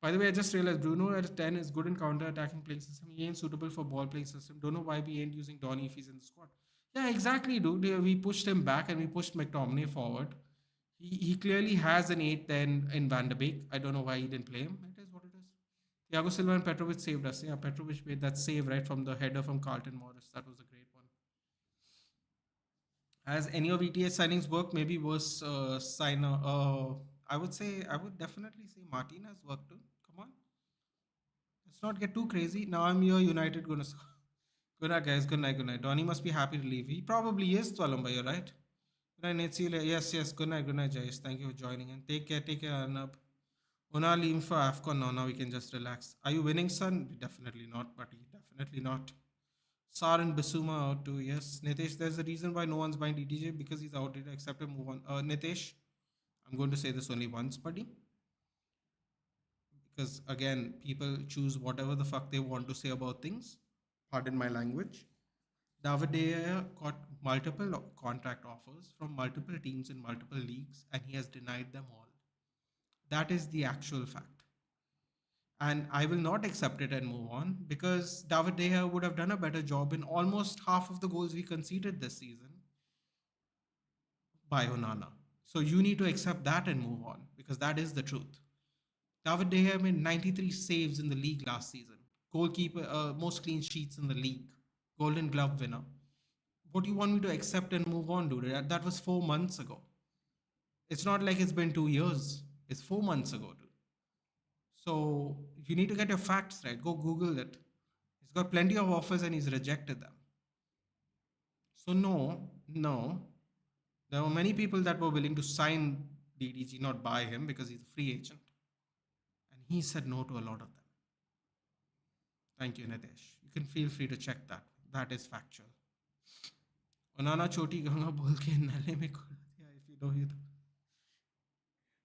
By the way, I just realized Bruno at 10 is good in counter attacking playing system. He ain't suitable for ball playing system. Don't know why we ain't using Donny if he's in the squad. Yeah, exactly, dude. Yeah, we pushed him back and we pushed McTominay forward. He clearly has an 8 there in Van de Beek. I don't know why he didn't play him. It is what it is. Thiago Silva and Petrovic saved us. Yeah, Petrovic made that save right from the header from Carlton Morris. That was a great one. Has any of ETS signings worked? Maybe worse signer. I would definitely say Martinez worked too. Come on. Let's not get too crazy. Now I'm your United gonna score. Good night, guys. Good night. Good night. Donny must be happy to leave. He probably is, Twalumba. You're right. Good night, Netzile. Yes. Good night, Jayesh. Thank you for joining in. Take care, Arnab. Una leaving for AFCON now. Now we can just relax. Are you winning, son? Definitely not, buddy. Definitely not. Sar and Basuma out too. Yes. Nitesh, there's a reason why no one's buying DDJ because he's outdated. Accept and move on. Nitesh, I'm going to say this only once, buddy. Because again, people choose whatever the fuck they want to say about things. Pardon my language. David De Gea got multiple contract offers from multiple teams in multiple leagues, and he has denied them all. That is the actual fact. And I will not accept it and move on because David De Gea would have done a better job in almost half of the goals we conceded this season by Onana. So you need to accept that and move on because that is the truth. David De Gea made 93 saves in the league last season. Goalkeeper, most clean sheets in the league. Golden Glove winner. What do you want me to accept and move on, dude? That was 4 months ago. It's not like it's been 2 years. It's 4 months ago, dude. So you need to get your facts right. Go Google it. He's got plenty of offers and he's rejected them. So no. There were many people that were willing to sign DDG, not buy him because he's a free agent. And he said no to a lot of them. Thank you, Nitesh. You can feel free to check that. That is factual. Onana choti ganga bol ke nalle mein khoda diya, if you know you.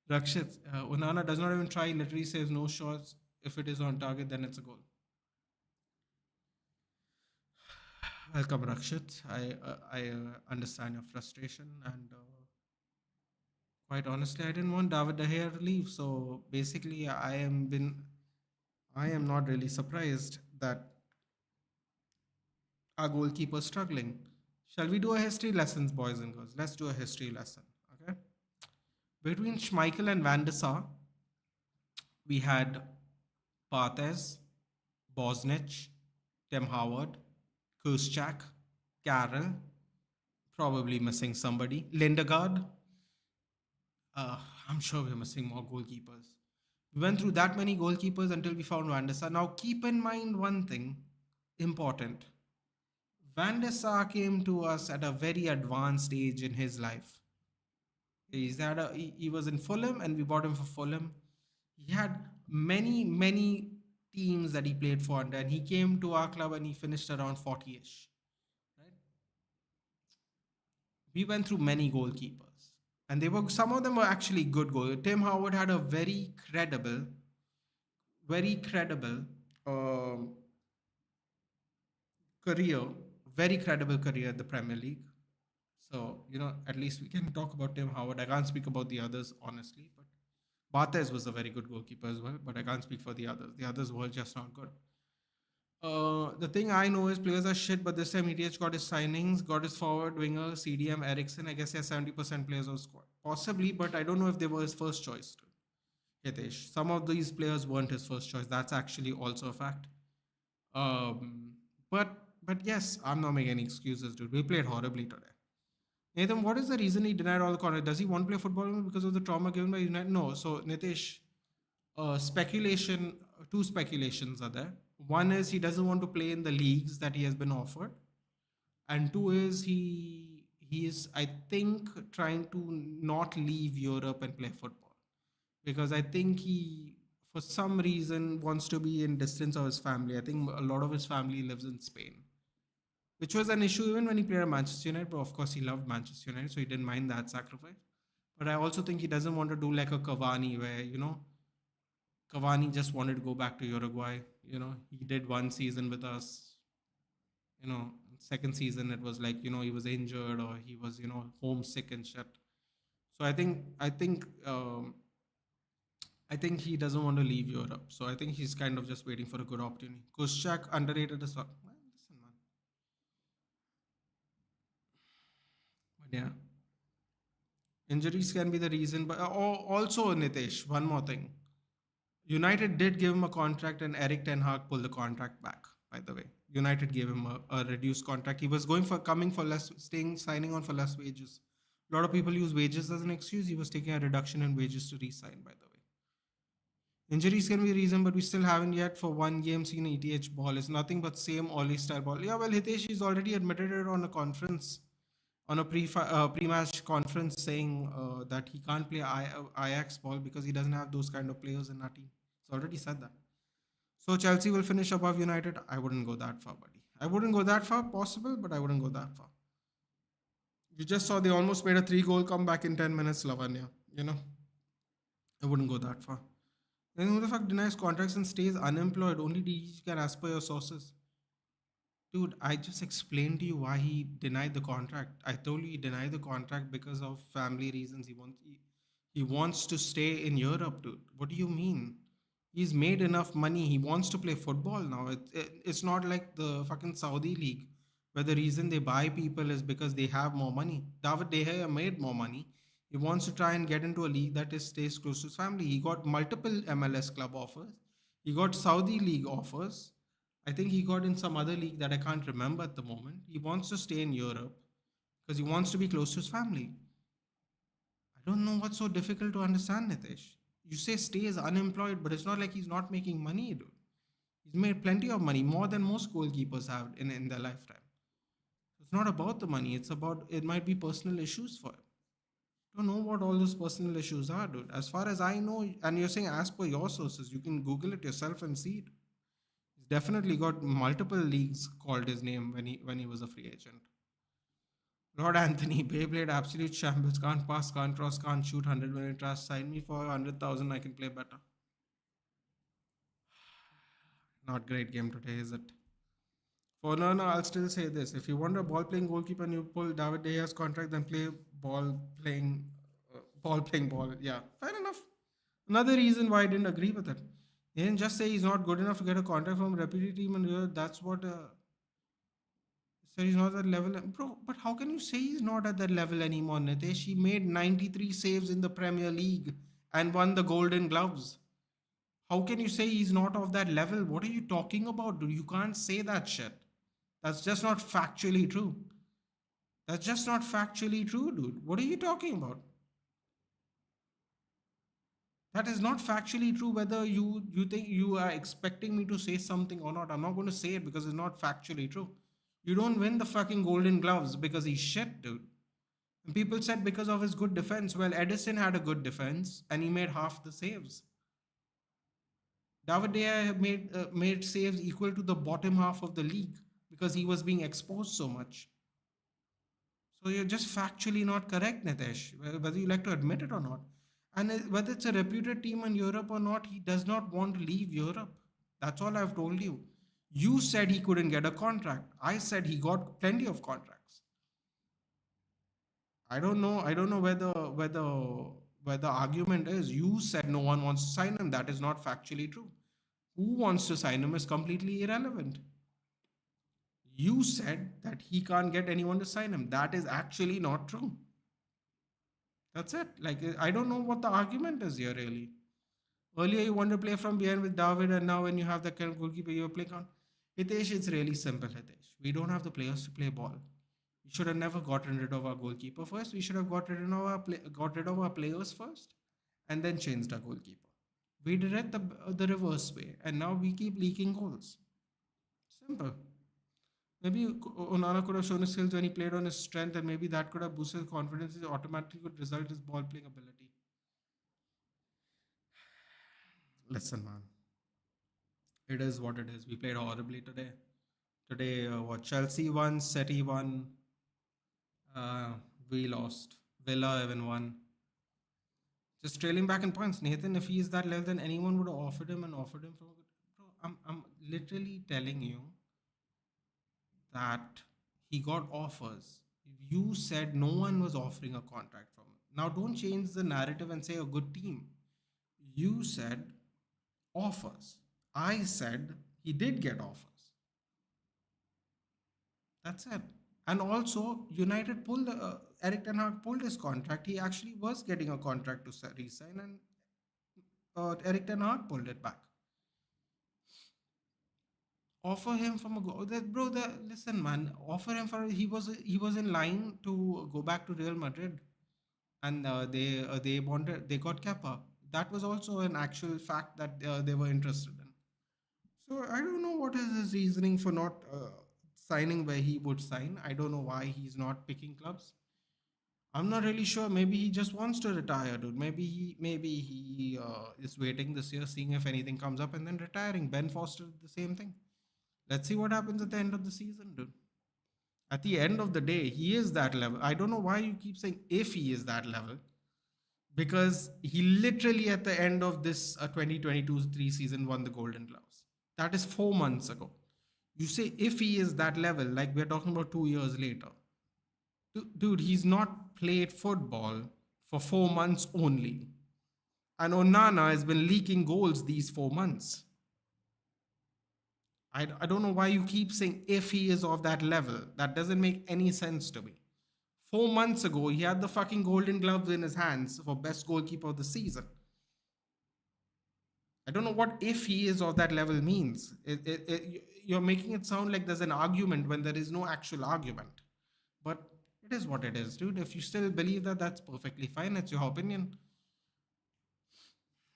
Rakshit, Onana does not even try, literally saves no shots. If it is on target, then it's a goal. Welcome, Rakshit. I understand your frustration, and quite honestly, I didn't want David De Gea to leave. So basically, I am not really surprised that our goalkeeper is struggling. Shall we do a history lessons, boys and girls? Let's do a history lesson. Okay. Between Schmeichel and Van der Sar, we had Barthez, Bosnich, Tim Howard, Kuszczak, Carroll, probably missing somebody, Lindegaard. I'm sure we're missing more goalkeepers. We went through that many goalkeepers until we found Van der Sar. Now keep in mind one thing important. Van der Sar came to us at a very advanced age in his life. He was in Fulham and we bought him for Fulham. He had many teams that he played for under, and he came to our club and he finished around 40ish. Right? We went through many goalkeepers, and some of them were actually good goals. Tim Howard had a very credible career, very credible career at the Premier League. So, at least we can talk about Tim Howard. I can't speak about the others, honestly, but Barthez was a very good goalkeeper as well, but I can't speak for the others. The others were just not good. The thing I know is players are shit, but this time ETH got his signings, got his forward winger, CDM, Eriksen. I guess he has 70% players on squad. Possibly, but I don't know if they were his first choice. Hitesh. Some of these players weren't his first choice. That's actually also a fact. But yes, I'm not making any excuses, dude. We played horribly today. Nathan, what is the reason he denied all the contract? Does he want to play football because of the trauma given by United? No. So, Nitish, two speculations are there. One is he doesn't want to play in the leagues that he has been offered. And two is he is, I think, trying to not leave Europe and play football. Because I think he, for some reason, wants to be in distance of his family. I think a lot of his family lives in Spain, which was an issue even when he played at Manchester United. But of course, he loved Manchester United, so he didn't mind that sacrifice. But I also think he doesn't want to do like a Cavani where, Cavani just wanted to go back to Uruguay. He did one season with us. Second season it was like, he was injured or he was, homesick and shit. So I think he doesn't want to leave Europe. So I think he's kind of just waiting for a good opportunity. Kuszczak underrated as well. Listen, man. But yeah. Injuries can be the reason. But also, Nitesh, one more thing. United did give him a contract and Erik Ten Hag pulled the contract back, by the way. United gave him a reduced contract. He was signing on for less wages. A lot of people use wages as an excuse. He was taking a reduction in wages to re-sign, by the way. Injuries can be a reason, but we still haven't yet for one game seen ETH ball. It's nothing but same Oli style ball. Yeah, well, Hitesh is already admitted it on a conference. on a pre-match conference saying that he can't play Ajax ball because he doesn't have those kind of players in our team. He's already said that. So Chelsea will finish above United. I wouldn't go that far, buddy. I wouldn't go that far, possible, but I wouldn't go that far. You just saw they almost made a three-goal comeback in 10 minutes, Lavanya. You know, I wouldn't go that far. Then who the fuck denies contracts and stays unemployed? Only DG can, as per your sources. Dude, I just explained to you why he denied the contract. I told you he denied the contract because of family reasons. He wants to stay in Europe, dude. What do you mean? He's made enough money. He wants to play football now. It's not like the fucking Saudi league where the reason they buy people is because they have more money. David De Gea made more money. He wants to try and get into a league that stays close to his family. He got multiple MLS club offers. He got Saudi league offers. I think he got in some other league that I can't remember at the moment. He wants to stay in Europe because he wants to be close to his family. I don't know what's so difficult to understand, Nitesh. You say stays unemployed, but it's not like he's not making money, dude. He's made plenty of money, more than most goalkeepers have in their lifetime. It's not about the money, it's about it might be personal issues for him. Don't know what all those personal issues are, dude. As far as I know, and you're saying as per your sources, you can Google it yourself and see it. He's definitely got multiple leagues called his name when he was a free agent. Lord Anthony, Beyblade, absolute shambles. Can't pass, can't cross, can't shoot. 100-minute trash. Sign me for 100,000. I can play better. Not great game today, is it? For no, I'll still say this. If you want a ball playing goalkeeper and you pull David De Gea's contract, then play ball playing, ball playing ball. Yeah, fair enough. Another reason why I didn't agree with it. He didn't just say he's not good enough to get a contract from a reputed team, and that's what. So he's not at that level, bro. But how can you say he's not at that level anymore, Nitesh? He made 93 saves in the Premier League and won the Golden Gloves. How can you say he's not of that level? What are you talking about, dude? You can't say that shit. That's just not factually true. That's just not factually true, dude. What are you talking about? That is not factually true. Whether you think you are expecting me to say something or not, I'm not going to say it because it's not factually true. You don't win the fucking Golden Gloves because he's shit, dude. And people said because of his good defense. Well, Edison had a good defense and he made half the saves. David De Gea made saves equal to the bottom half of the league because he was being exposed so much. So you're just factually not correct, Nitesh, whether you like to admit it or not. And whether it's a reputed team in Europe or not, he does not want to leave Europe. That's all I've told you. You said he couldn't get a contract. I said he got plenty of contracts. I don't know. I don't know where the argument is. You said no one wants to sign him. That is not factually true. Who wants to sign him is completely irrelevant. You said that he can't get anyone to sign him. That is actually not true. That's it. Like I don't know what the argument is here really. Earlier you wanted to play from behind with David, and now when you have the kind of goalkeeper you're playing on, Hitesh, it's really simple, Hitesh. We don't have the players to play ball. We should have never gotten rid of our goalkeeper first. We should have got rid of our players first, and then changed our goalkeeper. We did it the reverse way, and now we keep leaking goals. Simple. Maybe Onana could have shown his skills when he played on his strength, and maybe that could have boosted his confidence. It automatically could result his ball playing ability. Listen, man, it is what it is. We played horribly today. Today, what Chelsea won, City won, uh, we lost. Villa even won. Just trailing back in points. Nathan, if he is that level, then anyone would have offered him and offered him for. Bro, I'm literally telling you that he got offers. You said no one was offering a contract from him. Now, don't change the narrative and say a good team. You said offers. I said he did get offers. That's it. And also, United pulled Eric Ten Hag pulled his contract. He actually was getting a contract to resign, and Eric Ten Hag pulled it back. Offer him from a go. Bro, listen, man. Offer him for he was in line to go back to Real Madrid, and they wanted they got Kepa. That was also an actual fact that they were interested in. So I don't know what is his reasoning for not signing where he would sign. I don't know why he's not picking clubs. I'm not really sure. Maybe he just wants to retire, dude. Maybe he is waiting this year, seeing if anything comes up, and then retiring. Ben Foster did the same thing. Let's see what happens at the end of the season, dude. At the end of the day, he is that level. I don't know why you keep saying if he is that level, because he literally at the end of this 2022-3 season won the Golden Gloves. That is 4 months ago. You say if he is that level, like we're talking about 2 years later. Dude, he's not played football for 4 months only. And Onana has been leaking goals these 4 months. I don't know why you keep saying if he is of that level. That doesn't make any sense to me. 4 months ago, he had the fucking Golden Gloves in his hands for best goalkeeper of the season. I don't know what if he is of that level means. You're making it sound like there's an argument when there is no actual argument. But it is what it is, dude. If you still believe that, that's perfectly fine. It's your opinion.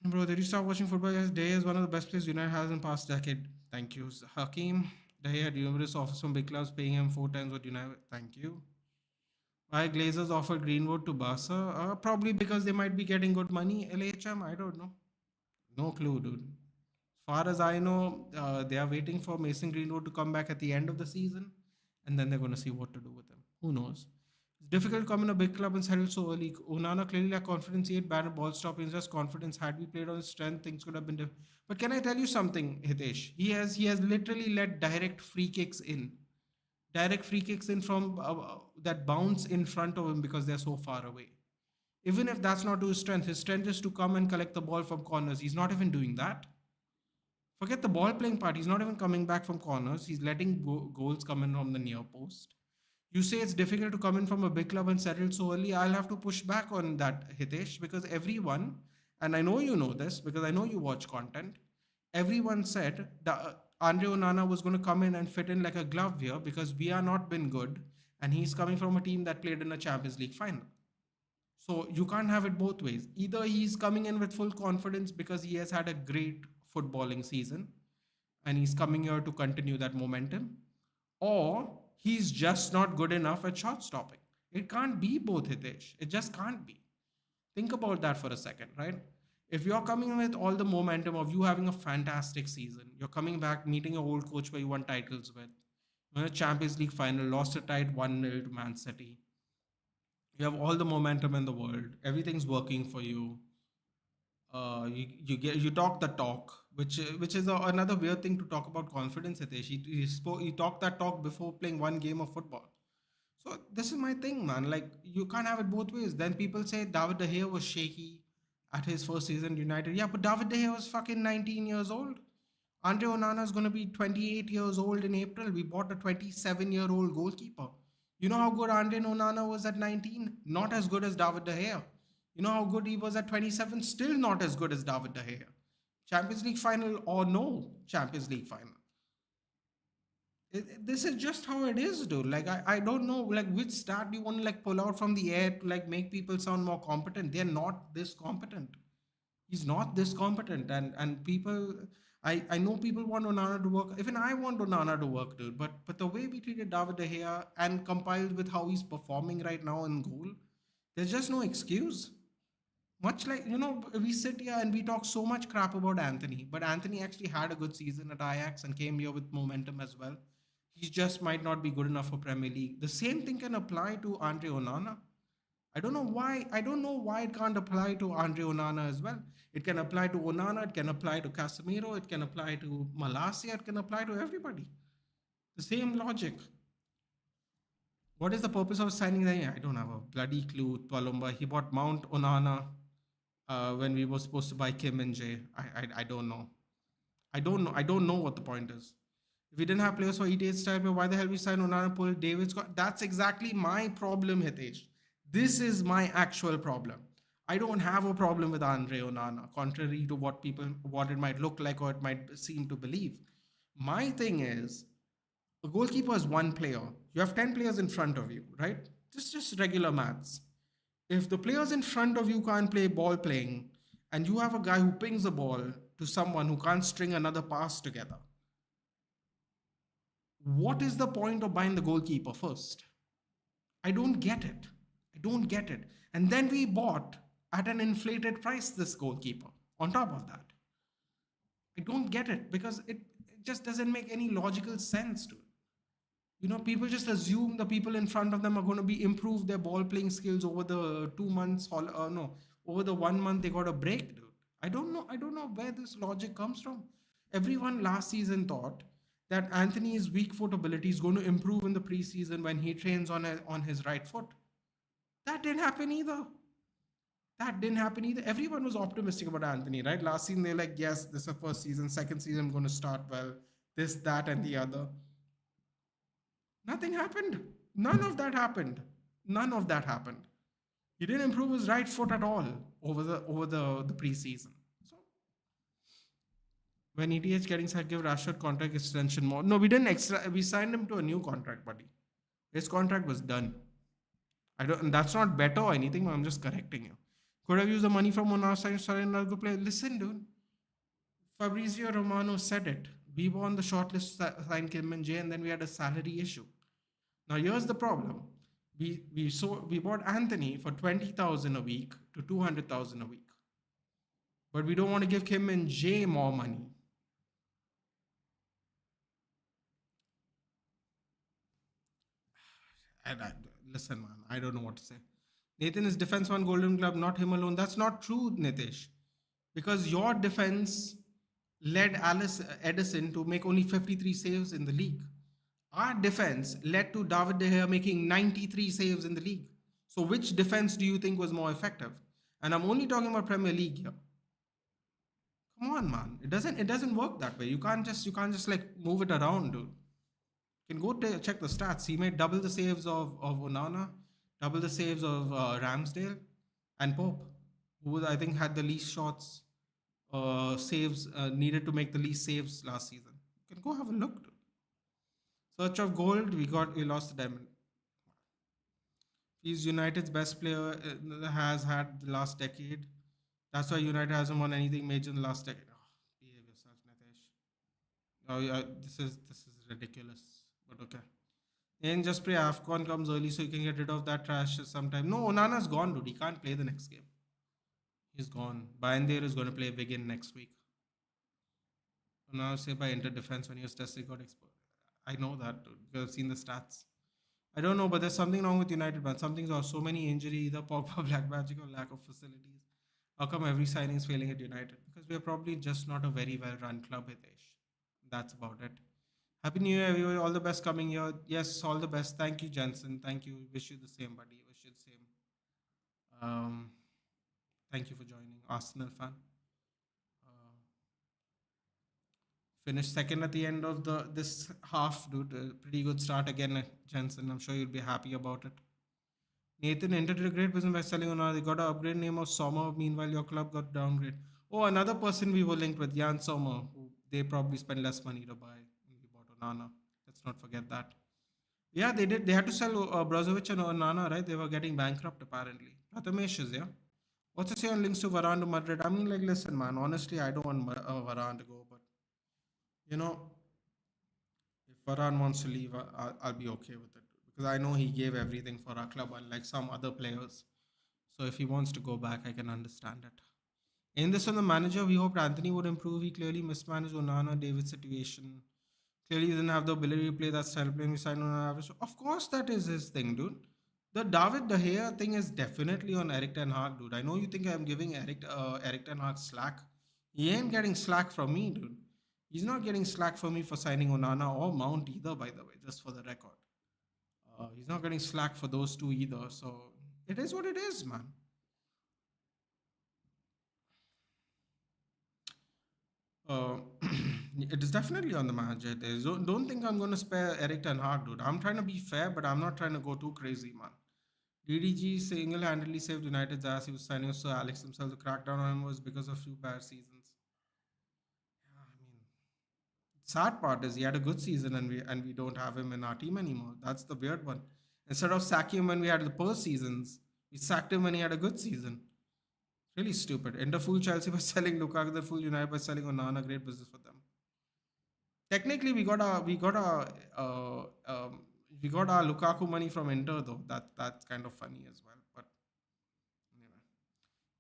Bro, did you start watching football? Yes, Day is one of the best players United has in past decade. Thank you. Hakeem, Day had numerous offers from big clubs paying him 4 times what United. Thank you. Why Glazers offered Greenwood to Barca? Probably because they might be getting good money. LHM, I don't know. No clue, dude. As far as I know, they are waiting for Mason Greenwood to come back at the end of the season, and then they're going to see what to do with him. Who knows? It's difficult to come in a big club and settle so early. Onana clearly lacked confidence. He had bad ball stopping. Just confidence. Had we played on his strength, things could have been different. But can I tell you something, Hitesh? He has literally let direct free kicks in. Direct free kicks in from that bounce in front of him because they're so far away. Even if that's not to his strength is to come and collect the ball from corners. He's not even doing that. Forget the ball playing part. He's not even coming back from corners. He's letting goals come in from the near post. You say it's difficult to come in from a big club and settle so early. I'll have to push back on that, Hitesh, because everyone, and I know you know this because I know you watch content, everyone said that Andre Onana was going to come in and fit in like a glove here because we are not been good and he's coming from a team that played in a Champions League final. So you can't have it both ways. Either he's coming in with full confidence because he has had a great footballing season and he's coming here to continue that momentum, or he's just not good enough at shot stopping. It can't be both, Hitesh. It just can't be. Think about that for a second, right? If you're coming with all the momentum of you having a fantastic season, you're coming back, meeting your old coach where you won titles with, won a Champions League final, lost a tight 1-0 to Man City. You have all the momentum in the world. Everything's working for you. You talk the talk, which is another weird thing to talk about confidence. Hitesh, he talked that talk before playing one game of football. So this is my thing, man. Like you can't have it both ways. Then people say David De Gea was shaky at his first season at United. Yeah, but David De Gea was fucking 19 years old. Andre Onana is going to be 28 years old in April. We bought a 27-year-old goalkeeper. You know how good Andre Onana was at 19? Not as good as David De Gea. You know how good he was at 27? Still not as good as David De Gea. Champions League final or no Champions League final. This is just how it is, dude. Like I don't know like which stat you want to like pull out from the air to like make people sound more competent. They're not this competent. He's not this competent, and people. I know people want Onana to work. Even I want Onana to work, dude. But the way we treated David De Gea and compiled with how he's performing right now in goal, there's just no excuse. Much like, we sit here and we talk so much crap about Anthony, but Anthony actually had a good season at Ajax and came here with momentum as well. He just might not be good enough for Premier League. The same thing can apply to Andre Onana. I don't know why. I don't know why it can't apply to Andre Onana as well. It can apply to Onana. It can apply to Casemiro. It can apply to Malacia. It can apply to everybody. The same logic. What is the purpose of signing them? I don't have a bloody clue. Palomba. He bought Mount Onana when we were supposed to buy Kim and Jay. I don't know. I don't know. I don't know what the point is. If we didn't have players for ETH type, why the hell we signed Onana, pull David Scott? That's exactly my problem, Hitesh. This is my actual problem. I don't have a problem with Andre Onana, contrary to what it might look like or it might seem to believe. My thing is, a goalkeeper is one player. You have 10 players in front of you, right? Just regular maths. If the players in front of you can't play ball playing, and you have a guy who pings a ball to someone who can't string another pass together, What is the point of buying the goalkeeper first? I don't get it. I don't get it. And then we bought at an inflated price this goalkeeper on top of that. I don't get it because it just doesn't make any logical sense to it. People just assume the people in front of them are going to be improve their ball playing skills over the 2 months. No, over the 1 month they got a break, dude. I don't know where this logic comes from. Everyone last season thought that Anthony's weak foot ability is going to improve in the preseason when he trains on his right foot. That didn't happen either. That didn't happen either. Everyone was optimistic about Anthony, right? Last season they're like, yes, this is the first season. Second season I'm going to start well. This, that, and the other. Nothing happened. None of that happened. None of that happened. He didn't improve his right foot at all over the preseason. So when ETH getting said give Rashford contract extension more. No, we didn't extra we signed him to a new contract, buddy. His contract was done. I don't and that's not better or anything, I'm just correcting you. Could have used the money from one our side, started another good player. Listen, dude. Fabrizio Romano said it. We were on the shortlist to sign Kim and Jay, and then we had a salary issue. Now here's the problem. We bought Anthony for 20,000 a week to 200,000 a week. But we don't want to give Kim and Jay more money. Listen, man, I don't know what to say. Nathan is defense one Golden Glove, not him alone. That's not true, Nitish. Because your defense led Alice Edison to make only 53 saves in the league. Our defense led to David De Gea making 93 saves in the league. So which defense do you think was more effective? And I'm only talking about Premier League here. Come on, man. It doesn't work that way. You can't just like move it around, dude. You can go check the stats. He made double the saves of Onana, double the saves of Ramsdale and Pope, who I think had the least shots, saves needed to make the least saves last season. You can go have a look, dude. Search of gold, we lost the diamond. He's United's best player has had the last decade. That's why United hasn't won anything major in the last decade. Oh, behave yourself, Nitesh. Oh, yeah, this is ridiculous. But okay. And just pray AFCON comes early so you can get rid of that trash sometime. No, Onana's gone, dude. He can't play the next game. He's gone. Bayandir is going to play Wigan next week. Onana say by Inter defense when he was tested got exposed. I know that, dude, because I've seen the stats. I don't know, but there's something wrong with United, man. Something's off. So many injury, either Pogba, Black Magic, or lack of facilities. How come every signing is failing at United? Because we are probably just not a very well-run club, Hitesh. That's about it. Happy New Year, everyone. All the best coming year. Yes, all the best. Thank you, Jensen. Thank you. Wish you the same, buddy. Wish you the same. Um, thank you for joining. Arsenal fan. Uh, Finished second at the end of this half, dude. Pretty good start again, Jensen. I'm sure you'll be happy about it. Nathan entered a great business by selling on. They got an upgrade name of Sommer. Meanwhile, your club got downgrade. Oh, another person we were linked with, Jan Sommer, who they probably spent less money to buy. We bought Onana. Let's not forget that. Yeah, they did. They had to sell Brozovic and Onana, right? They were getting bankrupt apparently. Prathamesh is, yeah. What's to say on links to Varane to Madrid? I mean, like, listen, man. Honestly, I don't want Varane to go, but you know, if Varane wants to leave, I'll be okay with it because I know he gave everything for our club, unlike some other players. So if he wants to go back, I can understand it. In this on the manager, we hoped Anthony would improve. He clearly mismanaged Onana David's situation. Clearly, he didn't have the ability to play that style playing. We signed on average. So of course, that is his thing, dude. The David De Gea thing is definitely on Eric Ten Hag, dude. I know you think I'm giving Eric Ten Hag slack. He ain't getting slack from me, dude. He's not getting slack for me for signing Onana or Mount either, by the way, just for the record. He's not getting slack for those two either. So it is what it is, man. Uh, it is definitely on the manager. Don't think I'm going to spare Eric Ten Hag, dude. I'm trying to be fair, but I'm not trying to go too crazy, man. DDG single-handedly saved United's ass. He was signing Sir Alex himself. The crackdown on him was because of few bad seasons. Yeah, I mean, sad part is he had a good season and we don't have him in our team anymore. That's the weird one. Instead of sacking him when we had the poor seasons, we sacked him when he had a good season. Really stupid. Enter full Chelsea by selling Lukaku, the full United by selling Onana. Great business for them. Technically, uh, um, we got our Lukaku money from Inter though. That's kind of funny as well. But anyway,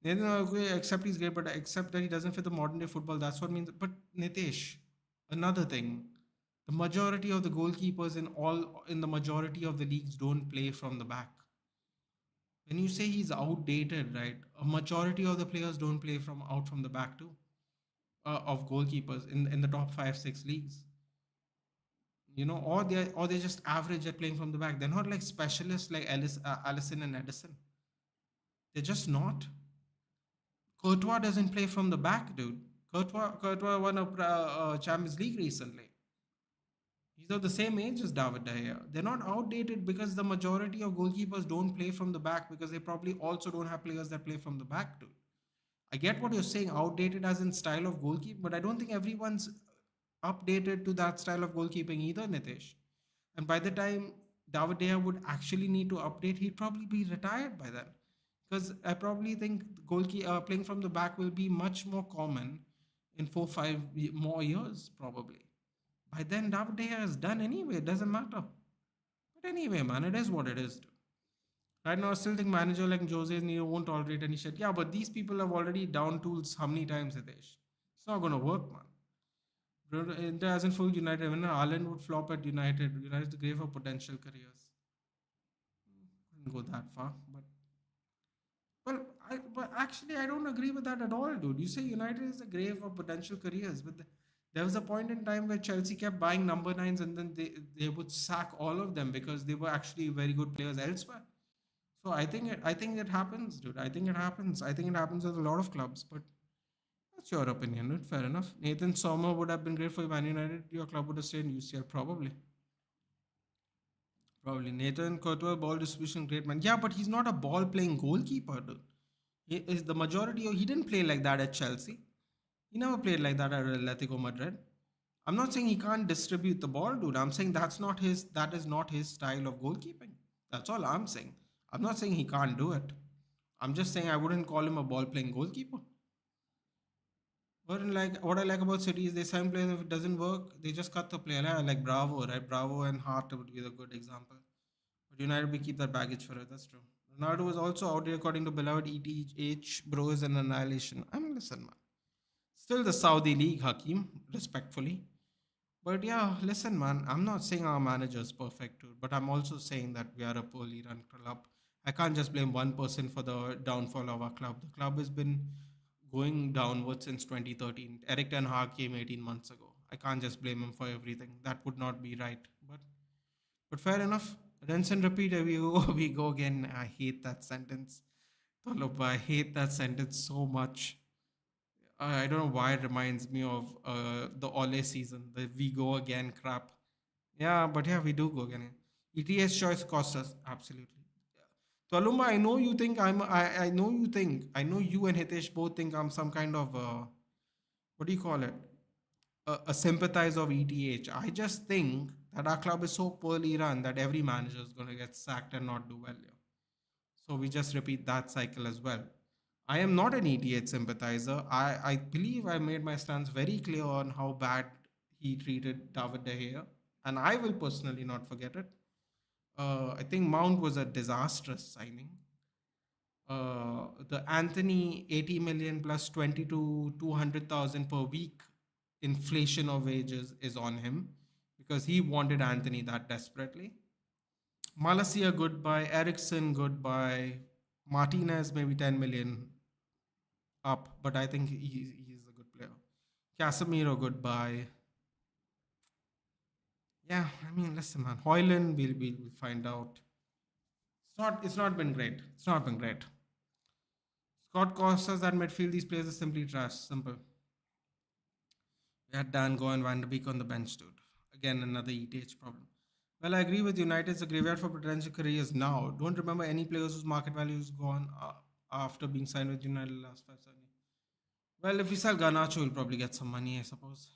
Nathan, okay, except he's great, but except that he doesn't fit the modern day football. That's what means. But Nitesh, another thing, the majority of the goalkeepers in the majority of the leagues don't play from the back. When you say he's outdated, right? A majority of the players don't play from out from the back too. Of goalkeepers in the top 5 6 leagues, or they're just average at playing from the back. They're not like specialists like Allison and Edison. They're just not. Courtois doesn't play from the back, dude. Courtois won a Champions League recently. He's of the same age as David De Gea. They're not outdated because the majority of goalkeepers don't play from the back because they probably also don't have players that play from the back, dude. I get what you're saying, outdated as in style of goalkeeping, but I don't think everyone's updated to that style of goalkeeping either, Nitish. And by the time David De Gea would actually need to update, he'd probably be retired by then. Because I probably think playing from the back will be much more common in 4 5 more years, probably. By then, David De Gea is done anyway. It doesn't matter. But anyway, man, it is what it is. Right now, I still think manager like Jose Neo won't tolerate any shit. Yeah, but these people have already down tools how many times, Hitesh? It's not going to work, man. Inter hasn't full United. When Ireland would flop at United, United is the grave of potential careers. Wouldn't go that far, but but actually I don't agree with that at all, dude. You say United is the grave of potential careers, but there was a point in time where Chelsea kept buying number nines, and then they would sack all of them because they were actually very good players elsewhere. So I think it happens, dude. I think it happens. I think it happens with a lot of clubs, but that's your opinion, dude. Fair enough. Nathan Sommer would have been great for Man United. Your club would have stayed in UCL, probably. Probably. Nathan Courtois, ball distribution, great man. Yeah, but he's not a ball playing goalkeeper, dude. He is the majority of, he didn't play like that at Chelsea. He never played like that at Atletico Madrid. I'm not saying he can't distribute the ball, dude. I'm saying that is not his style of goalkeeping. That's all I'm saying. I'm not saying he can't do it. I'm just saying I wouldn't call him a ball playing goalkeeper. What I like about City is they sign players, if it doesn't work, they just cut the player. Like Bravo, right? Bravo and Hart would be the good example. But United, we keep that baggage for it. That's true. Ronaldo was also out here according to beloved ETH bros and annihilation. I mean, listen, man. Still the Saudi League, Hakim, respectfully. But yeah, listen, man. I'm not saying our manager is perfect, dude, but I'm also saying that we are a poorly run club. I can't just blame one person for the downfall of our club. The club has been going downwards since 2013. Eric Ten Hag came 18 months ago. I can't just blame him for everything. That would not be right. But fair enough. Rinse and repeat. We go, we go again. I hate that sentence. Tolopa, I hate that sentence so much. I don't know why it reminds me of the Ole season, the we go again crap. Yeah, but yeah, we do go again. ETS choice cost us absolutely. Talumba, I know you think I know you think I know you and Hitesh both think I'm some kind of what do you call it? A sympathizer of ETH. I just think that our club is so poorly run that every manager is going to get sacked and not do well here. So we just repeat that cycle as well. I am not an ETH sympathizer. I believe I made my stance very clear on how bad he treated David De Gea, and I will personally not forget it. I think Mount was a disastrous signing. The Anthony 80 million plus 20 to 200,000 per week inflation of wages is on him because he wanted Anthony that desperately. Malasia goodbye, Eriksen goodbye, Martinez maybe 10 million up, but I think he's a good player. Casemiro goodbye. Yeah, I mean, listen, man. Hoyland, we'll find out. It's not been great. It's not been great. Scott Costas that midfield, these players are simply trash. Simple. We had Dango and Van de Beek on the bench, dude. Again, another ETH problem. Well, I agree with United. It's a graveyard for potential careers now. Don't remember any players whose market value is gone after being signed with United last 5 7 years. Well, if we sell Garnacho, we'll probably get some money, I suppose.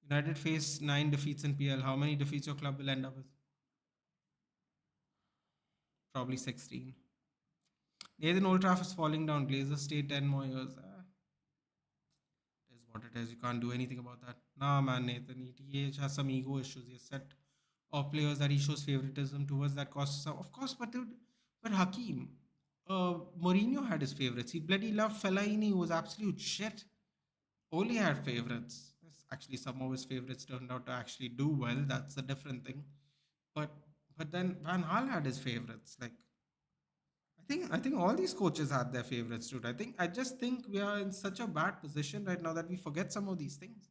United face 9 defeats in PL. How many defeats your club will end up with? Probably 16. Nathan Old Trafford is falling down. Glazers stay 10 more years. Is what it is. You can't do anything about that. Nah, man, Nathan. ETH has some ego issues. He has set of players that he shows favoritism towards that costs some. Of course, but dude, but Hakeem, Mourinho had his favorites. He bloody loved Fellaini, who was absolute shit. Ole had favorites. Yes, actually, some of his favorites turned out to actually do well. That's a different thing. But but then Van Hal had his favorites. Like I think all these coaches had their favorites, dude. I just think we are in such a bad position right now that we forget some of these things.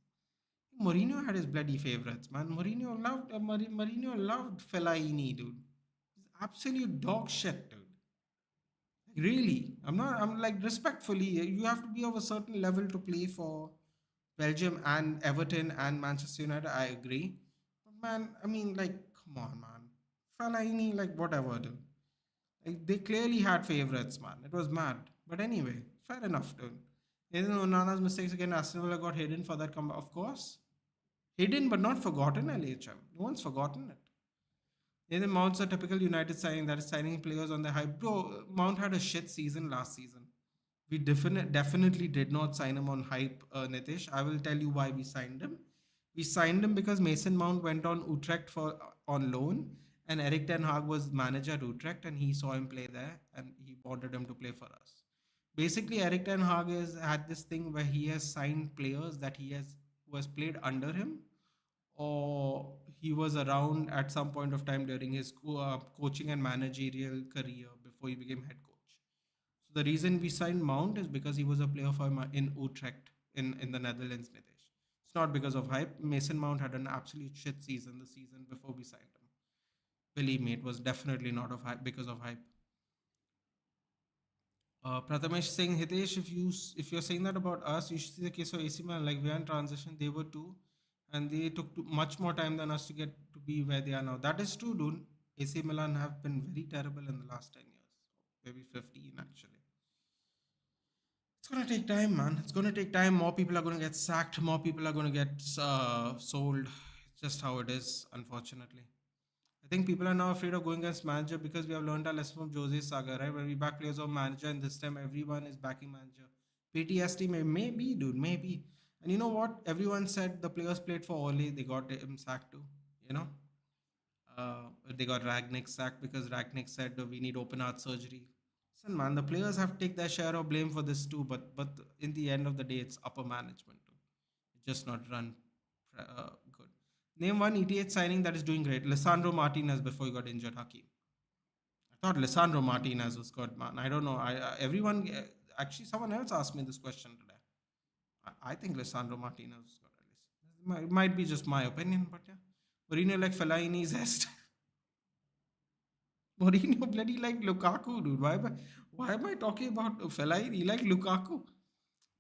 Mourinho had his bloody favorites, man. Mourinho loved Fellaini, dude. He's absolute dog shit, dude. Really, I'm not. I'm like respectfully. You have to be of a certain level to play for Belgium and Everton and Manchester United. I agree, but man, I mean, like, come on, man. Fellaini, like, whatever, dude. Like, they clearly had favorites, man. It was mad. But anyway, fair enough, dude. Nana's mistakes again. Aston Villa got hidden for that comeback, of course. Hidden but not forgotten. LHM. No one's forgotten it. Nathan Mount's a typical United signing that is signing players on the hype. Bro, Mount had a shit season last season. We definitely did not sign him on hype, Nitish. I will tell you why we signed him. We signed him because Mason Mount went on Utrecht for on loan, and Eric Ten Hag was manager at Utrecht, and he saw him play there, and he wanted him to play for us. Basically, Eric Ten Hag has had this thing where he has signed players that he has who has played under him, or he was around at some point of time during his coaching and managerial career before he became head coach. So the reason we signed Mount is because he was a player for him in Utrecht in the Netherlands, Nitish. It's not because of hype. Mason Mount had an absolute shit season the season before we signed him. Believe me, it was definitely not of hype because of hype. Prathamesh saying, Hitesh, if you're saying that about us, you should see the case of AC Milan. Like we are in transition, they were too, and they took much more time than us to get to be where they are now. That is true, dude. AC Milan have been very terrible in the last 10 years, maybe 15 actually. It's gonna take time, man. It's gonna take time. More people are gonna get sacked. More people are gonna get sold. It's just how it is, unfortunately. I think people are now afraid of going against manager because we have learned our lesson from Jose's saga, right? When we back players of manager, and this time everyone is backing manager. PTSD maybe, dude, maybe. And you know what? Everyone said the players played for Ole, they got him sacked too. You know, they got Ragnick sacked because Ragnick said we need open heart surgery. Listen, man, the players have to take their share of blame for this too. But in the end of the day, it's upper management too. It's just not run good. Name one ETH signing that is doing great. Lisandro Martinez before he got injured. Hakim. I thought Lisandro Martinez was good, man. I don't know. Everyone actually someone else asked me this question today. I think Lisandro Martinez was good at least. It might be just my opinion, but yeah. Mourinho like Fellaini's est. Mourinho bloody like Lukaku, dude. Why am I talking about Fellaini like Lukaku?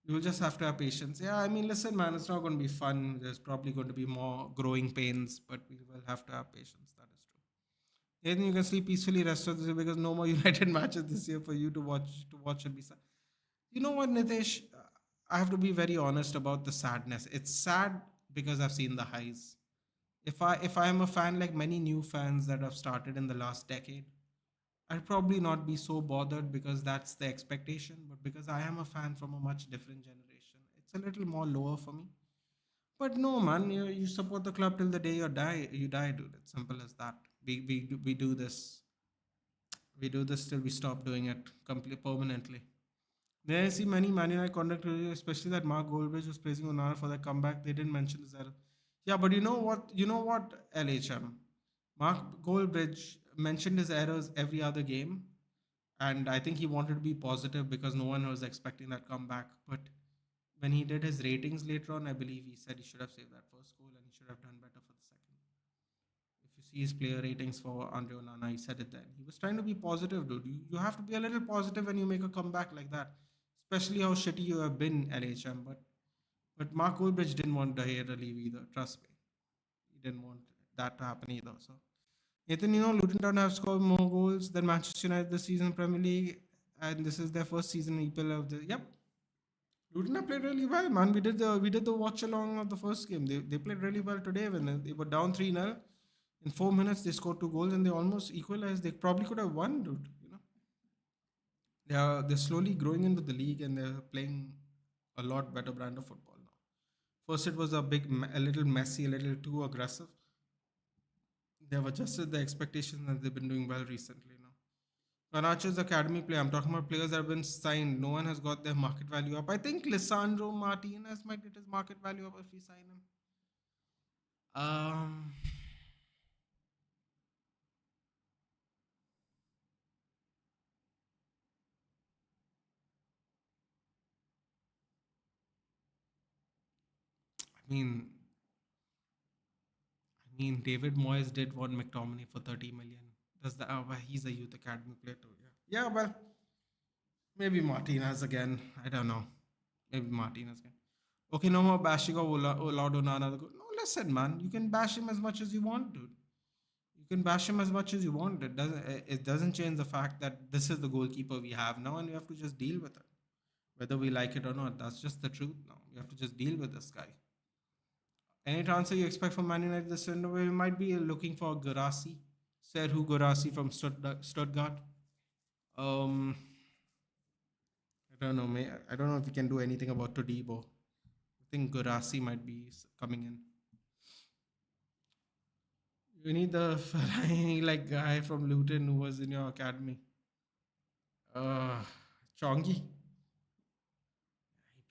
You'll just have to have patience. Yeah, I mean, listen, man, it's not going to be fun. There's probably going to be more growing pains, but we will have to have patience. That is true. Then you can sleep peacefully rest of this year because no more United matches this year for you to watch and be sad. You know what, Nitesh? I have to be very honest about the sadness. It's sad because I've seen the highs. If I am a fan like many new fans that have started in the last decade, I'd probably not be so bothered because that's the expectation, but because I am a fan from a much different generation, it's a little more lower for me. But no, man, you support the club till the day you die, dude. It's simple as that. We do this. We do this till we stop doing it completely permanently. Then I see many Man United contact, especially that Mark Goldbridge was praising Onana for that comeback. They didn't mention this error. Yeah, but you know what? You know what, LHM? Mark Goldbridge mentioned his errors every other game, and I think he wanted to be positive because no one was expecting that comeback. But when he did his ratings later on, I believe he said he should have saved that first goal and he should have done better for the second. If you see his player ratings for Andre Onana, he said it then. He was trying to be positive, dude. You have to be a little positive when you make a comeback like that, especially how shitty you have been, LHM. But Mark Ulbrich didn't want Dahir to leave either. Trust me, he didn't want that to happen either. So Nathan, Luton Town have scored more goals than Manchester United this season in Premier League, and this is their first season in EPL of the. Yep, Luton have played really well, man. We did the watch along of the first game. They played really well today when they were down 3-0. In 4 minutes, they scored 2 goals and they almost equalized. They probably could have won, dude. They're slowly growing into the league and they're playing a lot better brand of football now. First, it was a little messy, a little too aggressive. They've adjusted the expectations and they've been doing well recently now. Garnacho's academy player. I'm talking about players that have been signed. No one has got their market value up. I think Lisandro Martinez might get his market value up if we sign him. Um, I mean, David Moyes did want McTominay for 30 million. Does that? Well, he's a youth academy player too. Yeah. Yeah. Well, maybe Martinez again. I don't know. Maybe Martinez again. Okay, no more bashing of Onana. No, listen, man. You can bash him as much as you want, dude. You can bash him as much as you want. It doesn't change the fact that this is the goalkeeper we have now, and we have to just deal with it, whether we like it or not. That's just the truth now. We have to just deal with this guy. Any transfer you expect from Man United this window? We might be looking for Gurasi, Serhu Gurasi from Stuttgart. Um, I don't know. I don't know if we can do anything about Todibo. I think Gurasi might be coming in. You need the flying like guy from Luton who was in your academy. Uh, Chongi. He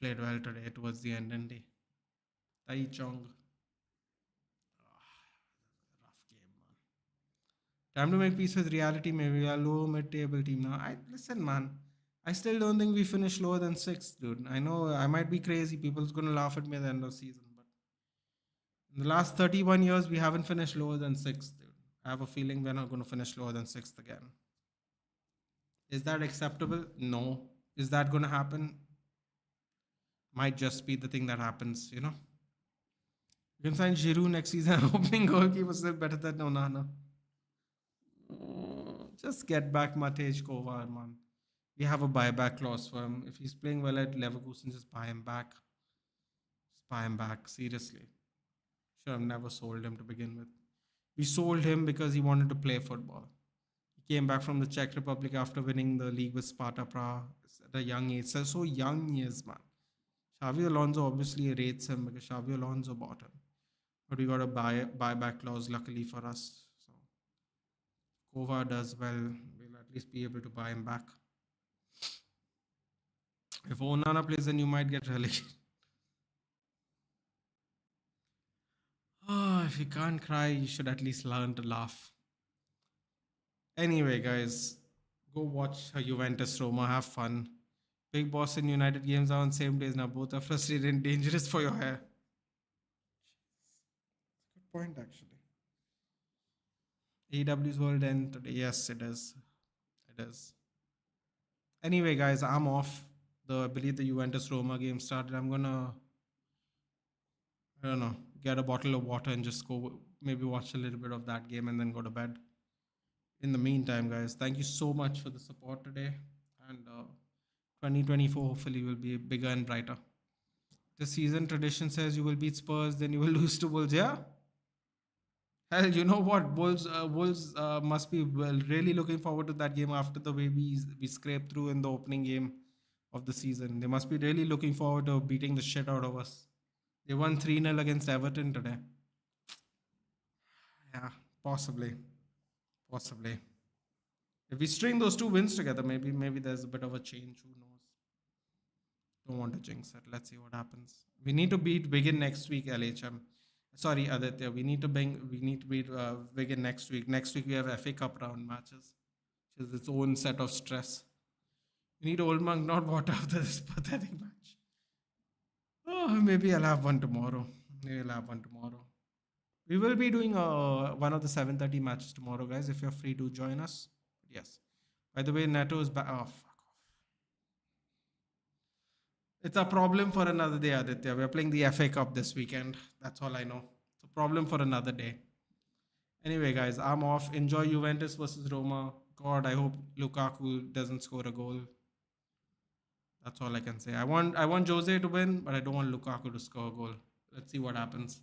played well today towards the end, didn't he? Tai Chong. Rough game, man. Time to make peace with reality. Maybe we are low mid-table team now. I listen, man. I still don't think we finish lower than sixth, dude. I know I might be crazy. People's gonna laugh at me at the end of the season, but in the last 31 years, we haven't finished lower than sixth, dude. I have a feeling we're not gonna finish lower than sixth again. Is that acceptable? No. Is that gonna happen? Might just be the thing that happens, you know. You can sign Giroud next season. Opening goalkeeper still better than Onana. Just get back Matej Kovar, man. We have a buyback clause for him. If he's playing well at Leverkusen, just buy him back. Just buy him back. Seriously. Should have never sold him to begin with. We sold him because he wanted to play football. He came back from the Czech Republic after winning the league with Sparta Prague at a young age. So young he is, man. Xavi Alonso obviously rates him because Xavi Alonso bought him. But we got a buyback clause, luckily for us. So Kova does well. We'll at least be able to buy him back. If Onana plays, then you might get relegated. Oh, if you can't cry, you should at least learn to laugh. Anyway, guys, go watch Juventus Roma. Have fun. Big Boss and United games are on same days now. Both are frustrating and dangerous for your hair. Good point, actually. AW's World End today. Yes, it is. It is. Anyway, guys, I'm off. I believe the Juventus Roma game started. I'm gonna, I don't know, get a bottle of water and just go maybe watch a little bit of that game and then go to bed. In the meantime, guys, thank you so much for the support today. And 2024 hopefully will be bigger and brighter. The season tradition says you will beat Spurs, then you will lose to Wolves. Yeah. Hell, you know what? Wolves must be really looking forward to that game after the way we scraped through in the opening game of the season. They must be really looking forward to beating the shit out of us. They won 3-0 against Everton today. Yeah, possibly. Possibly. If we string those two wins together, maybe there's a bit of a change. Who knows? Don't want to jinx it. Let's see what happens. We need to beat Wigan next week, LHM. Sorry, Aditya. We need to beat Wigan next week. Next week we have FA Cup round matches, which is its own set of stress. We need Old Monk, not water after this pathetic match. Oh, maybe I'll have one tomorrow. We will be doing one of the 7:30 matches tomorrow, guys. If you're free to join us, yes. By the way, Neto is back. Oh, fuck off. It's a problem for another day, Aditya. We're playing the FA Cup this weekend. That's all I know. It's a problem for another day. Anyway, guys, I'm off. Enjoy Juventus versus Roma. God, I hope Lukaku doesn't score a goal. That's all I can say. I want Jose to win, but I don't want Lukaku to score a goal. Let's see what happens.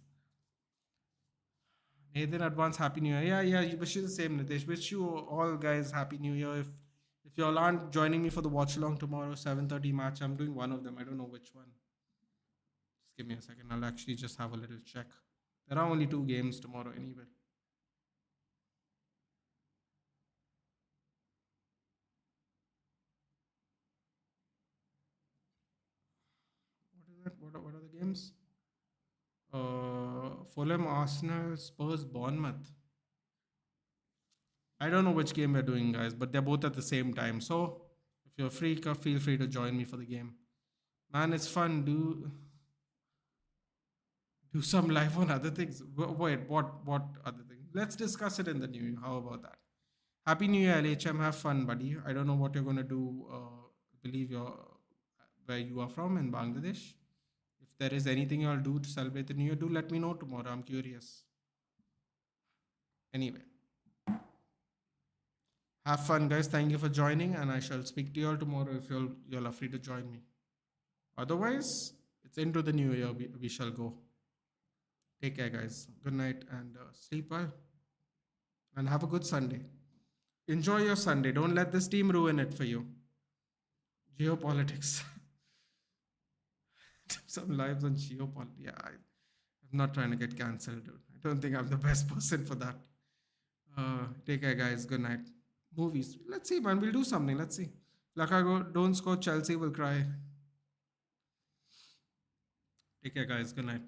Nathan, advance Happy New Year. Yeah, you wish you the same, Nitesh. Wish you all guys Happy New Year. If you all aren't joining me for the watch along tomorrow, 7:30 match, I'm doing one of them. I don't know which one. Just give me a second. I'll actually just have a little check. There are only 2 games tomorrow anyway. What is that? What are the games? Fulham, Arsenal, Spurs, Bournemouth. I don't know which game we're doing, guys, but they're both at the same time. So if you're free, feel free to join me for the game. Man, it's fun. Do some live on other things. Wait, what other things? Let's discuss it in the new year. How about that? Happy New Year, LHM. Have fun, buddy. I don't know what you're gonna do. Believe you're where you are from in Bangladesh. If there is anything you'll do to celebrate the new year, do let me know tomorrow. I'm curious. Anyway, have fun, guys. Thank you for joining, and I shall speak to you all tomorrow if you're free to join me. Otherwise, it's into the new year. We shall go. Take care, guys. Good night and sleep well. And have a good Sunday. Enjoy your Sunday. Don't let this team ruin it for you. Geopolitics. Some lives on geopolitics. Yeah, I'm not trying to get cancelled, dude. I don't think I'm the best person for that. Take care, guys. Good night. Movies. Let's see, man. We'll do something. Let's see. Lukaku don't score. Chelsea will cry. Take care, guys. Good night.